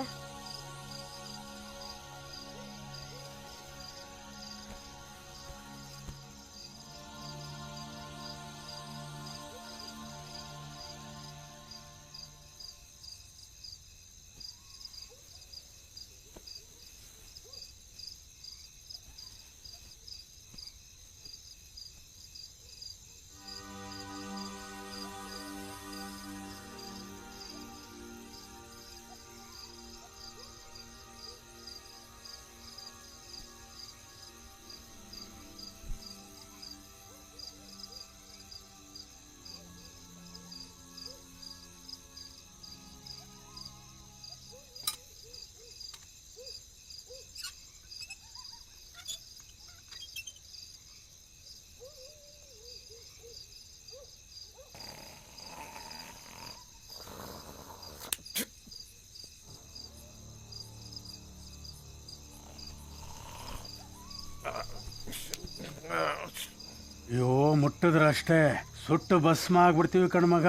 ಅಯ್ಯೋ, ಮುಟ್ಟಿದ್ರಷ್ಟೇ ಸುಟ್ಟು ಭಸ್ಮ ಆಗ್ಬಿಡ್ತೀವಿ ಕಣ್ಮಗ.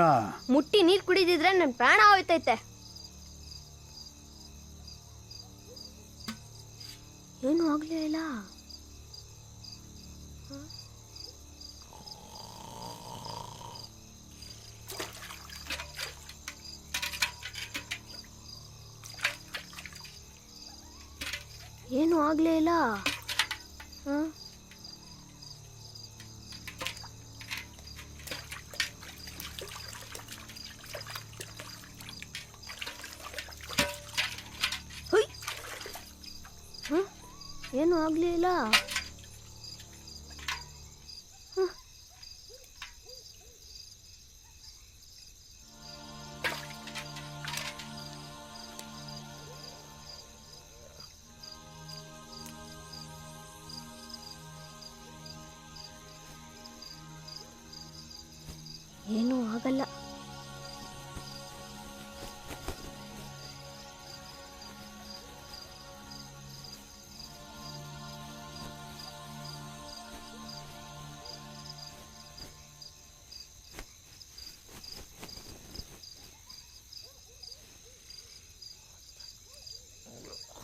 ಮುಟ್ಟಿ ನೀರ್ ಕುಡಿದಿದ್ರೆ ನನ್ ಪ್ರಾಣ ಹೋಯ್ತೈತೆ. ಏನು ಆಗ್ಲೇ ಇಲ್ಲ. ಏನು ಆಗ್ಲೇ ಇಲ್ಲ. ಏನು ಆಗ್ಲೇ ಇಲ್ಲ. ಏನೂ ಆಗಲ್ಲ.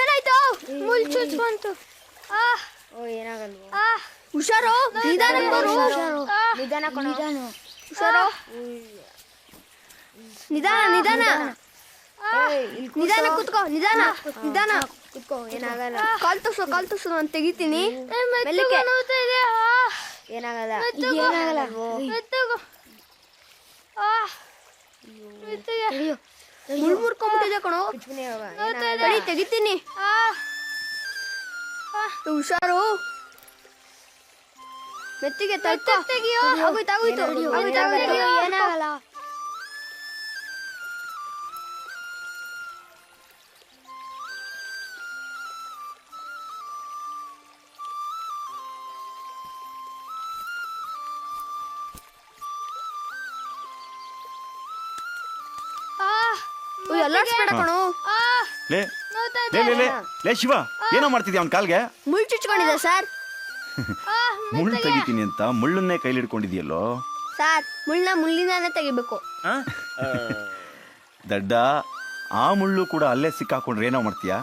ಏನಾಯ್ತು? ಮುಲ್ ಚುಚ್ಕೊಂತು. ಓ ಏನಾಗಲ್ವಾ? ಹುಷಾರು, ನಿಧಾನಕ್ಕೆ ಬರು. ನಿಧಾನ ಕಣೋ. ಹುಷಾರು, ನಿಧಾನ ನಿಧಾನ ನಿಧಾನ ಕುತ್ಕೋ, ನಿಧಾನ ನಿಧಾನ ಕುತ್ಕೋ, ಏನಾಗಲ್ಲ. ಕಾಲ್ ತಗ್ಸು ನಾನು ತೆಗಿತೀನಿ. ಮೆಲ್ಲಗೆ. ಏನಾಗಲ್ಲ, ಏನಾಗಲ್ಲ. ಮುರ್ಕೊಂಡ್ಬಿಟ್ಟಿದೆ ಕಣೋ. ತಡಿ, ತೆಗಿತೀನಿ. ಹುಷಾರು, ಮೆತ್ತಿಗೆ ತೆಗಿಯೋ. ಆಗೋಯ್ತು. ಏನಾಗಲ್ಲ. ಎಲ್ಲಾಡ್ಸ್ಬೇಡ ಕಣೋ. ಲೇ ಲೇ ಲೇ ಲೇ ಲೇ ಶಿವ, ಏನೋ ಮಾಡ್ತಿದ್ಯಾ ಅವ್ನ ಕಾಲ್ಗೆ? ಮುಳ್ಳು ಚುಚ್ಕೊಂಡಿದೆ ಸರ್. ಮುಳ್ಳು ತೆಗಿತೀನಿ ಅಂತ ಮುಳ್ಳನ್ನೇ ಕೈಲಿ ಹಿಡ್ಕೊಂಡಿದ್ಯಲ್ಲೋ. ಸರ್, ಮುಳ್ಳಿನಾನೇ ತೆಗಿಬೇಕು. ದಡ್ಡ, ಆ ಮುಳ್ಳು ಕೂಡ ಅಲ್ಲೇ ಸಿಕ್ಕಾಕೊಂಡ್ರೆ ಏನೋ ಮಾಡ್ತೀಯಾ?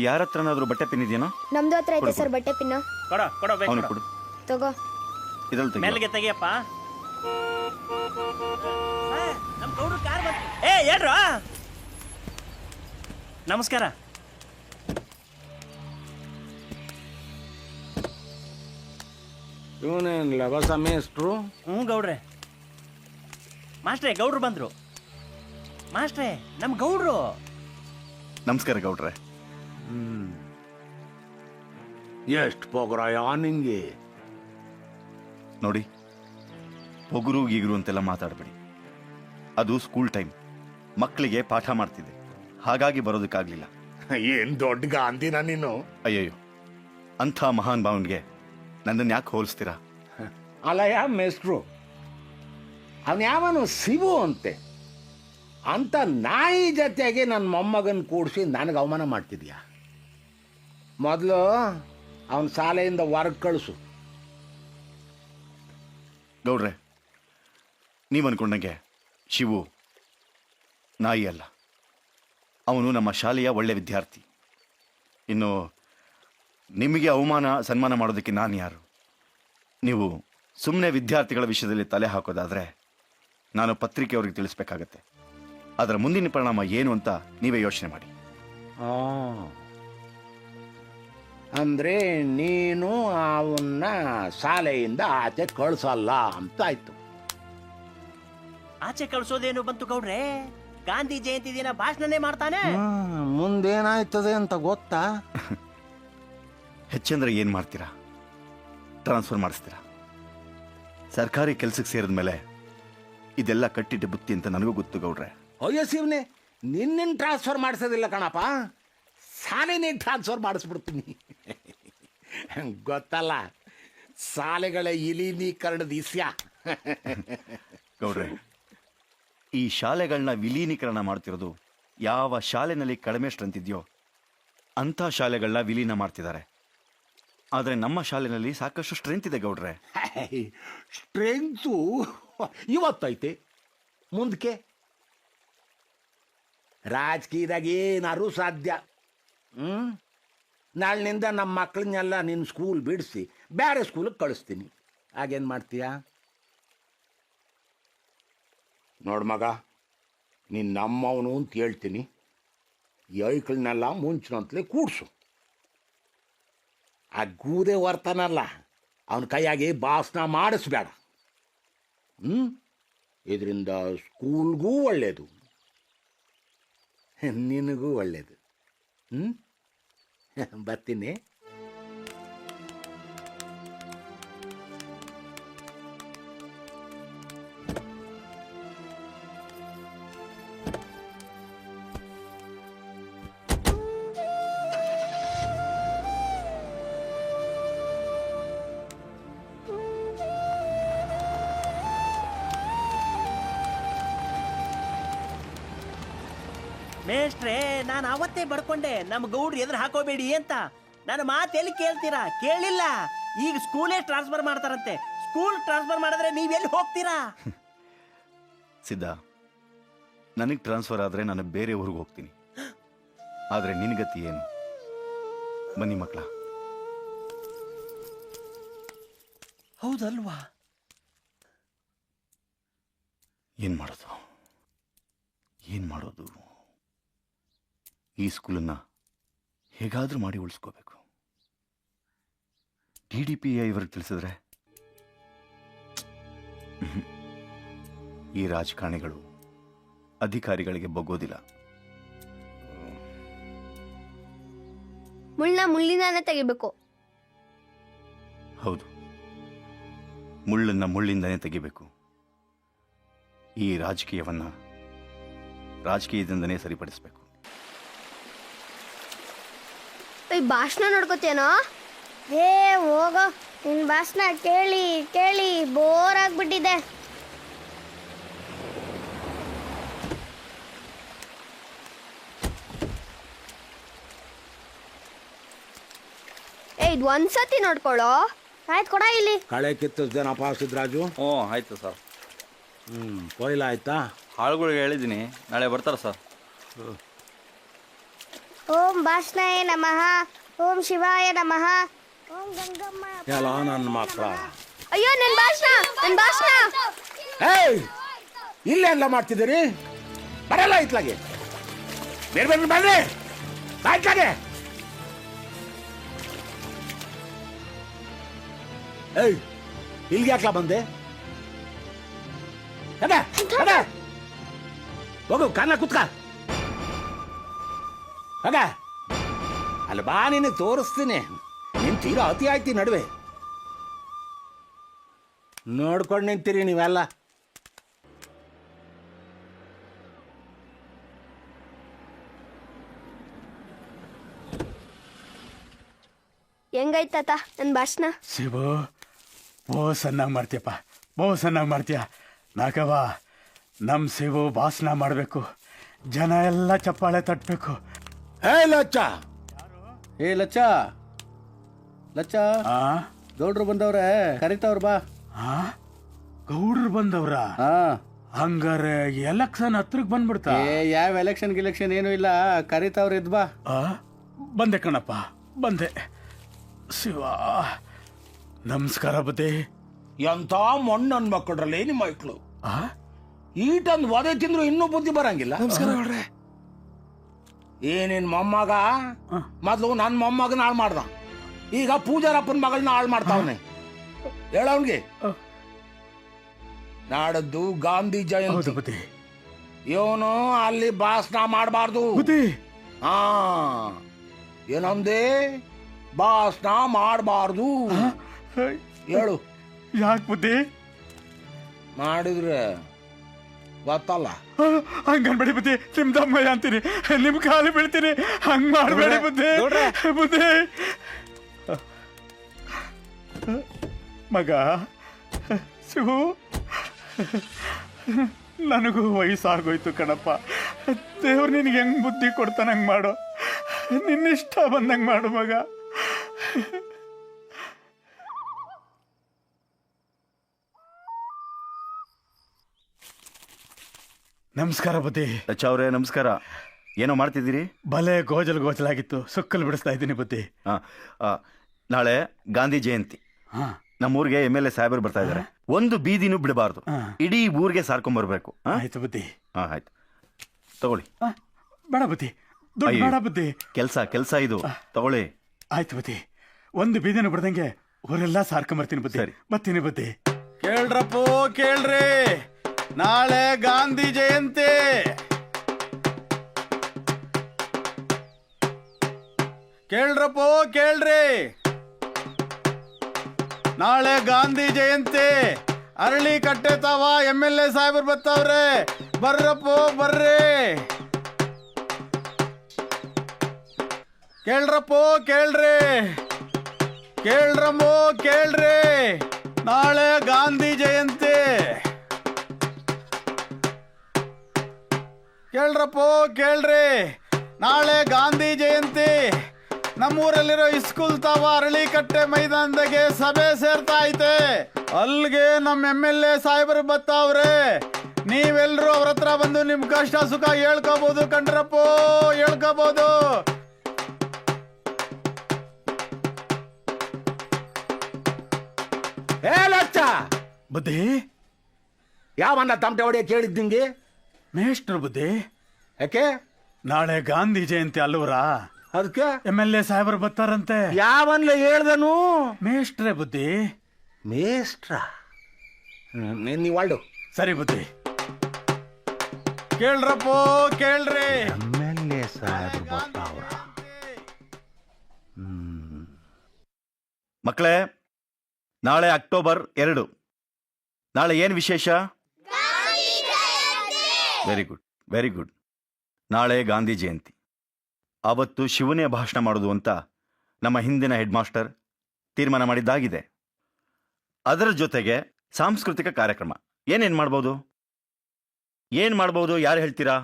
ಯಾರ ಹತ್ರನಾದ್ರೂ ಬಟ್ಟೆ ಪಿನ್ ಇದೆಯೇನೋ? ನಮ್ದು ಹತ್ರ ಐತೆ ಸರ್ ಬಟ್ಟೆ ಪಿನ್ನು. ಕೊಡೋ ಬೇಕು ಅವನು ಕೊಡು. ತಗೋ. ಇದ್ರಲ್ಲಿ ತೆಗಿ. ಮೆಲ್ಗೆ ತೆಗಿಯಪ್ಪ. ನಮ್ ಗೌಡ್ರು ಕಾರ್ ಬಂತು. ಹೇಳ್ರು. ನಮಸ್ಕಾರ. ಇವನೇನ್ ಲಬಸ ಮೇಸ್ಟ್ರು? ಗೌಡ್ರೆ. ಮಾಸ್ಟ್ರೇ, ಗೌಡ್ರು ಬಂದ್ರು. ಮಾಸ್ಟ್ರೇ, ನಮ್ ಗೌಡ್ರು. ನಮಸ್ಕಾರ ಗೌಡ್ರೆ. ಎಷ್ಟು ಪೊಗರಾಯ ನಿಂಗೆ. ನೋಡಿ, ಪೊಗುರು ಗೀಗುರು ಅಂತೆಲ್ಲ ಮಾತಾಡಬೇಡಿ. ಅದು ಸ್ಕೂಲ್ ಟೈಮ್, ಮಕ್ಕಳಿಗೆ ಪಾಠ ಮಾಡ್ತಿದ್ದೆ, ಹಾಗಾಗಿ ಬರೋದಕ್ಕಾಗ್ಲಿಲ್ಲ. ಏನ್ ದೊಡ್ಡ ಗಾಂಧಿನ ನೀನು. ಅಯ್ಯಯ್ಯೋ, ಅಂಥ ಮಹಾನ್ ಭಾವನ್ಗೆ ನನ್ನನ್ನು ಯಾಕೆ ಹೋಲಿಸ್ತೀರಾ? ಅಲ್ಲಯ್ಯ ಮೇಸ್ಟ್ರು, ಅವನ್ ಯಾವನು ಶಿವು ಅಂತೆ ಅಂತ ನಾಯಿ ಜೊತೆಗೆ ನನ್ನ ಮೊಮ್ಮಗನ್ ಕೂಡಿಸಿ ನನಗೆ ಅವಮಾನ ಮಾಡ್ತಿದ್ಯಾ? ಮೊದಲು ಅವನ ಶಾಲೆಯಿಂದ ಹೊರಗೆ ಕಳಿಸು. ಗೌಡ್ರೆ, ನೀವು ಅನ್ಕೊಂಡಂಗೆ ಶಿವು ನಾಯಿ ಅಲ್ಲ. ಅವನು ನಮ್ಮ ಶಾಲೆಯ ಒಳ್ಳೆ ವಿದ್ಯಾರ್ಥಿ. ಇನ್ನು ನಿಮಗೆ ಅವಮಾನ ಸನ್ಮಾನ ಮಾಡೋದಕ್ಕೆ ನಾನು ಯಾರು? ನೀವು ಸುಮ್ಮನೆ ವಿದ್ಯಾರ್ಥಿಗಳ ವಿಷಯದಲ್ಲಿ ತಲೆ ಹಾಕೋದಾದರೆ ನಾನು ಪತ್ರಿಕೆಯವ್ರಿಗೆ ತಿಳಿಸ್ಬೇಕಾಗತ್ತೆ. ಅದರ ಮುಂದಿನ ಪರಿಣಾಮ ಏನು ಅಂತ ನೀವೇ ಯೋಚನೆ ಮಾಡಿ. ಅಂದ್ರೆ ನೀನು ಅವನ್ನ ಶಾಲೆಯಿಂದ ಆಚೆ ಕಳಿಸಲ್ಲ ಅಂತ ಆಯ್ತು. ಆಚೆ ಕಳ್ಸೋದೇನು ಬಂತು ಗೌಡ್ರೆ? ಗಾಂಧಿ ಜಯಂತಿ ದಿನ ಭಾಷಣನೇ ಮಾಡ್ತಾನೆ. ಮುಂದೇನಾಯ್ತದೆ ಅಂತ ಗೊತ್ತಾ? ಹೆಚ್ಚಂದ್ರೆ ಏನು ಮಾಡ್ತೀರಾ? ಟ್ರಾನ್ಸ್ಫರ್ ಮಾಡಿಸ್ತೀರಾ? ಸರ್ಕಾರಿ ಕೆಲ್ಸಕ್ಕೆ ಸೇರಿದ ಮೇಲೆ ಇದೆಲ್ಲ ಕಟ್ಟಿಟ್ಟ ಬುತ್ತಿ ಅಂತ ನನಗೂ ಗೊತ್ತು ಗೌಡ್ರೆ. ಅಯ್ಯೋ ಶಿವನೇ, ನಿನ್ನ ಟ್ರಾನ್ಸ್ಫರ್ ಮಾಡಿಸೋದಿಲ್ಲ ಕಣಪ್ಪ, ಶಾಲೆನೇ ಟ್ರಾನ್ಸ್ಫರ್ ಮಾಡಿಸ್ಬಿಡ್ತೀನಿ. ಗೊತ್ತಲ್ಲ, ಶಾಲೆಗಳ ವಿಲೀನೀಕರಣದ ಇಸ್ಯ. ಗೌಡ್ರೆ, ಈ ಶಾಲೆಗಳನ್ನ ವಿಲೀನೀಕರಣ ಮಾಡ್ತಿರೋದು ಯಾವ ಶಾಲೆನಲ್ಲಿ ಕಡಿಮೆ ಸ್ಟ್ರೆಂತ್ ಇದೆಯೋ ಅಂಥ ಶಾಲೆಗಳನ್ನ ವಿಲೀನ ಮಾಡ್ತಿದ್ದಾರೆ. ಆದರೆ ನಮ್ಮ ಶಾಲೆಯಲ್ಲಿ ಸಾಕಷ್ಟು ಸ್ಟ್ರೆಂತ್ ಇದೆ ಗೌಡ್ರೆ. ಸ್ಟ್ರೆಂತು ಇವತ್ತೈತೆ, ಮುಂದಕ್ಕೆ ರಾಜಕೀಯದಾಗ ಏನಾರು ಸಾಧ್ಯ. ನಾಳಿನಿಂದ ನಮ್ಮ ಮಕ್ಕಳನ್ನೆಲ್ಲ ನಿನ್ನ ಸ್ಕೂಲ್ ಬಿಡಿಸಿ ಬೇರೆ ಸ್ಕೂಲಿಗೆ ಕಳಿಸ್ತೀನಿ. ಹಾಗೇನು ಮಾಡ್ತೀಯ? ನೋಡು ಮಗ, ನೀನು ನಮ್ಮವನು ಅಂತ ಹೇಳ್ತೀನಿ. ಈ ಐಕಳನ್ನೆಲ್ಲ ಮುಂಚಿನಂತಲೇ ಕೂಡ್ಸು. ಆ ಗೂದೆ ವರ್ತಾನಲ್ಲ, ಅವನ ಕೈಯಾಗಿ ಭಾಷಣ ಮಾಡಿಸ್ಬೇಡ. ಇದರಿಂದ ಸ್ಕೂಲ್ಗೂ ಒಳ್ಳೆಯದು, ನಿನಗೂ ಒಳ್ಳೆಯದು. ಬರ್ತೀನಿ. ಮೇಷ್ಟ್ರೆ, ನಾನು ಅವತ್ತೇ ಬಡ್ಕೊಂಡೆ ನಮ್ಮ ಗೌಡ್ರು ಎದುರು ಹಾಕೋಬೇಡಿ ಅಂತ. ನನ್ನ ಮಾತು ಎಲ್ಲಿ ಕೇಳ್ತೀರಾ? ಕೇಳಿಲ್ಲ. ಈಗ ಸ್ಕೂಲೇ ಟ್ರಾನ್ಸ್ಫರ್ ಮಾಡ್ತಾರಂತೆ. ಸ್ಕೂಲ್ ಟ್ರಾನ್ಸ್ಫರ್ ಮಾಡಿದ್ರೆ ನೀವೆಲ್ಲಿ ಹೋಗ್ತೀರಾ? ಸಿದ್ಧ, ನನಗೆ ಟ್ರಾನ್ಸ್ಫರ್ ಆದರೆ ನಾನು ಬೇರೆ ಊರಿಗೆ ಹೋಗ್ತೀನಿ. ಆದರೆ ನಿನಗತಿ ಏನು? ಬನ್ನಿ ಮಕ್ಕಳ. ಹೌದಲ್ವಾ? ಏನು ಮಾಡೋದು? ಈ ಸ್ಕೂಲನ್ನು ಹೇಗಾದರೂ ಮಾಡಿ ಉಳಿಸ್ಕೋಬೇಕು. DDPI ಇವ್ರಿಗೆ ತಿಳಿಸಿದ್ರೆ ಈ ರಾಜಕಾರಣಿಗಳು ಅಧಿಕಾರಿಗಳಿಗೆ ಬಗ್ಗೋದಿಲ್ಲ. ಮುಳ್ಳಿಂದಾನೇ ತೆಗಿಬೇಕು. ಹೌದು, ಮುಳ್ಳಿಂದನೇ ತೆಗಿಬೇಕು. ಈ ರಾಜಕೀಯದಿಂದನೇ ಸರಿಪಡಿಸಬೇಕು. ಭಾಷಣ ನೋಡ್ಕೋತೇನೋ? ಏ ಹೋಗೋ, ನಿನ್ ಭಾಷಣ ಕೇಳಿ ಕೇಳಿ ಬೋರ್ ಆಗ್ಬಿಟ್ಟಿದೆ. ಇದು ಒಂದ್ಸತಿ ನೋಡ್ಕೊಳ್ಳೋ. ಆಯ್ತು, ಕೊಡ ಇಲ್ಲಿ. ಕಳೆ ಕಿತ್ತಿಸ್ದೇನಪ್ಪ ಸಿದ್ದರಾಜು? ಹ್ಞೂ ಆಯಿತು ಸರ್. ಕೊಯ್ಲ ಆಯ್ತಾ? ಆಳುಗಳಿಗೆ ಹೇಳಿದ್ದೀನಿ, ನಾಳೆ ಬರ್ತಾರೆ ಸರ್. ಓಂ ಭಾಷಣಾಯ ನಮಃ, ಓಂ ಶಿವಾಯ ನಮಃ, ಓಂ ಗಂಗಮ್ಮ. ಎಲ್ಲ ನನ್ನ ಮಕ್ಕಳ. ಅಯ್ಯೋ ನನ್ ಭಾಷಣ. ಏಯ್, ಇಲ್ಲೆಲ್ಲ ಮಾಡ್ತಿದ್ದೀರಿ? ಬರಲ್ಲ ಇತ್ಲಾಗೆ. ಬೇರೆ ಬರ್ರಿ ಆಯ್ತಾಗೆ. ಏಯ್, ಇಲ್ಲಿಗೆ ಯಾಕ್ಲಾ ಬಂದೆ? ಹೋಗು, ಕಾನ ಕುತ್ಕ. ಅಲ್ಲಿ ಬಾ, ನಿನಗೆ ತೋರಿಸ್ತೀನಿ. ನಿನ್ ತೀರಾ ಅತಿ ಆಯ್ತಿ ನಡುವೆ. ನೋಡ್ಕೊಂಡು ನಿಂತೀರಿ ನೀವೆಲ್ಲ. ಹೆಂಗೈತ ನನ್ ಭಾಷಣ? ಶಿವು, ಬಹು ಚೆನ್ನಾಗಿ ಮಾಡ್ತೀಯಪ್ಪ, ಬಹು ಚೆನ್ನಾಗಿ ಮಾಡ್ತೀಯ. ನಾಗವ್ವ, ನಮ್ಮ ಶಿವು ಭಾಷಣ ಮಾಡಬೇಕು, ಜನ ಎಲ್ಲ ಚಪ್ಪಾಳೆ ತಟ್ಟಬೇಕು. ಲಚ್ಚ, ಲಚ್ಚ, ಗೌಡ್ರು ಬಂದವ್ರೆ, ಕರಿತವ್ರ ಬಾ. ಗೌಡ್ರು ಬಂದವ್ರ? ಹಂಗಾರೆ ಎಲೆಕ್ಷನ್ ಹತ್ರಕ್ಕೆ ಬಂದ್ಬಿಡ್ತಾ? ಯಾವ ಎಲೆಕ್ಷನ್ ಏನು ಇಲ್ಲ, ಕರಿತವ್ರ ಇದ್ ಬಾ. ಬಂದೆ ಕಣಪ್ಪ, ಬಂದೆ. ಶಿವ, ನಮಸ್ಕಾರ ಬುದ್ಧಿ. ಎಂತ ಮಣ್ಣನ್ ಮಕ್ಕಳ್ರಲ್ಲಿ ನಿಮ್ಮ ಮಕ್ಕಳು ಈಟಂದ್ ಒದೆ ತಿಂದ್ರು ಇನ್ನೂ ಬುದ್ಧಿ ಬರಂಗಿಲ್ಲ. ನಮಸ್ಕಾರ. ಏನೇನ್ ಮೊಮ್ಮಗ ಮೊದ್ಲು ನನ್ ಮೊಮ್ಮಗನ ಹಾಳು ಮಾಡ್ದ, ಈಗ ಪೂಜಾರಪ್ಪನ ಮಗಳನ್ನ ಹಾಳು ಮಾಡ್ತಾವನೆ. ಹೇಳವನ್ಗೆ ನಾಡದ್ದು ಗಾಂಧಿ ಜಯಂತಿ. ಇವನು ಅಲ್ಲಿ ಭಾಷಣ ಮಾಡಬಾರ್ದು. ಹಾ, ಏನಂದೆ? ಭಾಷಣ ಮಾಡಬಾರ್ದು. ಹೇಳು. ಯಾಕೆ ಬುದ್ಧಿ? ಮಾಡಿದ್ರೆ ಗೊತ್ತಲ್ಲ. ಹಂಗನ್ಬೇಡಿ ಬುದ್ಧಿ, ನಿಮ್ದಮ್ಮಯ್ಯ ಅಂತೀನಿ, ನಿಮ್ ಕಾಲು ಬೀಳ್ತೀನಿ. ಹಂಗ್ ಮಾಡಬೇಡಿ ಬುದ್ಧಿ. ಬುದ್ಧಿ ಮಗ ಶಿವು, ನನಗೂ ವಯಸ್ಸಾಗೋಯ್ತು ಕಣಪ್ಪ. ದೇವ್ರು ನಿನಗೆ ಹೆಂಗ್ ಬುದ್ಧಿ ಕೊಡ್ತಾನೆ ಹಂಗೆ ಮಾಡು, ನಿನ್ನಿಷ್ಟ ಬಂದಂಗೆ ಮಾಡು ಮಗ. ನಮಸ್ಕಾರ ಬುದ್ಧಿ. ಲಚ್ಚ ಅವರೇ ನಮಸ್ಕಾರ. ಏನೋ ಮಾಡ್ತಿದ್ದೀರಿ? ಬಲೆ ಗೋಜಲಾಗಿತ್ತು, ಸುಕ್ಕಲ್ ಬಿಡಿಸ್ತಾ ಇದ್ದೀನಿ ಬುದ್ಧಿ. ನಾಳೆ ಗಾಂಧಿ ಜಯಂತಿ. ನಮ್ಮೂರಿಗೆ MLA ಸಾಹೇಬರು ಬರ್ತಾ ಇದ್ದಾರೆ. ಒಂದು ಬೀದಿನೂ ಬಿಡಬಾರ್ದು, ಇಡೀ ಊರಿಗೆ ಸಾರ್ಕೊಂಡ್ಬರ್ಬೇಕು. ಆಯ್ತು ಬುದ್ಧಿ. ಆಯ್ತು, ತಗೊಳ್ಳಿ. ಬೇಡ ಬುದ್ಧಿ, ಬೇಡ ಬುದ್ಧಿ. ಕೆಲಸ ಇದು, ತಗೊಳ್ಳಿ. ಆಯ್ತು ಬುದ್ಧಿ, ಒಂದು ಬೀದಿನೂ ಬಿಡ್ದಂಗೆ ಊರೆಲ್ಲ ಸಾರ್ಕೊಂಬರ್ತೀನಿ ಬುದ್ಧಿ. ಬರ್ತೀನಿ ಬುದ್ಧಿ. ಕೇಳ್ರಪ್ಪೋ, ಕೇಳ್ರಿ, ನಾಳೆ ಗಾಂಧಿ ಜಯಂತಿ. ಕೇಳ್ರಪ್ಪೋ, ಕೇಳ್ರಿ, ನಾಳೆ ಗಾಂಧಿ ಜಯಂತಿ. ಅರಳಿ ಕಟ್ಟೆ ತಾವ MLA ಸಾಹೇಬರು ಬರ್ತಾವ್ರೆ, ಬರ್ರಪ್ಪೋ ಬರ್ರಿ. ಕೇಳ್ರಪ್ಪೋ, ಕೇಳ್ರಿ, ಕೇಳ್ರಮ್ಮೋ, ಕೇಳ್ರಿ, ನಾಳೆ ಗಾಂಧಿ ಜಯಂತಿ. ಕೇಳ್ರಪ್ಪೋ, ಕೇಳ್ರಿ, ನಾಳೆ ಗಾಂಧಿ ಜಯಂತಿ. ನಮ್ಮೂರಲ್ಲಿರೋ ಇಸ್ಕೂಲ್ ತಾವ ಅರಳಿಕಟ್ಟೆ ಮೈದಾನದಾಗೆ ಸಭೆ ಸೇರ್ತಾ ಐತೆ. ಅಲ್ಲಿಗೆ ನಮ್ಮ MLA ಸಾಹೇಬರು ಬರ್ತಾವ್ರೆ. ನೀವೆಲ್ರೂ ಅವ್ರ ಹತ್ರ ಬಂದು ನಿಮ್ ಕಷ್ಟ ಸುಖ ಹೇಳ್ಕೋಬಹುದು ಕಂಡ್ರಪ್ಪೋ, ಹೇಳ್ಕೋಬಹುದು. ಬುದ್ಧಿ ಯಾವನ್ನ ತಮಟೆ ಹೊಡೆಯ ಕೇಳಿದ್ ನಿಂಗೆ? ಮೇಷ್ಟ್ರು ಬುದ್ಧಿ. ಯಾಕೆ? ನಾಳೆ ಗಾಂಧಿ ಜಯಂತಿ ಅಲ್ವರಾ, ಅದಕ್ಕೆ MLA ಸಾಹೇಬರು ಬರ್ತಾರಂತೆ. ಯಾವನ್ಲ ಹೇಳ್ದನು? ಮೇಷ್ಟ್ರೆ ಬುದ್ಧಿ. ಮೇಷ್ಟ್ರ? ನೀವಾಳು. ಸರಿ ಬುದ್ಧಿ. ಕೇಳ್ರಪ್ಪೋ ಕೇಳ್ರಿ. MLA ಸಾಹೇಬ್ರು ಬರ್ತಾವ್ರ. ಮಕ್ಕಳೇ, ನಾಳೆ ಅಕ್ಟೋಬರ್ 2. ನಾಳೆ ಏನು ವಿಶೇಷ? Very good, very good. ನಾಳೆ ಗಾಂಧಿ ಜಯಂತಿ. ಆವತ್ತು ಶಿವನೇ ಭಾಷಣ ಮಾಡೋದು ಅಂತ ನಮ್ಮ ಹಿಂದಿನ ಹೆಡ್ ಮಾಸ್ಟರ್ ತೀರ್ಮಾನ ಮಾಡಿದ್ದಾಗಿದೆ. ಅದರ ಜೊತೆಗೆ ಸಾಂಸ್ಕೃತಿಕ ಕಾರ್ಯಕ್ರಮ ಏನೇನು ಮಾಡ್ಬೋದು? ಏನು ಮಾಡ್ಬೋದು, ಯಾರು ಹೇಳ್ತೀರಾ?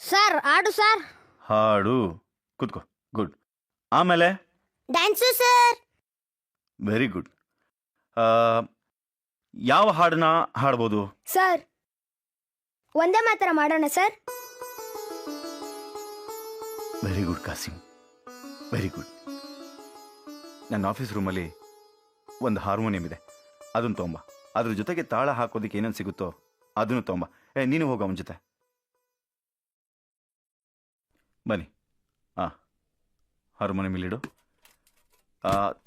ಸರ್ ಹಾಡು ಸರ್. ಹಾಡು, ಕೂತ್ಕೋ. ಗುಡ್. ಆಮೇಲೆ ಡ್ಯಾನ್ಸು ಸರ್. Very good. ಯಾವ ಹಾಡನ್ನ ಹಾಡ್ಬೋದು? ಸರ್ ಒಂದೇ ಮಾತ್ರ ಮಾಡೋಣ sir. Very good Kasim, very good. ನನ್ನ ಆಫೀಸ್ ರೂಮಲ್ಲಿ ಒಂದು ಹಾರ್ಮೋನಿಯಂ ಇದೆ, ಅದನ್ನು ತೊಗೊಂಬ. ಅದ್ರ ಜೊತೆಗೆ ತಾಳ ಹಾಕೋದಕ್ಕೆ ಏನೇನು ಸಿಗುತ್ತೋ ಅದನ್ನು ತೊಗೊಂಬ. ನೀನು ಹೋಗ ಅವನ ಜೊತೆ. ಬನ್ನಿ. ಹಾರ್ಮೋನಿಯಂ ಇಲ್ಲಿಡು.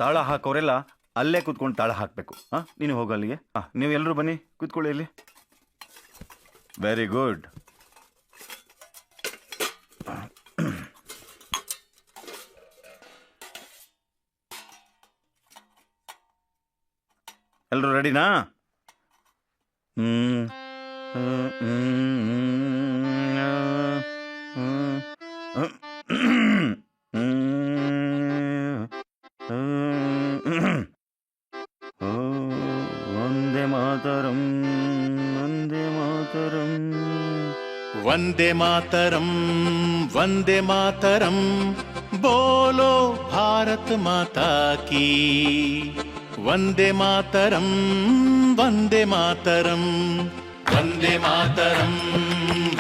ತಾಳ ಹಾಕೋರೆಲ್ಲ ಅಲ್ಲೇ ಕೂತ್ಕೊಂಡು ತಾಳ ಹಾಕಬೇಕು. ನೀನು ಹೋಗು ಅಲ್ಲಿಗೆ. ನೀವು ಎಲ್ಲರೂ ಬನ್ನಿ, ಕೂತ್ಕೊಳ್ಳಿ ಇಲ್ಲಿ. Very good. ಎಲ್ಲರೂ ರೆಡಿನಾ? ವಂದೇ ಮಾತರಂ, ವಂದೇ ಮಾತರಂ, ವಂದೇ ಮಾತರಂ, ವಂದೇ ಮಾತರಂ, ಬೋಲೋ ಭಾರತ್ ಮಾತಾ ಕೀ. ವಂದೇ ಮಾತರಂ, ವಂದೇ ಮಾತರಂ, ವಂದೇ ಮಾತರಂ,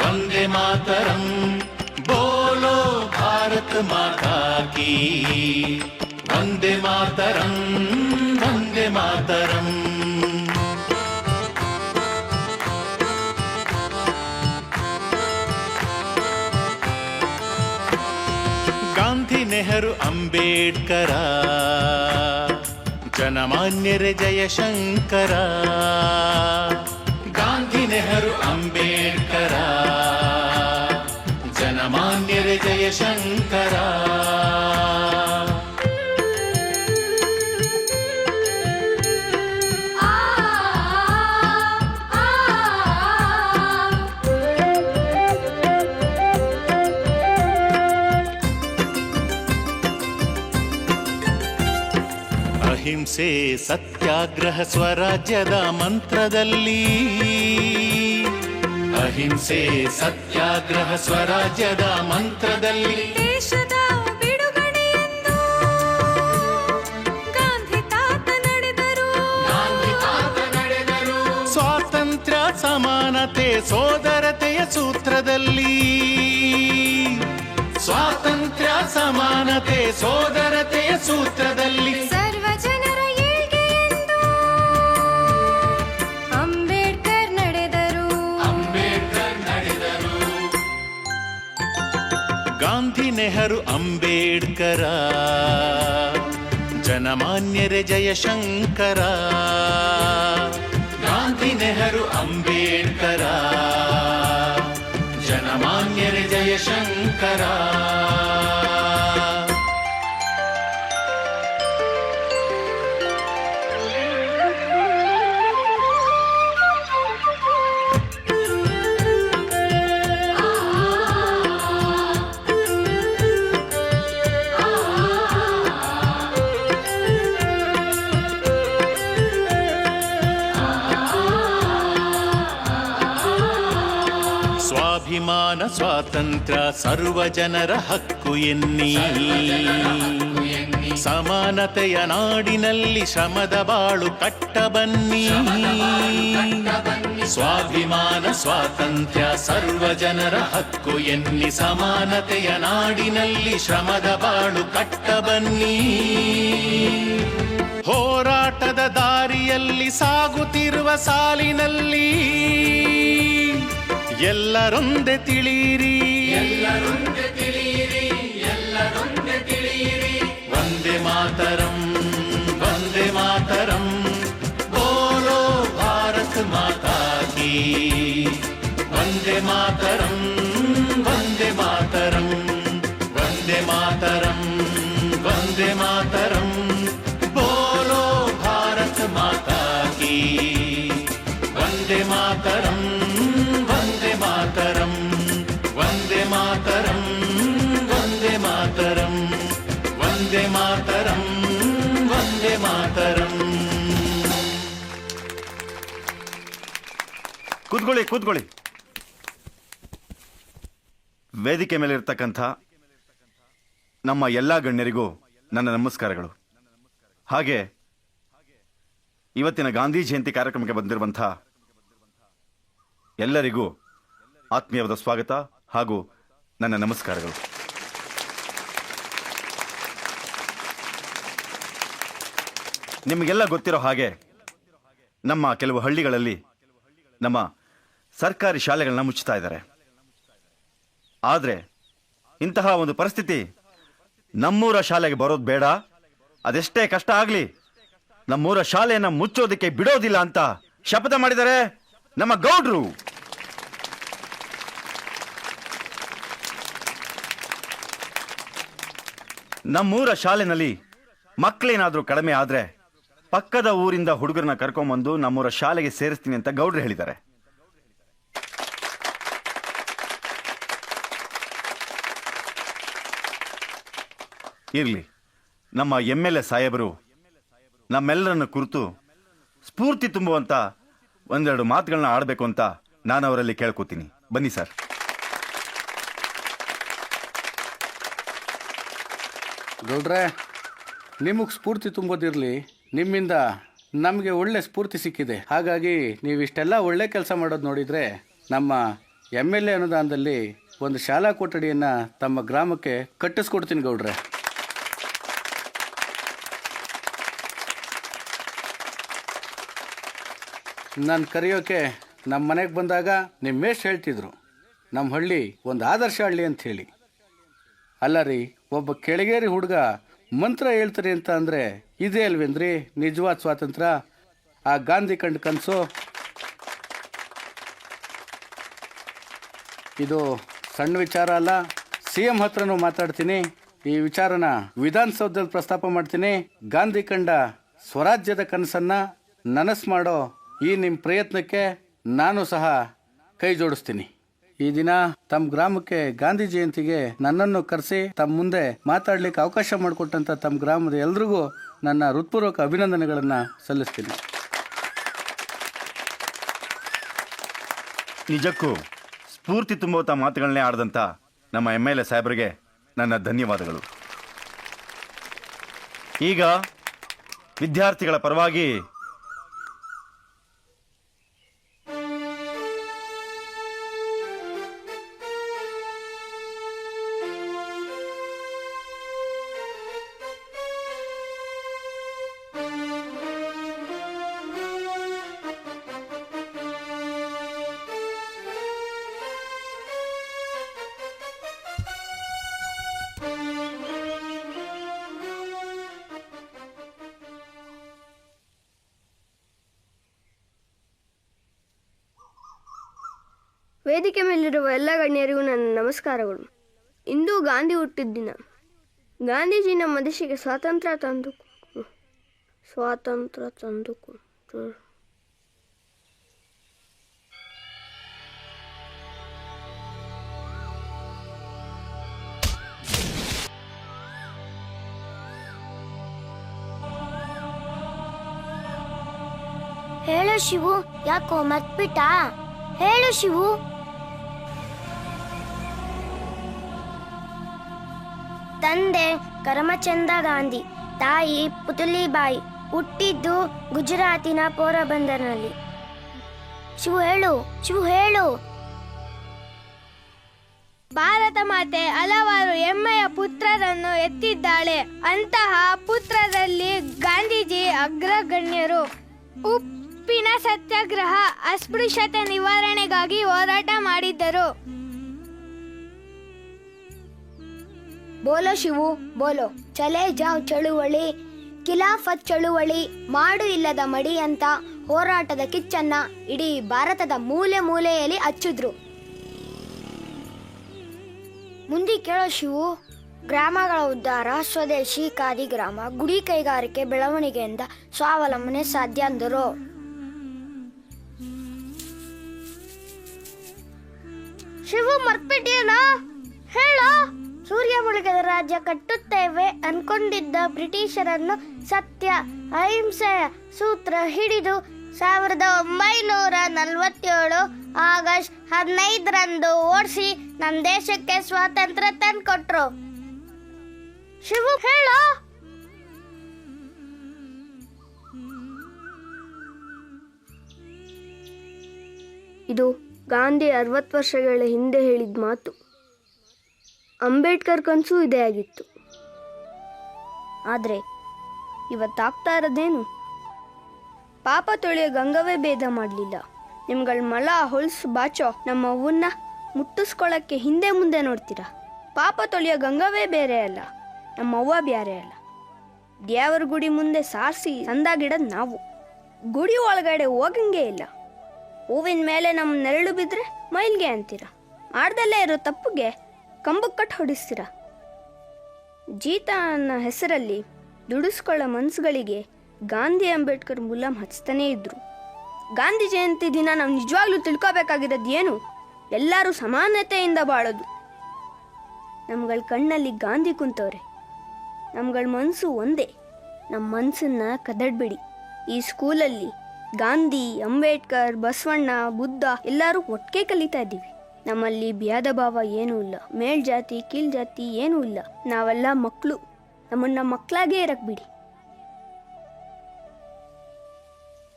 ವಂದೇ ಮಾತರಂ, ಬೋಲೋ ಭಾರತ್ ಮಾತಾ ಕೀ. ವಂದೇ ಮಾತರಂ, ವಂದೇ ಮಾತರಂ. ಗಾಂಧಿ, ನೆಹರು, ಅಂಬೇಡ್ಕರ, ಜನಮಾನ್ಯರೇ ಜಯಶಂಕರ. ಗಾಂಧಿ, ನೆಹರು, ಅಂಬೇಡ್ಕರ, ಜನಮಾನ್ಯರೇ ಜಯಶಂಕರ. ಅಹಿಂಸೆ ಸತ್ಯಾಗ್ರಹ ಸ್ವರಾಜ್ಯದ ಮಂತ್ರದಲ್ಲಿ, ಅಹಿಂಸೆ ಸತ್ಯಾಗ್ರಹ ಸ್ವರಾಜ್ಯದ ಮಂತ್ರದಲ್ಲಿ ದೇಶದ ಬಿಡುಗಡೆಯನ್ನು ಗಾಂಧಿ ತಾತ ನಡೆದರು. ಸ್ವಾತಂತ್ರ್ಯ ಸಮಾನತೆ ಸೋದರತೆಯ ಸೂತ್ರದಲ್ಲಿ, ಸ್ವಾತಂತ್ರ್ಯ ಸಮಾನತೆ ಸೋದರತೆಯ ಸೂತ್ರದಲ್ಲಿ ಸರ್ವ ಜನರ ಏಳ್ಗೆಯೆಂದು ಅಂಬೇಡ್ಕರ್ ನಡೆದರು. ಅಂಬೇಡ್ಕರ್ ನಡೆದರು. ಗಾಂಧಿ, ನೆಹರು, ಅಂಬೇಡ್ಕರ, ಜನಮಾನ್ಯರೇ ಜಯಶಂಕರ. ಗಾಂಧಿ, ನೆಹರು, ಅಂಬೇಡ್ಕರ, ಜನಮಾನ್ಯರೇ ಜಯಶಂಕರ. ಸ್ವಾಭಿಮಾನ ಸ್ವಾತಂತ್ರ್ಯ ಸರ್ವ ಜನರ ಹಕ್ಕು ಎನ್ನಿ, ಸಮಾನತೆಯ ನಾಡಿನಲ್ಲಿ ಶ್ರಮದ ಬಾಳು ಕಟ್ಟ ಬನ್ನಿ. ಸ್ವಾಭಿಮಾನ ಸ್ವಾತಂತ್ರ್ಯ ಸರ್ವ ಜನರ ಹಕ್ಕು ಎನ್ನಿ ಸಮಾನತೆಯ ನಾಡಿನಲ್ಲಿ ಶ್ರಮದ ಬಾಳು ಕಟ್ಟ ಬನ್ನಿ. ಹೋರಾಟದ ದಾರಿಯಲ್ಲಿ ಸಾಗುತ್ತಿರುವ ಸಾಲಿನಲ್ಲಿ ಎಲ್ಲರೊಂದೆ ತಿಳಿಯಿರಿ, ಎಲ್ಲರೊಂದೆ ತಿಳಿಯಿರಿ, ಎಲ್ಲರೊಂದೆ ತಿಳಿಯಿರಿ. ವಂದೇ ಮಾತರಂ, ವಂದೇ ಮಾತರಂ, ಬೋಲೋ ಭಾರತ್ ಮಾತಾ ಕೀ. ವಂದೇ ಮಾತರಂ, ವಂದೇ ಮಾತರಂ, ವಂದೇ ಮಾತರಂ, ವಂದೇ ಮಾತರಂ, ಬೋಲೋ ಭಾರತ್ ಮಾತಾ ಕೀ. ವಂದೇ ಮಾತರಂ, ವಂದೇ ಮಾತರಂ, ವಂದೇ ಮಾತರಂ, ವಂದೇ ಮಾತರಂ, ವಂದೇ ಮಾತರಂ, ವಂದೇ ಮಾತರಂ. ಕೂತ್ಕೊಳ್ಳಿ ಕೂತ್ಕೊಳ್ಳಿ. ವೇದಿಕೆ ಮೇಲೆ ಇರ್ತಕ್ಕಂಥ ನಮ್ಮ ಎಲ್ಲ ಗಣ್ಯರಿಗೂ ನನ್ನ ನಮಸ್ಕಾರಗಳು. ಹಾಗೆ ಇವತ್ತಿನ ಗಾಂಧಿ ಜಯಂತಿ ಕಾರ್ಯಕ್ರಮಕ್ಕೆ ಬಂದಿರುವಂಥ ಎಲ್ಲರಿಗೂ ಆತ್ಮೀಯವಾದ ಸ್ವಾಗತ ಹಾಗೂ ನನ್ನ ನಮಸ್ಕಾರಗಳು. ನಿಮಗೆಲ್ಲ ಗೊತ್ತಿರೋ ಹಾಗೆ ನಮ್ಮ ಕೆಲವು ಹಳ್ಳಿಗಳಲ್ಲಿ ನಮ್ಮ ಸರ್ಕಾರಿ ಶಾಲೆಗಳನ್ನ ಮುಚ್ಚುತ್ತಾ ಇದ್ದಾರೆ. ಆದರೆ ಇಂತಹ ಒಂದು ಪರಿಸ್ಥಿತಿ ನಮ್ಮೂರ ಶಾಲೆಗೆ ಬರೋದು ಬೇಡ, ಅದೆಷ್ಟೇ ಕಷ್ಟ ಆಗಲಿ ನಮ್ಮೂರ ಶಾಲೆಯನ್ನು ಮುಚ್ಚೋದಕ್ಕೆ ಬಿಡೋದಿಲ್ಲ ಅಂತ ಶಪಥ ಮಾಡಿದ್ದಾರೆ ನಮ್ಮ ಗೌಡ್ರು. ನಮ್ಮೂರ ಶಾಲೆನಲ್ಲಿ ಮಕ್ಕಳೇನಾದರೂ ಕಡಿಮೆ ಆದರೆ ಪಕ್ಕದ ಊರಿಂದ ಹುಡುಗರನ್ನ ಕರ್ಕೊಂಬಂದು ನಮ್ಮೂರ ಶಾಲೆಗೆ ಸೇರಿಸ್ತೀನಿ ಅಂತ ಗೌಡ್ರು ಹೇಳಿದ್ದಾರೆ. ಇರಲಿ, ನಮ್ಮ MLA ಸಾಹೇಬರು ನಮ್ಮೆಲ್ಲರನ್ನು ಕುರಿತು ಸ್ಫೂರ್ತಿ ತುಂಬುವಂತ ಒಂದೆರಡು ಮಾತುಗಳನ್ನ ಆಡಬೇಕು ಅಂತ ನಾನು ಅವರಲ್ಲಿ ಕೇಳ್ಕೊತೀನಿ. ಬನ್ನಿ ಸರ್. ಗೌಡ್ರೆ, ನಿಮಗೆ ಸ್ಫೂರ್ತಿ ತುಂಬೋದಿರಲಿ, ನಿಮ್ಮಿಂದ ನಮಗೆ ಒಳ್ಳೆ ಸ್ಫೂರ್ತಿ ಸಿಕ್ಕಿದೆ. ಹಾಗಾಗಿ ನೀವು ಇಷ್ಟೆಲ್ಲ ಒಳ್ಳೆ ಕೆಲಸ ಮಾಡೋದು ನೋಡಿದರೆ ನಮ್ಮ MLA ಅನುದಾನದಲ್ಲಿ ಒಂದು ಶಾಲಾ ಕೊಠಡಿಯನ್ನು ತಮ್ಮ ಗ್ರಾಮಕ್ಕೆ ಕಟ್ಟಿಸ್ಕೊಡ್ತೀನಿ ಗೌಡ್ರೆ. ನಾನು ಕರೆಯೋಕೆ ನಮ್ಮ ಮನೆಗೆ ಬಂದಾಗ ನಿಮ್ಮ ಮೇಷ್ಟ್ರು ಹೇಳ್ತಿದ್ರು ನಮ್ಮ ಹಳ್ಳಿ ಒಂದು ಆದರ್ಶ ಹಳ್ಳಿ ಅಂತ ಹೇಳಿ. ಅಲ್ಲ ರೀ, ಒಬ್ಬ ಕೆಳಗೇರಿ ಹುಡುಗ ಮಂತ್ರ ಹೇಳ್ತಾರೆ ಅಂತ ಅಂದರೆ ಇದೇ ಅಲ್ವೇನ್ರಿ ನಿಜವಾದ ಸ್ವಾತಂತ್ರ್ಯ? ಆ ಗಾಂಧಿ ಕಂಡು ಕನಸು. ಇದು ಸಣ್ಣ ವಿಚಾರ ಅಲ್ಲ, CM ಹತ್ರನೂ ಮಾತಾಡ್ತೀನಿ, ಈ ವಿಚಾರನ ವಿಧಾನಸೌಧದಲ್ಲಿ ಪ್ರಸ್ತಾಪ ಮಾಡ್ತೀನಿ. ಗಾಂಧಿ ಕಂಡ ಸ್ವರಾಜ್ಯದ ಕನಸನ್ನು ನನಸು ಮಾಡೋ ಈ ನಿಮ್ಮ ಪ್ರಯತ್ನಕ್ಕೆ ನಾನು ಸಹ ಕೈ ಜೋಡಿಸ್ತೀನಿ. ಈ ದಿನ ತಮ್ಮ ಗ್ರಾಮಕ್ಕೆ ಗಾಂಧಿ ಜಯಂತಿಗೆ ನನ್ನನ್ನು ಕರೆಸಿ ತಮ್ಮ ಮುಂದೆ ಮಾತಾಡ್ಲಿಕ್ಕೆ ಅವಕಾಶ ಮಾಡಿಕೊಟ್ಟಂತ ತಮ್ಮ ಗ್ರಾಮದ ಎಲ್ರಿಗೂ ನನ್ನ ಹೃತ್ಪೂರ್ವಕ ಅಭಿನಂದನೆಗಳನ್ನು ಸಲ್ಲಿಸ್ತೀನಿ. ನಿಜಕ್ಕೂ ಸ್ಫೂರ್ತಿ ತುಂಬುವಂಥ ಮಾತುಗಳನ್ನೇ ಆಡಿದಂಥ ನಮ್ಮ MLA ಸಾಹೇಬರಿಗೆ ನನ್ನ ಧನ್ಯವಾದಗಳು. ಈಗ ವಿದ್ಯಾರ್ಥಿಗಳ ಪರವಾಗಿ ವೇದಿಕೆ ಮೇಲಿರುವ ಎಲ್ಲ ಗಣ್ಯರಿಗೂ ನನ್ನ ನಮಸ್ಕಾರಗಳು. ಇಂದು ಗಾಂಧಿ ಹುಟ್ಟಿದ ದಿನ. ಗಾಂಧೀಜಿ ನಮ್ಮ ದೇಶಕ್ಕೆ ಸ್ವಾತಂತ್ರ್ಯ ತಂದು ಹೇಳು ಶಿವು, ಯಾಕೋ ಮತ್ಬಿಟ್ಟ? ಹೇಳು ಶಿವು. ತಂದೆ ಕರಮಚಂದ ಗಾಂಧಿ, ತಾಯಿ ಪುತಲಿಬಾಯಿ. ಹುಟ್ಟಿದ್ದು ಗುಜರಾತಿನ ಪೋರಬಂದರ್ನಲ್ಲಿ. ಶಿವು ಹೇಳು, ಶಿವು ಹೇಳು. ಭಾರತ ಮಾತೆ ಹಲವಾರು ಹೆಮ್ಮೆಯ ಪುತ್ರರನ್ನು ಎತ್ತಿದ್ದಾಳೆ. ಅಂತಹ ಪುತ್ರರಲ್ಲಿ ಗಾಂಧೀಜಿ ಅಗ್ರಗಣ್ಯರು. ಉಪ್ಪಿನ ಸತ್ಯಾಗ್ರಹ, ಅಸ್ಪೃಶ್ಯತೆ ನಿವಾರಣೆಗಾಗಿ ಹೋರಾಟ ಮಾಡಿದ್ದರು. ಬೋಲೋ ಶಿವು ಬೋಲೋ. ಚಲೇ ಜಾವ್ ಚಳುವಳಿ, ಖಿಲಾಫತ್ ಚಳುವಳಿ, ಮಾಡು ಇಲ್ಲದ ಮಡಿ ಅಂತ ಹೋರಾಟದ ಕಿಚ್ಚನ್ನ ಇಡೀ ಭಾರತದ ಮೂಲೆ ಮೂಲೆಯಲ್ಲಿ ಹಚ್ಚಿದ್ರು. ಮುಂದೆ ಕೇಳೋ ಶಿವು. ಗ್ರಾಮಗಳ ಉದ್ಧಾರ, ಸ್ವದೇಶಿ ಖಾದಿ ಗ್ರಾಮ, ಗುಡಿ ಕೈಗಾರಿಕೆ ಬೆಳವಣಿಗೆಯಿಂದ ಸ್ವಾವಲಂಬನೆ ಸಾಧ್ಯ ಅಂದರು. ಶಿವು ಮರ್ತ್ಬಿಟ್ಟಿಯೇನೋ? ಹೇಳೋ. ಸೂರ್ಯ ಮುಳುಗದ ರಾಜ್ಯ ಕಟ್ಟುತ್ತೇವೆ ಅನ್ಕೊಂಡಿದ್ದ ಬ್ರಿಟಿಷರನ್ನು ಸತ್ಯ ಅಹಿಂಸೆಯ ಸೂತ್ರ ಹಿಡಿದು 1947 ಆಗಸ್ಟ್ 15ರಂದು ಓಡಿಸಿ ನಮ್ಮ ದೇಶಕ್ಕೆ ಸ್ವಾತಂತ್ರ್ಯ ತಂದ್ಕೊಟ್ರು. ಶಿವು ಹೇಳೋ. ಇದು ಗಾಂಧಿ 60 ವರ್ಷಗಳ ಹಿಂದೆ ಹೇಳಿದ ಮಾತು. ಅಂಬೇಡ್ಕರ್ ಕನಸು ಇದೇ ಆಗಿತ್ತು. ಆದರೆ ಇವತ್ತಾಗ್ತಾ ಇರೋದೇನು? ಪಾಪ ತೊಳೆಯೋ ಗಂಗವೇ ಭೇದ ಮಾಡಲಿಲ್ಲ. ನಿಮ್ಗಳ ಮಳ ಹೊಲ್ಸು ಬಾಚೋ ನಮ್ಮ ಅವ್ವನ್ನ ಮುಟ್ಟಿಸ್ಕೊಳ್ಳೋಕ್ಕೆ ಹಿಂದೆ ಮುಂದೆ ನೋಡ್ತೀರಾ. ಪಾಪ ತೊಳೆಯೋ ಗಂಗವೇ ಬೇರೆ ಅಲ್ಲ, ನಮ್ಮ ಅವ್ವ ಬೇರೆ ಅಲ್ಲ. ದೇವರ ಗುಡಿ ಮುಂದೆ ಸಾರಿಸಿ ಸಂದಾಗಿಡೋದು ನಾವು. ಗುಡಿ ಒಳಗಡೆ ಹೋಗಂಗೆ ಇಲ್ಲ. ಹೂವಿನ ಮೇಲೆ ನಮ್ಮ ನೆರಳು ಬಿದ್ದರೆ ಮೈಲ್ಗೆ ಅಂತೀರ. ಮಾಡ್ದಲ್ಲೇ ಇರೋ ತಪ್ಪಿಗೆ ಕಂಬಕ್ಕೆ ಕಟ್ಟು ಹೊಡಿಸ್ತೀರ. ಜೀತ ಅನ್ನೋ ಹೆಸರಲ್ಲಿ ದುಡಿಸ್ಕೊಳ್ಳೋ ಮನಸ್ಸುಗಳಿಗೆ ಗಾಂಧಿ ಅಂಬೇಡ್ಕರ್ ಮುಲಾಮ್ ಹಚ್ತಾನೇ ಇದ್ರು. ಗಾಂಧಿ ಜಯಂತಿ ದಿನ ನಾವು ನಿಜವಾಗ್ಲೂ ತಿಳ್ಕೊಬೇಕಾಗಿರೋದು ಏನು? ಎಲ್ಲರೂ ಸಮಾನತೆಯಿಂದ ಬಾಳೋದು. ನಮ್ಗಳ ಕಣ್ಣಲ್ಲಿ ಗಾಂಧಿ ಕುಂತವ್ರೆ. ನಮ್ಗಳ ಮನಸ್ಸು ಒಂದೇ. ನಮ್ಮ ಮನಸ್ಸನ್ನ ಕದಡ್ಬೇಡಿ. ಈ ಸ್ಕೂಲಲ್ಲಿ ಗಾಂಧಿ, ಅಂಬೇಡ್ಕರ್, ಬಸವಣ್ಣ, ಬುದ್ಧ ಎಲ್ಲರೂ ಒಟ್ಟಿಗೆ ಕಲಿತಾ ಇದ್ದೀವಿ. ನಮ್ಮಲ್ಲಿ ಭೇದ ಭಾವ ಏನೂ ಇಲ್ಲ. ಮೇಲ್ಜಾತಿ ಕೀಳ್ ಜಾತಿ ಏನೂ ಇಲ್ಲ. ನಾವೆಲ್ಲ ಮಕ್ಕಳು. ನಮ್ಮನ್ನ ಮಕ್ಕಳಾಗೇ ಇರಕ್ ಬಿಡಿ.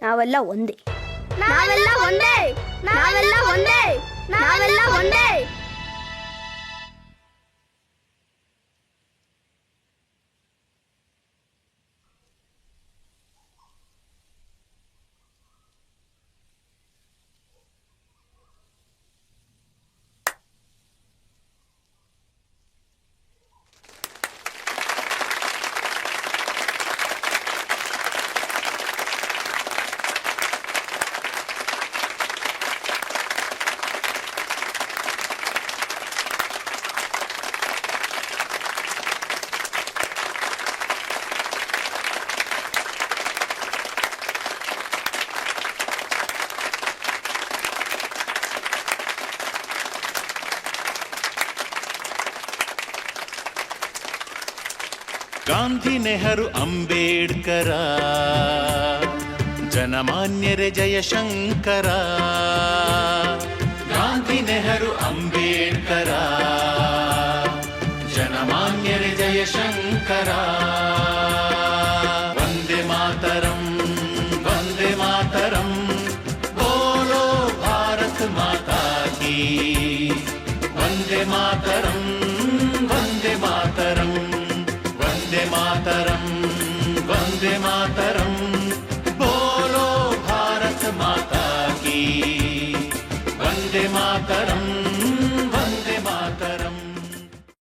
ನಾವೆಲ್ಲ ಒಂದೇ. ನಾವೆಲ್ಲ ಒಂದೇ. ನಾವೆಲ್ಲ ಒಂದೇ. ನಾವೆಲ್ಲ ಒಂದೇ. ಗಾಂಧಿ ನೆಹರು ಅಂಬೇಡ್ಕರ ಜನಮಾನ್ಯರೇ ಜಯಶಂಕರ. ಗಾಂಧಿ ನೆಹರು ಅಂಬೇಡ್ಕರ ಜನಮಾನ್ಯರೇ ಜಯಶಂಕರ. ವಂದೇ ಮಾತರಂ ವಂದೇ ಮಾತರಂ ಬೋಲೋ ಭಾರತ್ ಮಾತಾ ಕೀ. ವಂದೇ ಮಾತರಂ ವಂದೇ ಮಾತರಂ ವಂದೇ ಮಾತರಂ ವಂದೇ ಮಾತರಂ ಬೋಲೋ ಭಾರತ್ ಮಾತಾ ಕೀ. ವಂದೇ ಮಾತರಂ